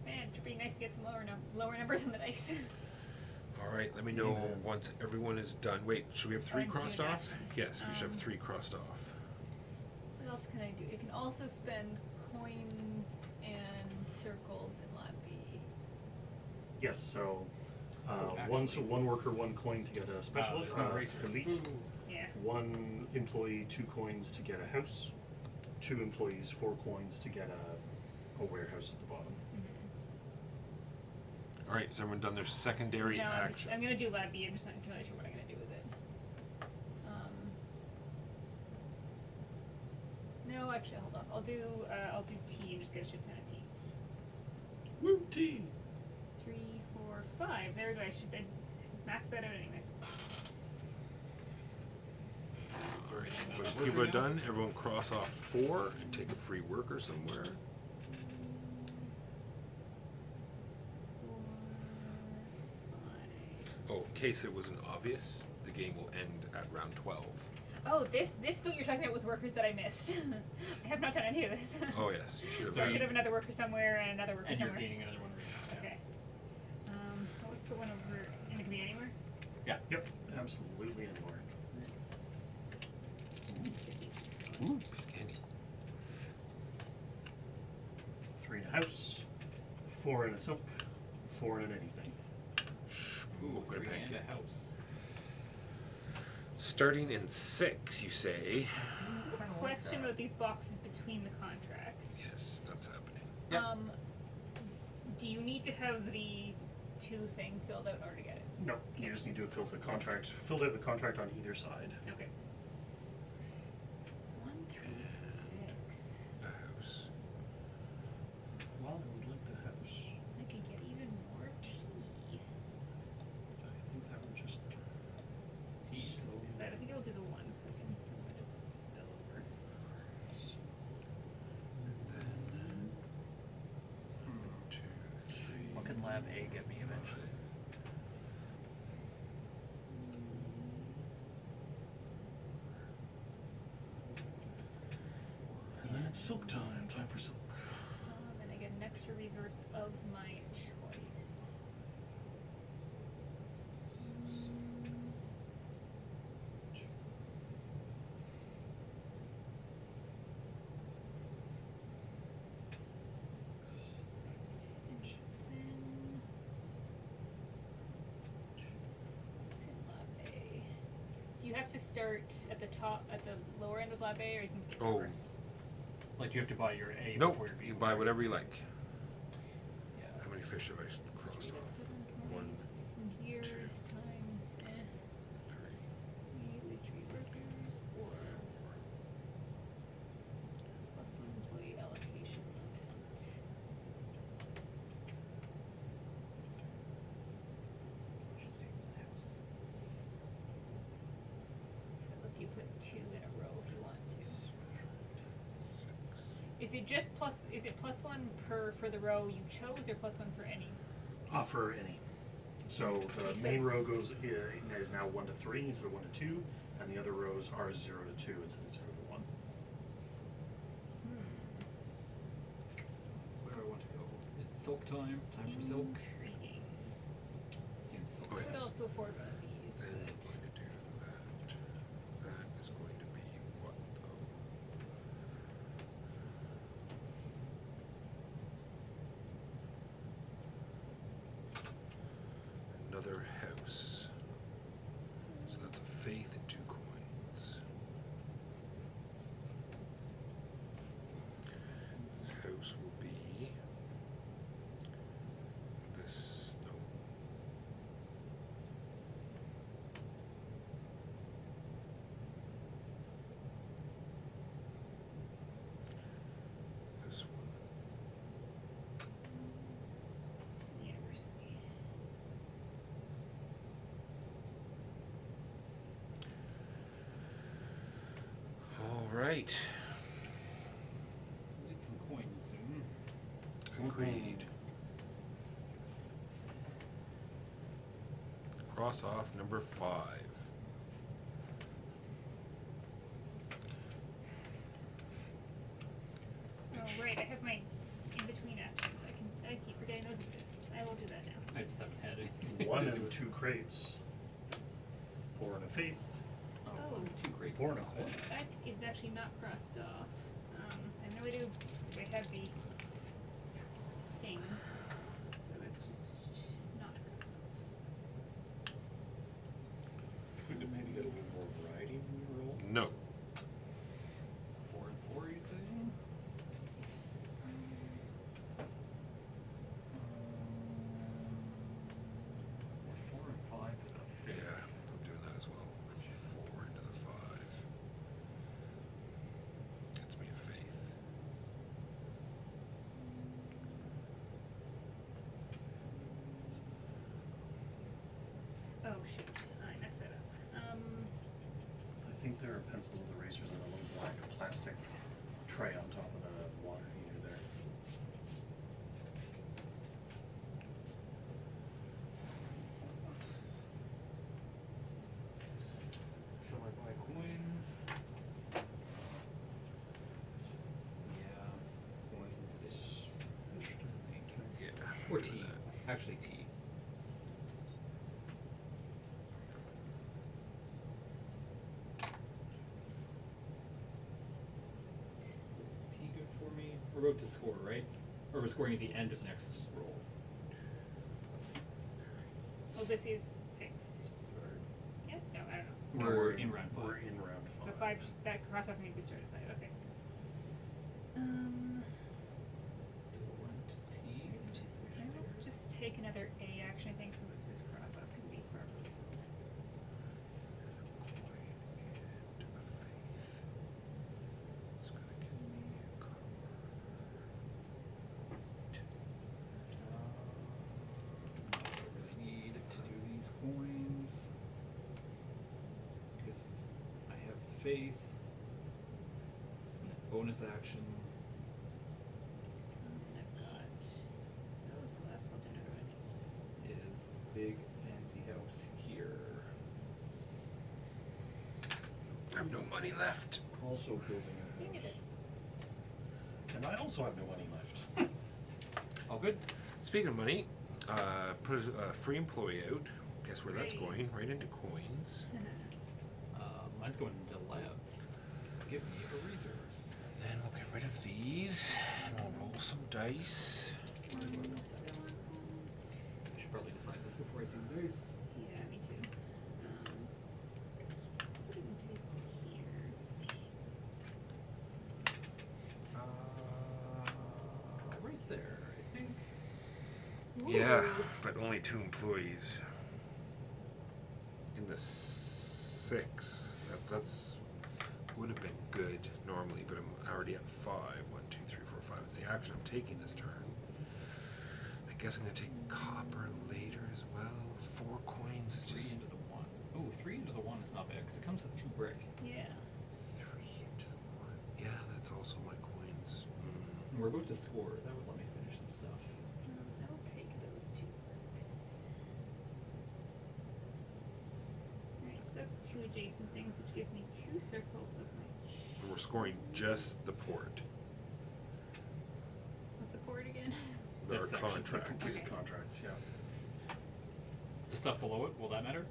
Man, it would be nice to get some lower numbers on the dice.
All right, let me know once everyone is done. Wait, should we have 3
I'm doing
crossed
that.
off? Yes, we should have
Um,
3 crossed off.
What else can I do? It can also spend coins and circles in Lab B.
Yes, so
actually-
one worker, 1 coin to get a specialist,
there's no racers.
elite.
Boo.
Yeah.
1 employee, 2 coins to get a house. 2 employees, 4 coins to get a warehouse at the bottom.
All right, has everyone done their secondary
No,
action?
I'm gonna do Lab B. I'm just not entirely sure what I'm gonna do with it. No, actually, hold off. I'll do T and just get a shit ton of T.
Woo tea!
3, 4, 5. There we go. I should max that out anyway.
All right, when people are done, everyone cross off 4 and take a free worker somewhere.
4, 5.
Oh, in case it wasn't obvious, the game will end at round 12.
Oh, this is what you're talking about with workers that I missed. I have not done any of this.
Oh yes, you should have
So I
done.
should have another worker somewhere and another worker
And you're
somewhere.
gaining another one right now.
Okay. Well, let's put one over. And it can be anywhere.
Yep, absolutely anywhere.
Let's get these.
Ooh, piece of candy.
3 in a house, 4 in a silk, 4 in anything.
Ooh, good
3
pancake.
and a house.
Starting in 6, you say?
Question about these boxes between the contracts.
Yes, that's happening.
Yeah.
Do you need to have the 2 thing filled out in order to get it?
No, you just need to fill out the contract on either side.
Okay. 1, 3, 6.
A house.
Well, I would like the house.
I could get even more tea.
I think that would just.
T. So
But I think I'll do the 1 so I can let it spill over.
Two, three.
What can Lab A get me eventually?
And then it's silk time. Time for silk.
And I get an extra resource of my choice. What's in Lab A? Do you have to start at the top, at the lower end of Lab A, or you can pick
Oh,
over?
like you have to buy your A
nope.
before your B.
You can buy whatever you like.
Yeah.
How many fish have I crossed off? 1,
Years
two,
times
3,
immediately 3 workers or +1 employee allocation limit. So it lets you put 2 in a row if you want to.
6.
Is it just plus? Is it +1 for the row you chose, or +1 for any?
Offer any. So the
So-
main row is now 1 to 3 instead of 1 to 2, and the other rows are 0 to 2 instead of 0 to 1.
Where do I want to go? Is it silk time? Time for silk?
Intriguing.
In silk.
Oh,
I
yes.
could also afford one of these,
Then I'm
but
going to do that. That is going to be what though? Another house. So that's a faith and 2 coins. This house will be this. No. This one.
university.
right.
Need some coins soon.
Agreed. Cross off number 5.
Oh, right, I have my in-between actions. I keep forgetting those exist. I will do that now.
I just haven't had anything.
One
to do
and
with-
2 crates. 4 and a faith.
Oh,
Oh.
2 crates.
Four
is
and a
not
coin.
bad.
That is actually not crossed off. I know I do. I have the thing, so it's just not crossed off.
If we could maybe get a little more variety in your roll.
No.
4 and 4, you say? Four and 5 with a
Yeah,
faith.
I'm doing that as well. 4 into the 5. Gets me a faith.
Oh shoot, I messed that up.
I think there are pencils with erasers and a little black plastic tray on top of the water heater there.
Shall I buy coins? Yeah, coins is.
Yeah.
Or
do
tea.
that.
Actually, tea. Is tea good for me? We're about to score, right? Or we're scoring at the end of next roll.
Oh, this is 6. Yes? No, I don't know.
We're in round 5.
We're in round 5.
So 5, that cross off means we started 5. Okay.
Tea.
I'll just take another A action, I think, so that this cross off can be properly filled.
And a faith. It's gonna give me a copper.
I really need to do these coins because I have faith. And then bonus action.
And I've got those left, so I'll do another one.
Is big fancy house here.
I have no money left.
Also building
You
a
did
house.
it.
And I also have no money left.
All good?
Speaking of money, put a free employee out. Guess where that's
Great.
going? Right into coins.
Mine's going into labs. Give me a resource.
Then we'll get rid of these. And we'll roll some dice.
I should probably decide this before I see the dice.
Yeah, me too. Put it into here.
Right there, I think.
Yeah, but only 2 employees. In the 6. That's would have been good normally, but I'm already at 5. 1, 2, 3, 4, 5. It's the action I'm taking this turn. I guess I'm gonna take copper later as well. 4 coins is
3
just
into the 1. Oh, 3 into the 1 is not bad because it comes with 2 brick.
Yeah.
3 into the 1. Yeah, that's also my coins.
And we're about to score. That would let me finish some stuff.
I'll take those 2 bricks. Alright, so that's 2 adjacent things, which gives me 2 circles of my.
And we're scoring just the port.
What's the port again?
Our
This section.
contracts.
Completed
Okay.
contracts, yeah.
The stuff below it, will that matter?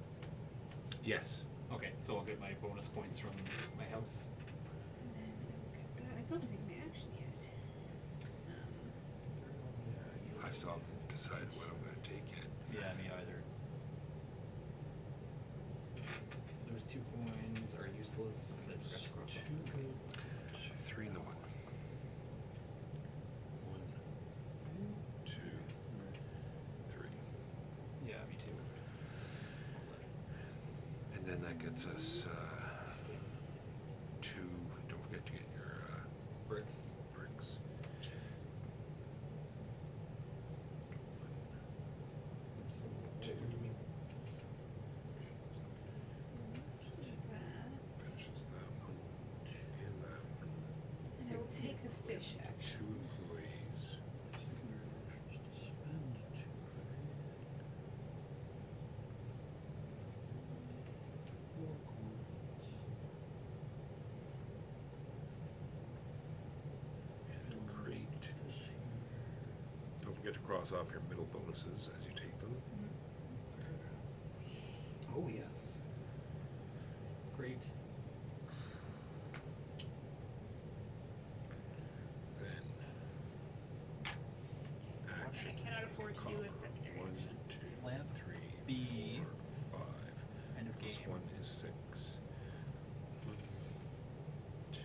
Yes.
Okay, so I'll get my bonus points from my house.
And then, oh god, I still haven't taken my action yet.
I still haven't decided what I'm gonna take yet.
Yeah, me either. Those 2 coins are useless because I forgot to cross off.
3 in the 1. 1, 2, 3.
Yeah, me too.
And then that gets us 2. Don't forget to get your
Bricks.
bricks.
So,
Finishes that one and that
take the fish action.
2 employees.
Secondary actions to spend 2 faith. 4 coins.
And crate.
This here.
Don't forget to cross off your middle bonuses as you take them.
Oh yes. Great.
Then action.
I cannot afford to do
Conquer.
a secondary
1,
action.
2,
Land
3,
B.
4, 5.
End of
Plus
game.
1 is 6. 1, 2.
So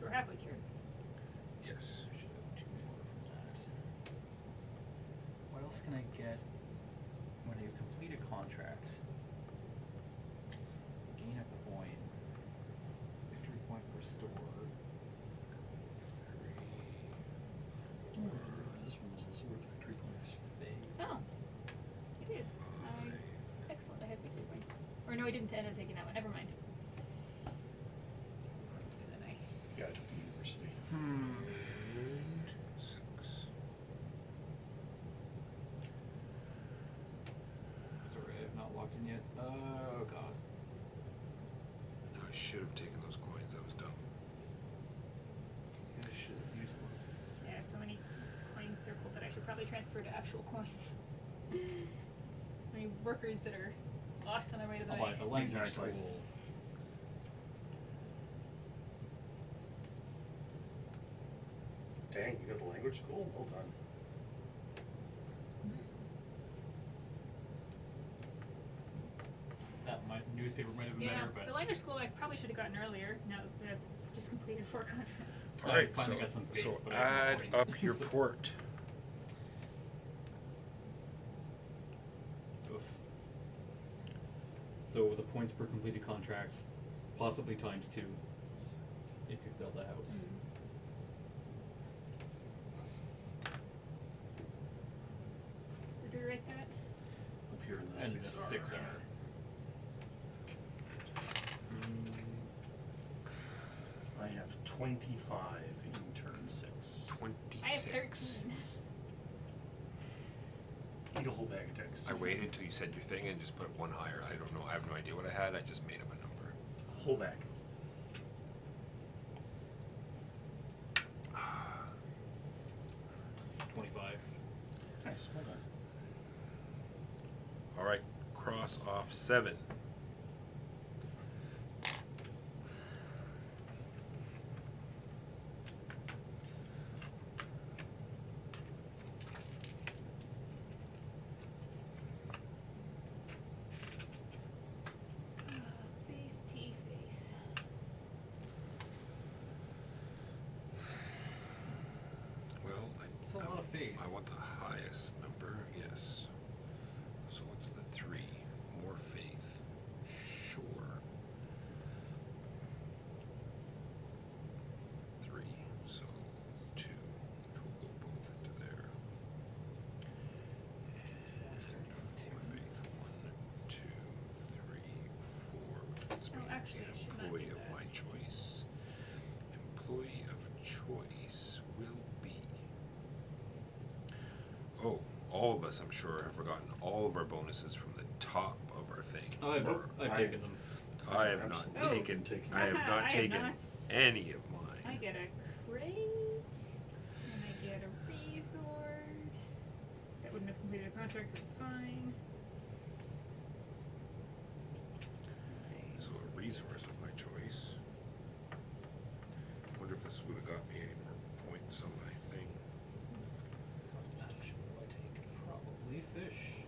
we're halfway through.
Yes.
I should have 2 more from that. What else can I get when you complete a contract? Gain a coin. Victory point restored.
3,
This one was also worth victory points.
Oh, it is. Excellent. I have victory point. Or no, I didn't end up taking that one. Never mind. Then I.
Yeah, I took the university.
and 6.
Sorry, I have not logged in yet. Oh god.
I should have taken those coins. That was dumb.
Fish is useless.
Yeah, I have so many coins circled that I should probably transfer to actual coins. How many workers that are lost on their way to the
I'll buy the language
Exactly.
school.
Dang, you got the language school? Well done.
That newspaper might have been
Yeah,
better,
the
but
language school I probably should have gotten earlier. Now that I've just completed 4 contracts.
I
All right,
finally
so,
got some faith,
so
but I have
add
no
up
points.
your
So-
port.
Oof. So the points per completed contract, possibly times 2, if you build a house.
Where do we write that?
Up here in the
And the
6R.
6R.
I have 25 in turn 6.
26.
I have 13.
Eat a whole bag of dicks.
I waited till you said your thing and just put one higher. I don't know. I have no idea what I had. I just made up a number.
Whole bag.
Ah,
25.
Nice, well done.
All right, cross off 7.
Faith, T, faith.
Well,
It's a lot of faith.
I want the highest number. Yes. So what's the 3? More faith. Sure. 3. So 2, which will go both into there. And 4 faith. 1, 2, 3, 4, which gets me
Oh, actually, I
an
should not do
employee of
that.
my choice. Employee of choice will be. Oh, all of us, I'm sure, have forgotten all of our bonuses from the top of our thing.
I've
Or-
taken them.
I have not
Absolutely.
taken.
Taken.
I have
Haha,
not
I have
taken
not.
any of
I
mine.
get a crate, and I get a resource. That wouldn't have completed a contract, so it's fine.
So a resource of my choice. Wonder if this would have got me any more points on my thing.
What action will I take?
Probably fish.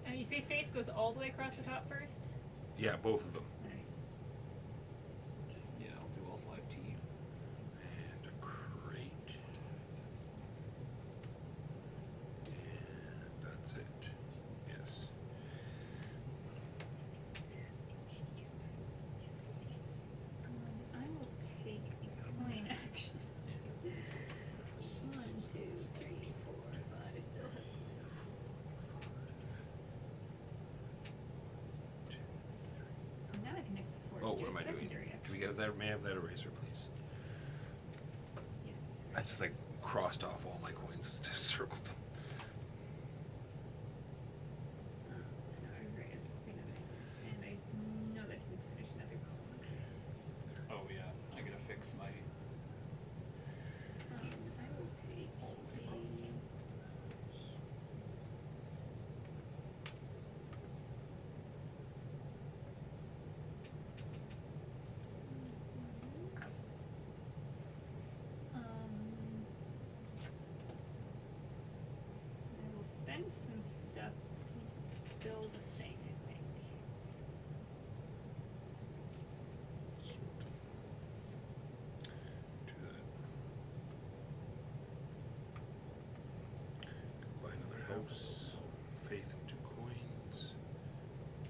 And you say faith goes all the way across the top first?
Yeah, both of them.
Alright.
Yeah, I'll do all 5 T.
And a crate. And that's it. Yes.
I will take the coin action. 1, 2, 3, 4, 5. I still have. Now I
am I doing?
secondary
Do
action.
we get that? May I have that eraser, please?
Yes.
I just like crossed off all my coins, circled them.
No, I agree. It's just been amazing. And I know that you finish another column.
Oh yeah, I gotta fix my.
I will take
All the way across the top.
I will spend some stuff to build a thing, I think.
Do that. Buy another house. Faith and 2 coins.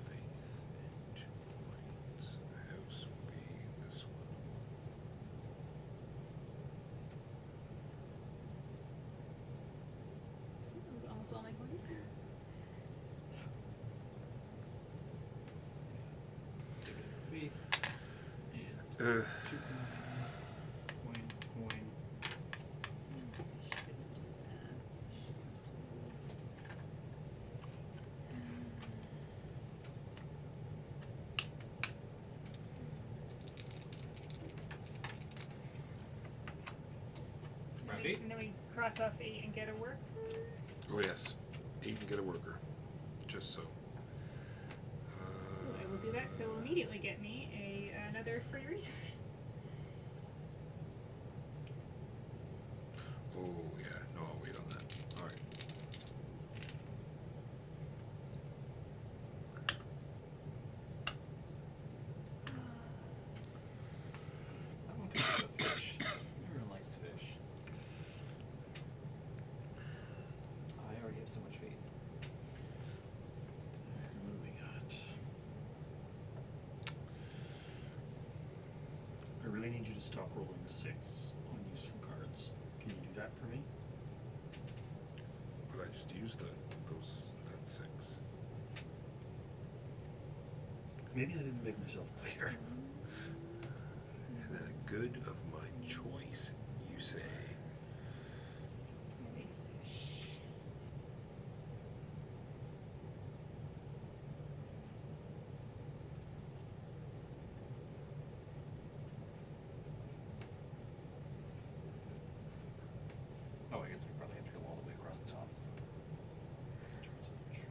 Faith and 2 coins. The house will be this one.
Almost all my coins.
Faith. And
Uh,
2 coins. Coin.
Shouldn't do that.
Right.
And then we cross off 8 and get a work.
oh yes, 8 can get a worker. Just so.
I will do that, so it will immediately get me another free resource.
Oh yeah, no, I'll wait on that. All right.
I won't pick up a fish. Everyone likes fish. I already have so much faith.
What do we got? I really need you to stop rolling 6 on useful cards. Can you do that for me?
But I just used that 6.
Maybe I didn't make myself clear.
And then a good of my choice, you say.
Maybe fish.
Oh, I guess we probably have to go all the way across the top.
Starts at the church.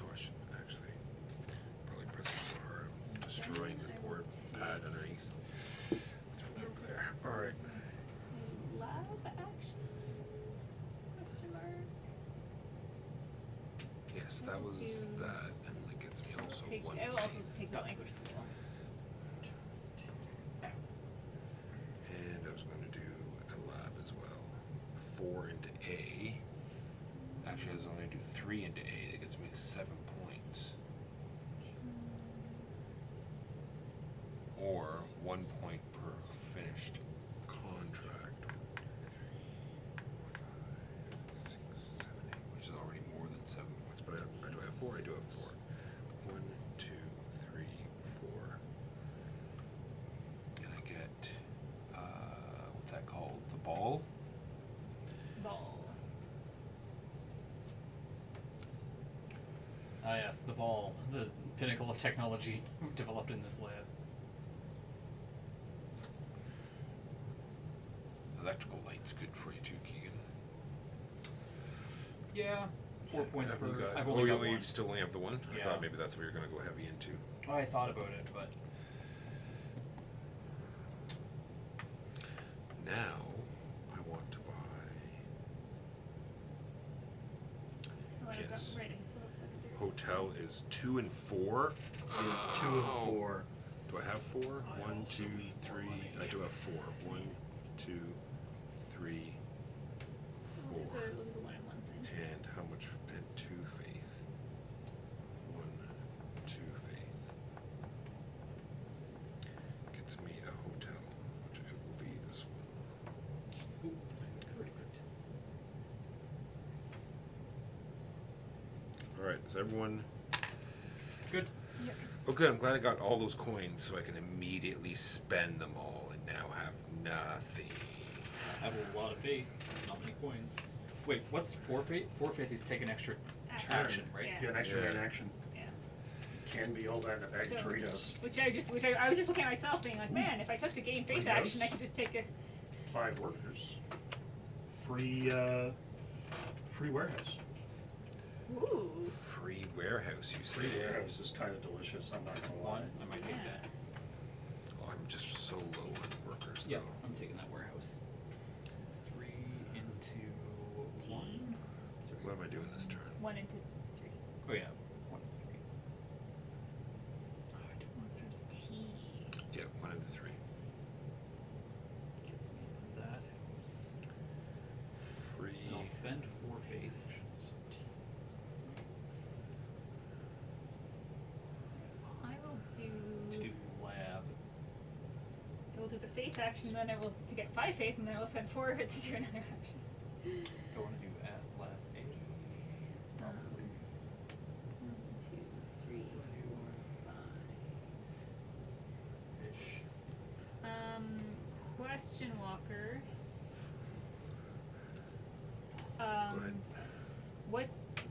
Oh, I should actually probably press it so hard. I'm destroying the poor pad underneath. Throw that over there. All right.
Lab action? Question mark.
Yes, that was that, and it gets me also
Take,
1
I will also
faith.
take the language school.
And I was going to do a lab as well. 4 into A. Actually, I was only going to do 3 into A. That gets me 7 points. Or 1 point per finished contract. 6, 7, 8, which is already more than 7 points. But I do have 4. I do have 4. 1, 2, 3, 4. And I get what's that called? The ball.
Ball.
Ah yes, the ball, the pinnacle of technology developed in this lab.
Electrical light's good for you too, Keegan.
Yeah, 4 points
Have
per.
you got-
I've only got
you
one.
still only have the one? I
Yeah.
thought maybe that's what you're going to go heavy into.
Oh, I thought about it, but
Now, I want to buy.
Oh, I've got,
Yes.
right, I still have secondary.
Hotel is 2 and 4.
It is 2 of 4.
Do I have 4?
I
1,
also
2,
need 4
3.
money.
I do have 4. 1,
Yes.
2, 3,
Look at
4.
the, look at the 1 and 1 thing.
And how much? And 2 faith. 1, 2 faith. Gets me a hotel, which it will be this one. right. Is everyone?
Good.
Okay, I'm glad I got all those coins so I can immediately spend them all and now have nothing.
I have a lot of faith, not many coins. Wait, what's forfeit? Forfeit is take an extra action, right?
Yeah.
Yeah, an extra
Yeah.
in action.
Yeah.
Can be all that in a bag
So-
of Doritos.
I was just looking at myself, being like, man, if I took the gain faith
Free
action, I
house?
could just take a.
5 workers. Free warehouse.
Ooh.
Free warehouse, you say?
Free warehouse is kind of delicious, I'm not gonna lie.
One, I might take
Yeah.
that.
Oh, I'm just so low on workers,
Yeah,
though.
I'm taking that warehouse. 3 into 1. So
What am I doing this turn?
1 into 3.
Oh yeah, 1, 3. Oh, I don't want to.
T.
Yeah, 1 into 3.
Gets me that house.
Free.
And I'll spend 4 faith.
I will
To
do.
do lab.
I will do the faith action, then I will to get 5 faith, and then I will spend 4 of it to do another action.
I want to do at lab A. Probably.
1, 2, 3, 4, 5.
Ish.
Question Walker.
Go ahead.
What?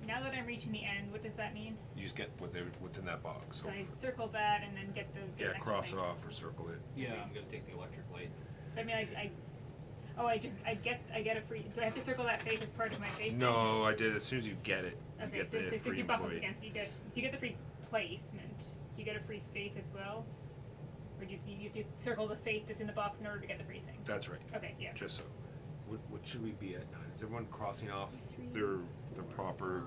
Now that I'm reaching the end, what does that mean?
You just get what's in that box. So,
So I circle that and then get the.
yeah,
next
cross
thing.
it off or circle it.
Yeah, I'm gonna take the electric light.
I mean, I get a free. Do I have to circle that faith as part of my faith? thing?
No, I did. As soon as you get it, you
Okay,
get
so,
the
since
free
you bump up
employee.
against, you get the free placement. You get a free faith as well, or do you have to circle the faith that's in the box in order to get the free thing?
That's right.
Okay, yeah.
Just so. What should we be at 9? Is everyone crossing off their proper?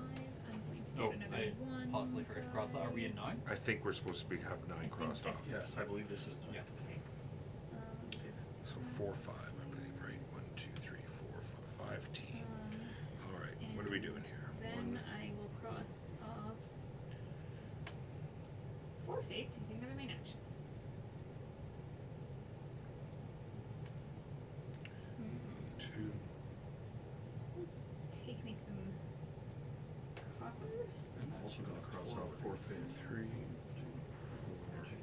I'm going to get
Oh,
another
I
1.
possibly forgot to cross. Are we at 9?
I think we're supposed to be have 9 crossed off.
Yes, I believe this is the.
Yeah.
Okay. Just,
So 4, 5, I believe, right? 1, 2, 3, 4, 5 T. All right. What are we doing here?
Then
1.
I will cross off 4 faith to do another main action.
2.
Take me some copper.
I'm
Also gonna cross off 4 faith.
3, 4, 5.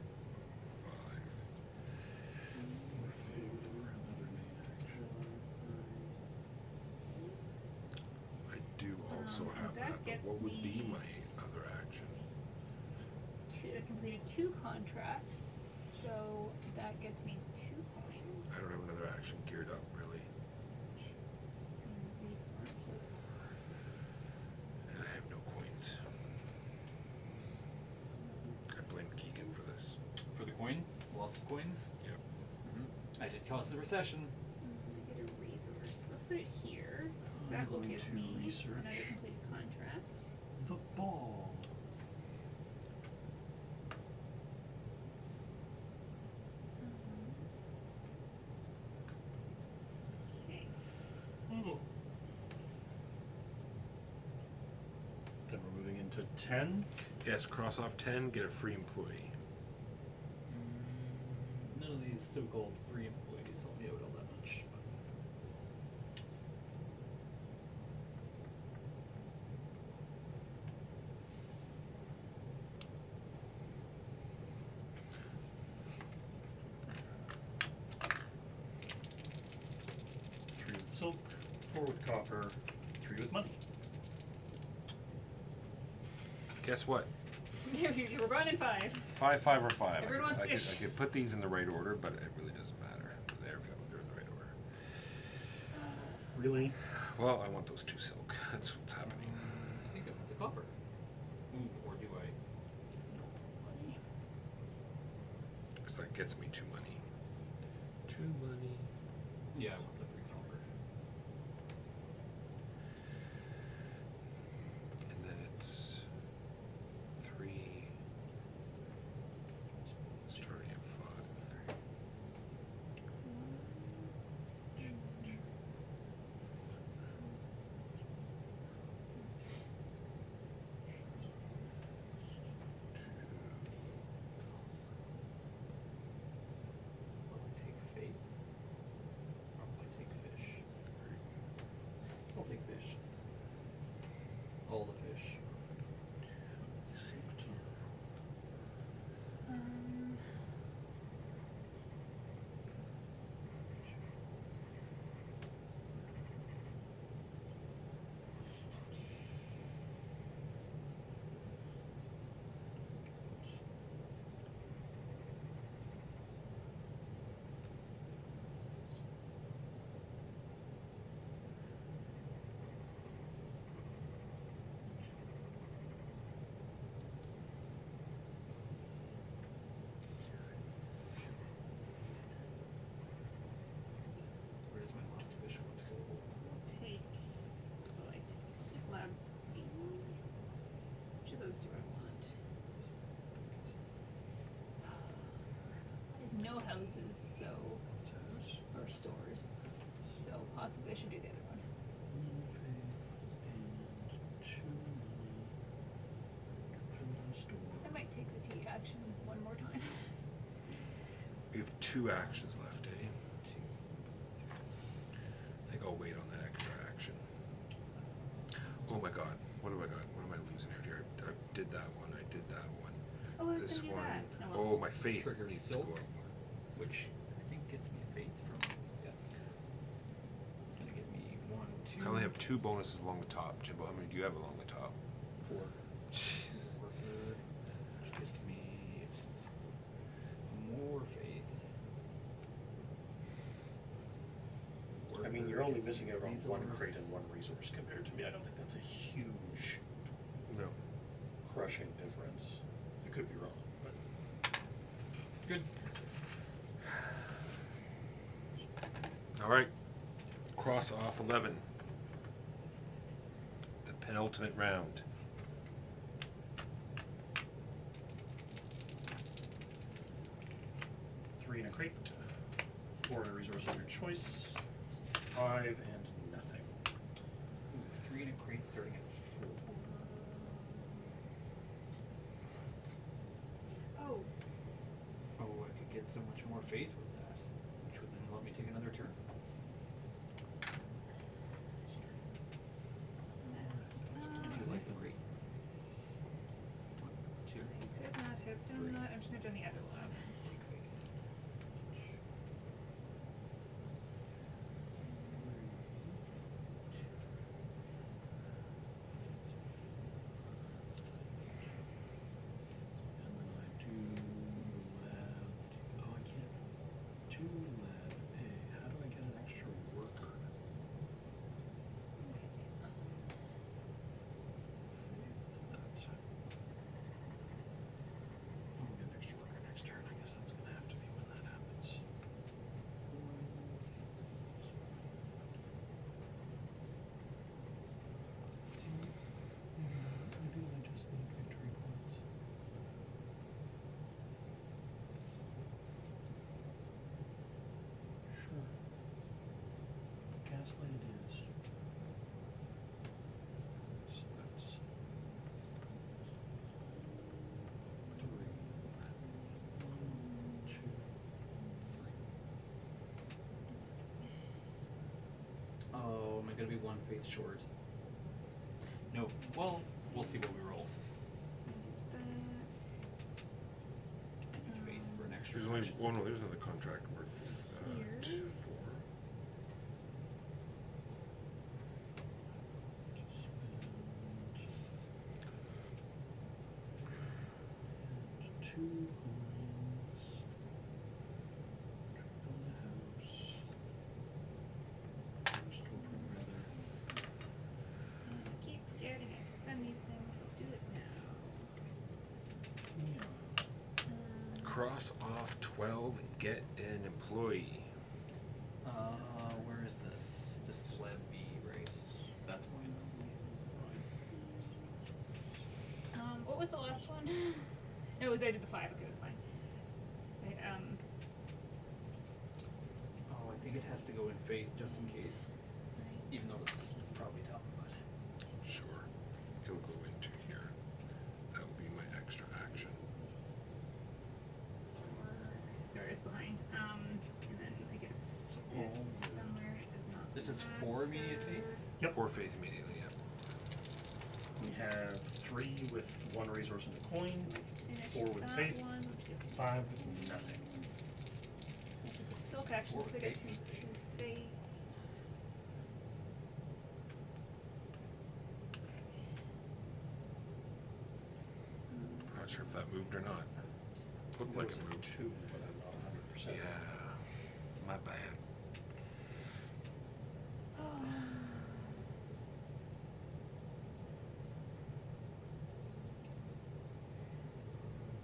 I do also
And
have
that
that, but
gets
what would be
me-
my other action?
I completed 2 contracts, so that gets me 2 coins.
I don't have another action geared up, really.
Some resource.
And I have no coins. I blame Keegan for this.
For the coin? Loss of coins?
Yep.
I did cause the recession.
I'm gonna get a resource. Let's put it here. 'Cause that
I'm
will
going
give
to
me
research.
another completed contract.
The ball.
Okay.
Then we're moving into 10.
Yes, cross off 10, get a free employee.
None of these so-called free employees help me out all that much.
Three with silk, 4 with copper, 3 with money.
Guess what?
You were going in 5.
5, 5, or 5.
Everyone wants
I could,
fish.
I could put these in the right order, but it really doesn't matter. There we go. They're in the right order.
Really?
Well, I want those 2 silk. That's what's happening.
I think I want the copper. Ooh, or do I?
Because that gets me 2 money. 2 money.
Yeah, I want the free copper.
And then it's 3. Starting at 5.
Will I take faith? Or will I take
2 actions left, eh? I think I'll wait on that extra action. Oh my god, what have I got? What am I losing out here? I did that one, I did that one.
Oh, I was
This
gonna do
one,
that.
oh, my faith
Trigger
needs
silk.
to go up.
Which I think gets me faith from. Yes. It's gonna give me 1, 2.
I only have 2 bonuses along the top. Jimbo, how many do you have along the top?
4.
Jeez.
Worker, which gets me more faith.
I mean,
Worker
you're only
gets
missing
me
out on 1
resource.
crate and 1 resource compared to me. I don't think that's a huge
No.
crushing difference. I could be wrong, but
Good.
Alright. Cross off 11. The penultimate round.
three in a crate, 4 in a resource of your choice, 5 and nothing.
Ooh, 3 in a crate starting at 4.
Oh,
Oh, I could get so much more faith with that, which would then let me take another turn.
that's,
I do like the crate. 1, 2,
I could not have done
Three.
that. I'm just gonna do the other one.
take faith.
And then I do lab. Oh, I can't do lab A. How do I get an extra worker? That's. I'll get an extra worker next turn. I guess that's gonna have to be when that happens.
Coins.
I do. I just need victory points. Sure. Gaslight it is. So that's 3. 1, 2, 3.
Oh, am I gonna be 1 faith short? No. Well, we'll see what we roll.
That.
I need faith for an extra.
There's only
action.
one. There's another contract worth
Here.
2, 4.
Two coins. Triple the house. Storefront rather.
I keep forgetting I can spend these things. I'll do it now.
Yeah.
Cross off 12 and get an employee.
Where is this? This is Lab B, right? That's mine.
What was the last one? No, it was I did the 5. Okay, that's fine. I,
Oh, I think it has to go in faith just in case.
right.
Even though it's probably dumb, but.
Sure. It'll go into here. That will be my extra action.
Sorry, I was behind. And then I get it somewhere. It does not.
This is 4 immediate faith?
Yep.
4 faith immediately, yeah.
We have 3 with 1 resource and a coin,
Finish
4 with
that
faith,
one, which gets me
5 with nothing.
the silk action,
Four
so it gets
faith.
me 2 faith.
Not sure if that moved or not. Looked like
There
it
was
moved.
2, but I'm not 100%.
Yeah. My bad.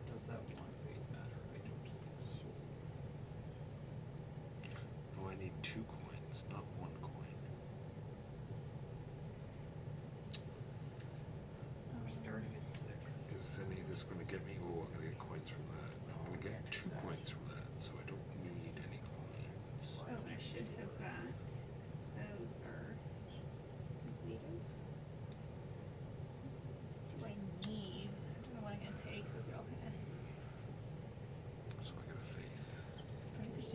Does that 1 faith matter? I don't think so.
No, I need 2 coins, not 1 coin.
We're starting at 6.
Is any of this going to get me? Oh, I'm going to get coins from that. I'm going to get 2 coins from that, so I don't need any coins.
Oh, I should have got. Those are completed. Do I need? I don't know what I'm gonna take. Those are all kind of
So I get a faith.
crazy.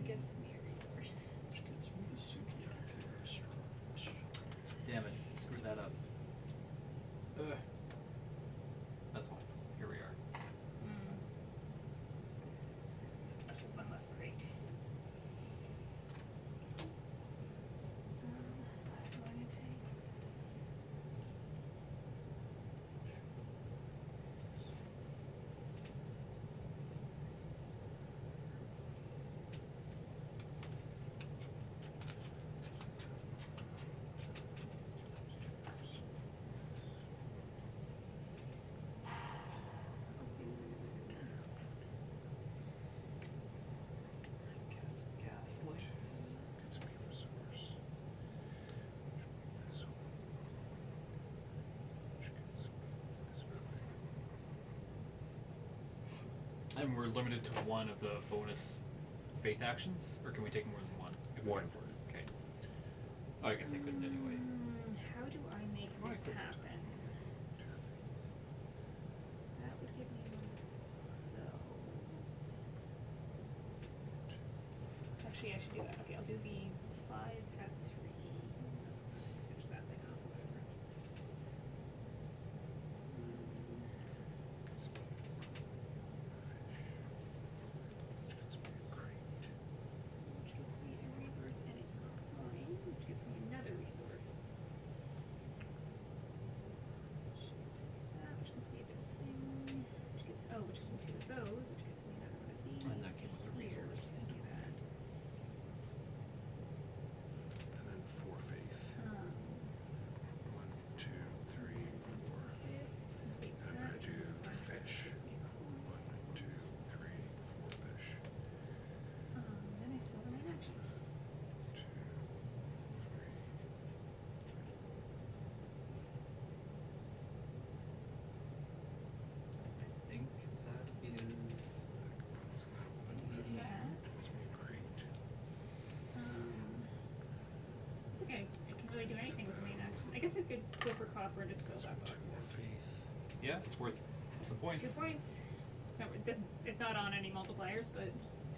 gets me a resource.
Which gets me the Sukiyaki restaurant.
Damn it, screwed that up. Ugh. That's fine. Here we are.
One less crate. What do I take?
Gas lights.
Gets me a resource. Which one? This one. Which gets me this building.
And we're limited to one of the bonus faith actions, or can we take more than one? if we
One.
can afford it? Okay. Oh, I guess I couldn't anyway.
How do I make
Well, I
this
could.
happen? That would give me one of those. Actually, I should do that. Okay, I'll do the 5 at 3. Finish that thing off, whatever.
Gets me fish. Which gets me a crate.
Which gets me a resource and a coin, which gets me another resource. Which can be a bit thing. Which gets which gets me 2 of those, which gets me another one of these.
And that came with a
here,
resource.
which gets me that.
And then 4 faith. 1, 2, 3, 4.
This completes
I'm
that,
gonna
which
do
is fine.
fish.
Gets me a coin.
1, 2, 3, 4 fish.
Then I still have the main action.
2, 3.
I think that is.
That.
Gets me a crate.
I think I can really do anything with the main action. I guess I could go for copper and just fill that
2
box
more
up.
faith.
Yeah, it's worth some points.
2 points. It's not on any multipliers, but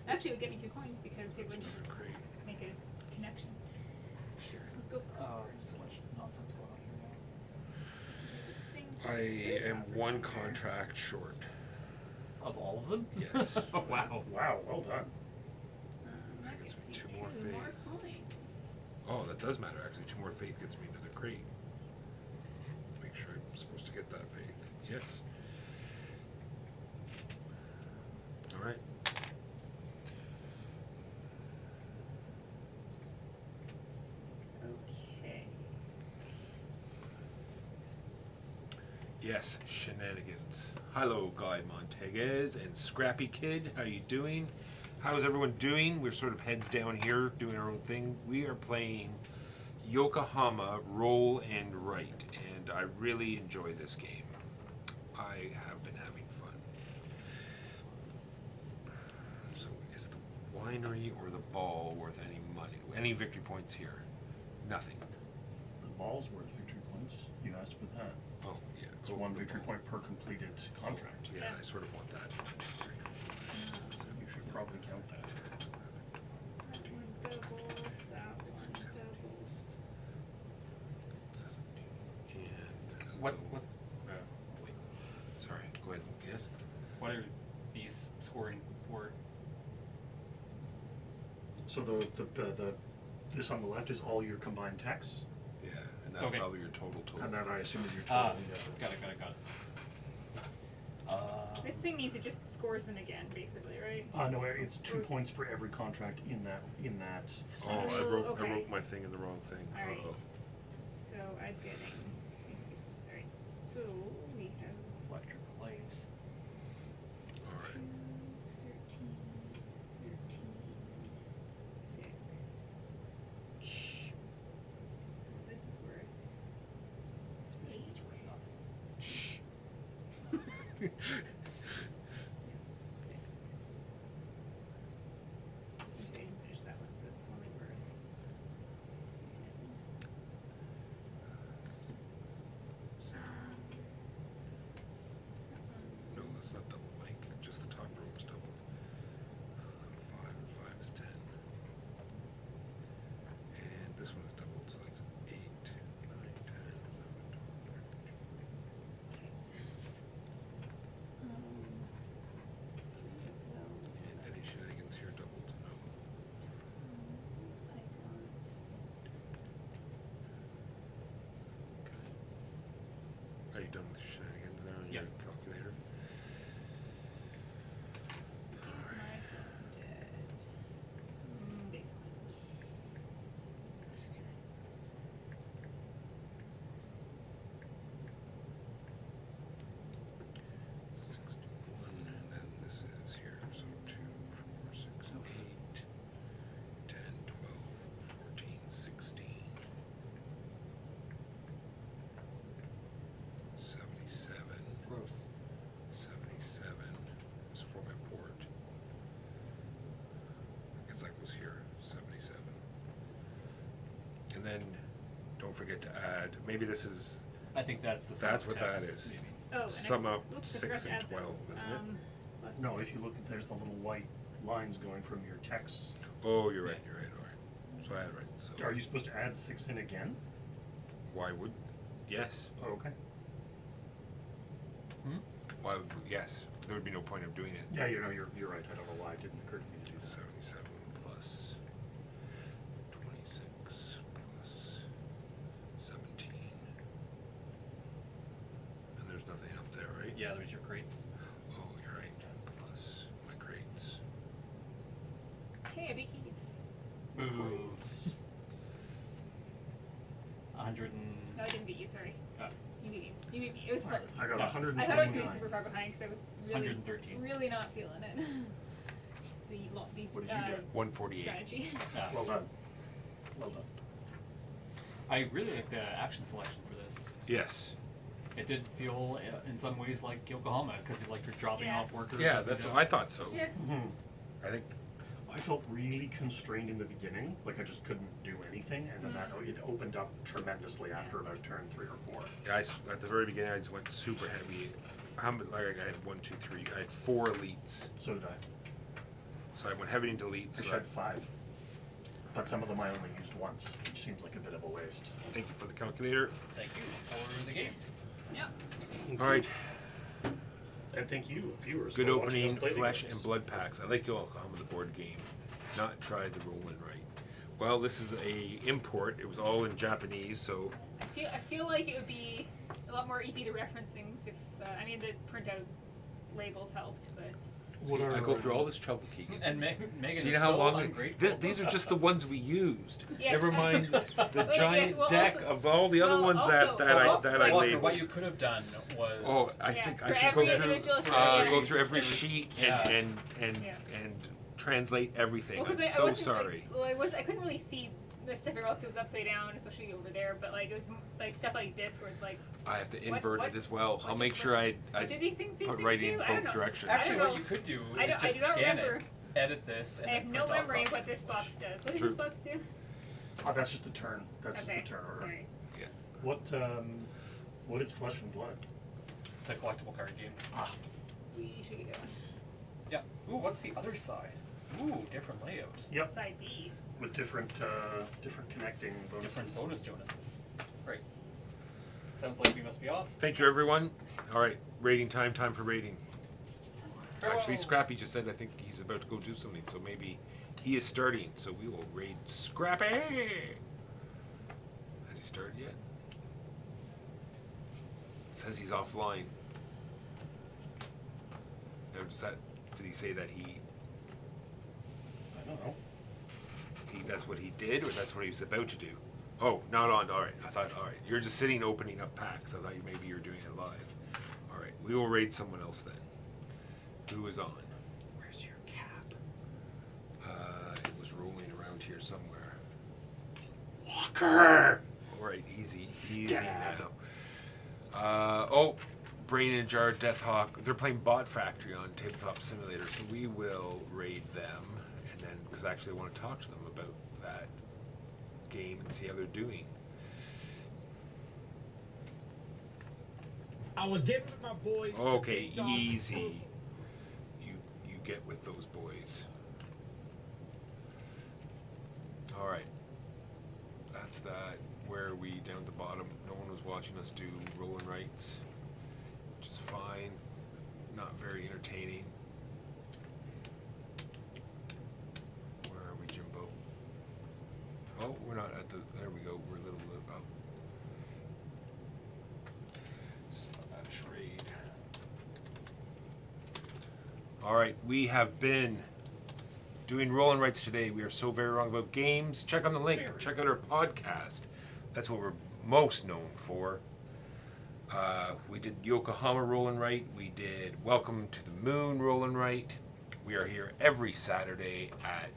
actually it would get me 2 coins because it
Gets
would
me a crate.
make a connection.
Sure.
Let's go for
Oh,
copper.
there's so much nonsense going on here now.
Things
I am
copper
1
somewhere.
contract short.
Of all of them?
Yes.
Oh, wow.
Wow, well done.
That
Gets
gets
me
me
2
2
more
more
faith.
coins.
Oh, that does matter actually. 2 more faith gets me another crate. Make sure I'm supposed to get that faith. Yes. Alright.
Okay.
Yes, shenanigans. Hello, Guy Montaguez and Scrappy Kid. How you doing? How's everyone doing? We're sort of heads down here doing our own thing. We are playing Yokohama Roll and Write, and I really enjoy this game. I have been having fun. So, is the winery or the ball worth any money? Any victory points here? Nothing.
The ball's worth victory points. You asked about that.
Oh, yeah.
It's
Oh,
1
the
victory
ball.
point per completed contract.
Yeah, I sort of want that.
You should probably count that.
That one doubles, that one doubles.
And
What wait,
Sorry, go ahead. Yes.
what are these scoring for?
So the this on the left is all your combined techs,
Yeah, and that's
Okay.
probably your total.
and that I assume is your
Ah,
total.
got it.
This thing means it just scores them again, basically, right?
No, it's 2 points for every contract in that
Oh,
slash.
I wrote
Okay.
my thing in the wrong thing.
Alright.
Uh-oh.
So I'm getting. Alright, so we have
Electric lights.
All right.
13, 6. So this is worth 8.
It's worth nothing.
Shh.
6. I didn't finish that one, so it's only worth 10.
done with your shenanigans there on
Yes.
your calculator.
Is my phone dead? Basically. Just do it.
$61, and then this is here. So 2, 4, 6, 8, 10, 12, 14, 16, 77.
Gross.
77 is for my port. I guess that goes here, 77. And then don't forget to add, maybe this is
I think that's the.
That's
sum of
what that
text,
is.
maybe.
Oh, and
sum up
oops, I
6
forgot to
and
add
12,
those.
isn't it?
Let's
No,
see.
if you look at, there's the little white lines going from your text.
Oh, you're right, all right. So I had it right. So
Are you supposed to add 6 in again?
why would, yes,
Oh, okay.
why would, yes, there would be no point of doing it.
Yeah, you know, you're right. I don't know why it didn't occur to me to do that.
77 plus 26 plus 17. And there's nothing up there, right?
Yeah, there's your crates.
Oh, you're right. Plus my crates.
Hey, I beat Keegan.
Boo. 100 and.
No, I didn't beat you. Sorry.
Oh.
You beat me. You beat me. It was close.
I got
Yeah.
129.
I thought I was gonna be super far behind because I was really,
113.
really not feeling it. Just the
What did you get?
148.
strategy.
Well done. Well done.
I really like the action selection for this.
Yes.
It did feel, in some ways, like Yokohama, because like you're dropping
Yeah.
off workers.
Yeah,
every
that's
day.
what I thought so.
Yeah.
I think
I felt really constrained in the beginning, like I just couldn't do anything, and then that it opened up tremendously after about turn 3 or 4.
yeah, at the very beginning I just went super heavy. How many, like I had 1, 2, 3. I had 4 elites,
So did I.
so I went heavy into elites.
I
So
shed 5. But some of them I only used once, which seems like a bit of a waste.
thank you for the calculator.
Thank you for the games.
Yeah.
All right,
And thank you, viewers,
good
for watching us
opening.
play the
Flesh
games.
and blood packs. I like Yokohama, the board game. Not tried the roll and write. Well, this is a import. It was all in Japanese, so
I feel like it would be a lot more easy to reference things if I mean the printout labels helped, but
What
I
are,
go through all this trouble, Keegan.
And Megan
Do you
is
know how
so
long?
ungrateful.
These are just the ones we used.
Yes,
Never
I-
mind the
yes,
giant
well,
deck
also-
of all the other
well,
ones
also-
that
also,
I
like-
Walker,
labeled.
what you could have done was.
Oh, I
Yeah,
think I
for
should go
every
through
individual
go
sheet.
through every sheet and
Yeah.
and translate everything.
well, 'cause
I'm
I
so
wasn't,
sorry.
I couldn't really see the stuff very well because it was upside down, especially over there. But like it was like stuff like this where it's like,
I have to
what-
invert
what-
it as well.
what
I'll
did-
make sure I
what did these things
put right in
do? I don't
both
know.
directions.
I
Actually,
don't
what
know.
you could do
I
is
don't
just
remember.
scan it, edit this, and
I have
then
no
print off
memory
copies
what
of
this
each.
box does. What does
True.
this box do?
Oh, that's just the turn. That's
Okay.
just the turn order.
Alright.
What is Flesh and Blood?
It's a collectible card game.
Ah,
We should get going.
Yeah. Ooh, what's the other side? Ooh, different layout.
yep.
Side B.
With different connecting bonuses.
Different bonus Jonases. Right. Sounds like we must be off.
Thank you, everyone. All right, rating time. Time for rating. Actually,
Oh.
Scrappy just said I think he's about to go do something, so maybe he is starting. So we will raid Scrappy. Has he started yet? It says he's offline. Now, did he say that he
I don't know.
that's what he did, or that's what he was about to do? Oh, not on. All right, I thought. All right, you're just sitting opening up packs. I thought maybe you were doing it live. All right, we will raid someone else then. Who is on? Where's your cap? It was rolling around here somewhere. Walker. All right, easy
Stab.
now. Brain and Jar, Death Hawk. They're playing Bot Factory on Tabletop Simulator, so we will raid them, and then because actually I want to talk to them about that game and see how they're doing.
I was getting with my boys.
Okay,
Dog.
easy. You get with those boys. All right. That's that. Where are we? Down at the bottom. No one was watching us do roll and rights, which is fine. Not very entertaining. Where are we, Jimbo? Oh, we're not at the. There we go. We're a little up. Trade. All right, we have been doing Roll and Rights today. We are so very wrong about games. Check on the link. Check out our podcast. That's what we're most known for. We did Yokohama Roll and Write. We did Welcome to the Moon Roll and Write. We are here every Saturday at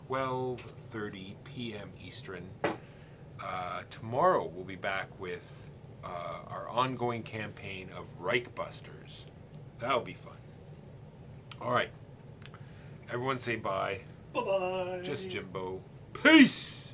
12:30 p.m. Eastern. Tomorrow we'll be back with our ongoing campaign of Reich Busters. That'll be fun. All right. Everyone say bye.
Bye-bye.
Just Jimbo. Peace!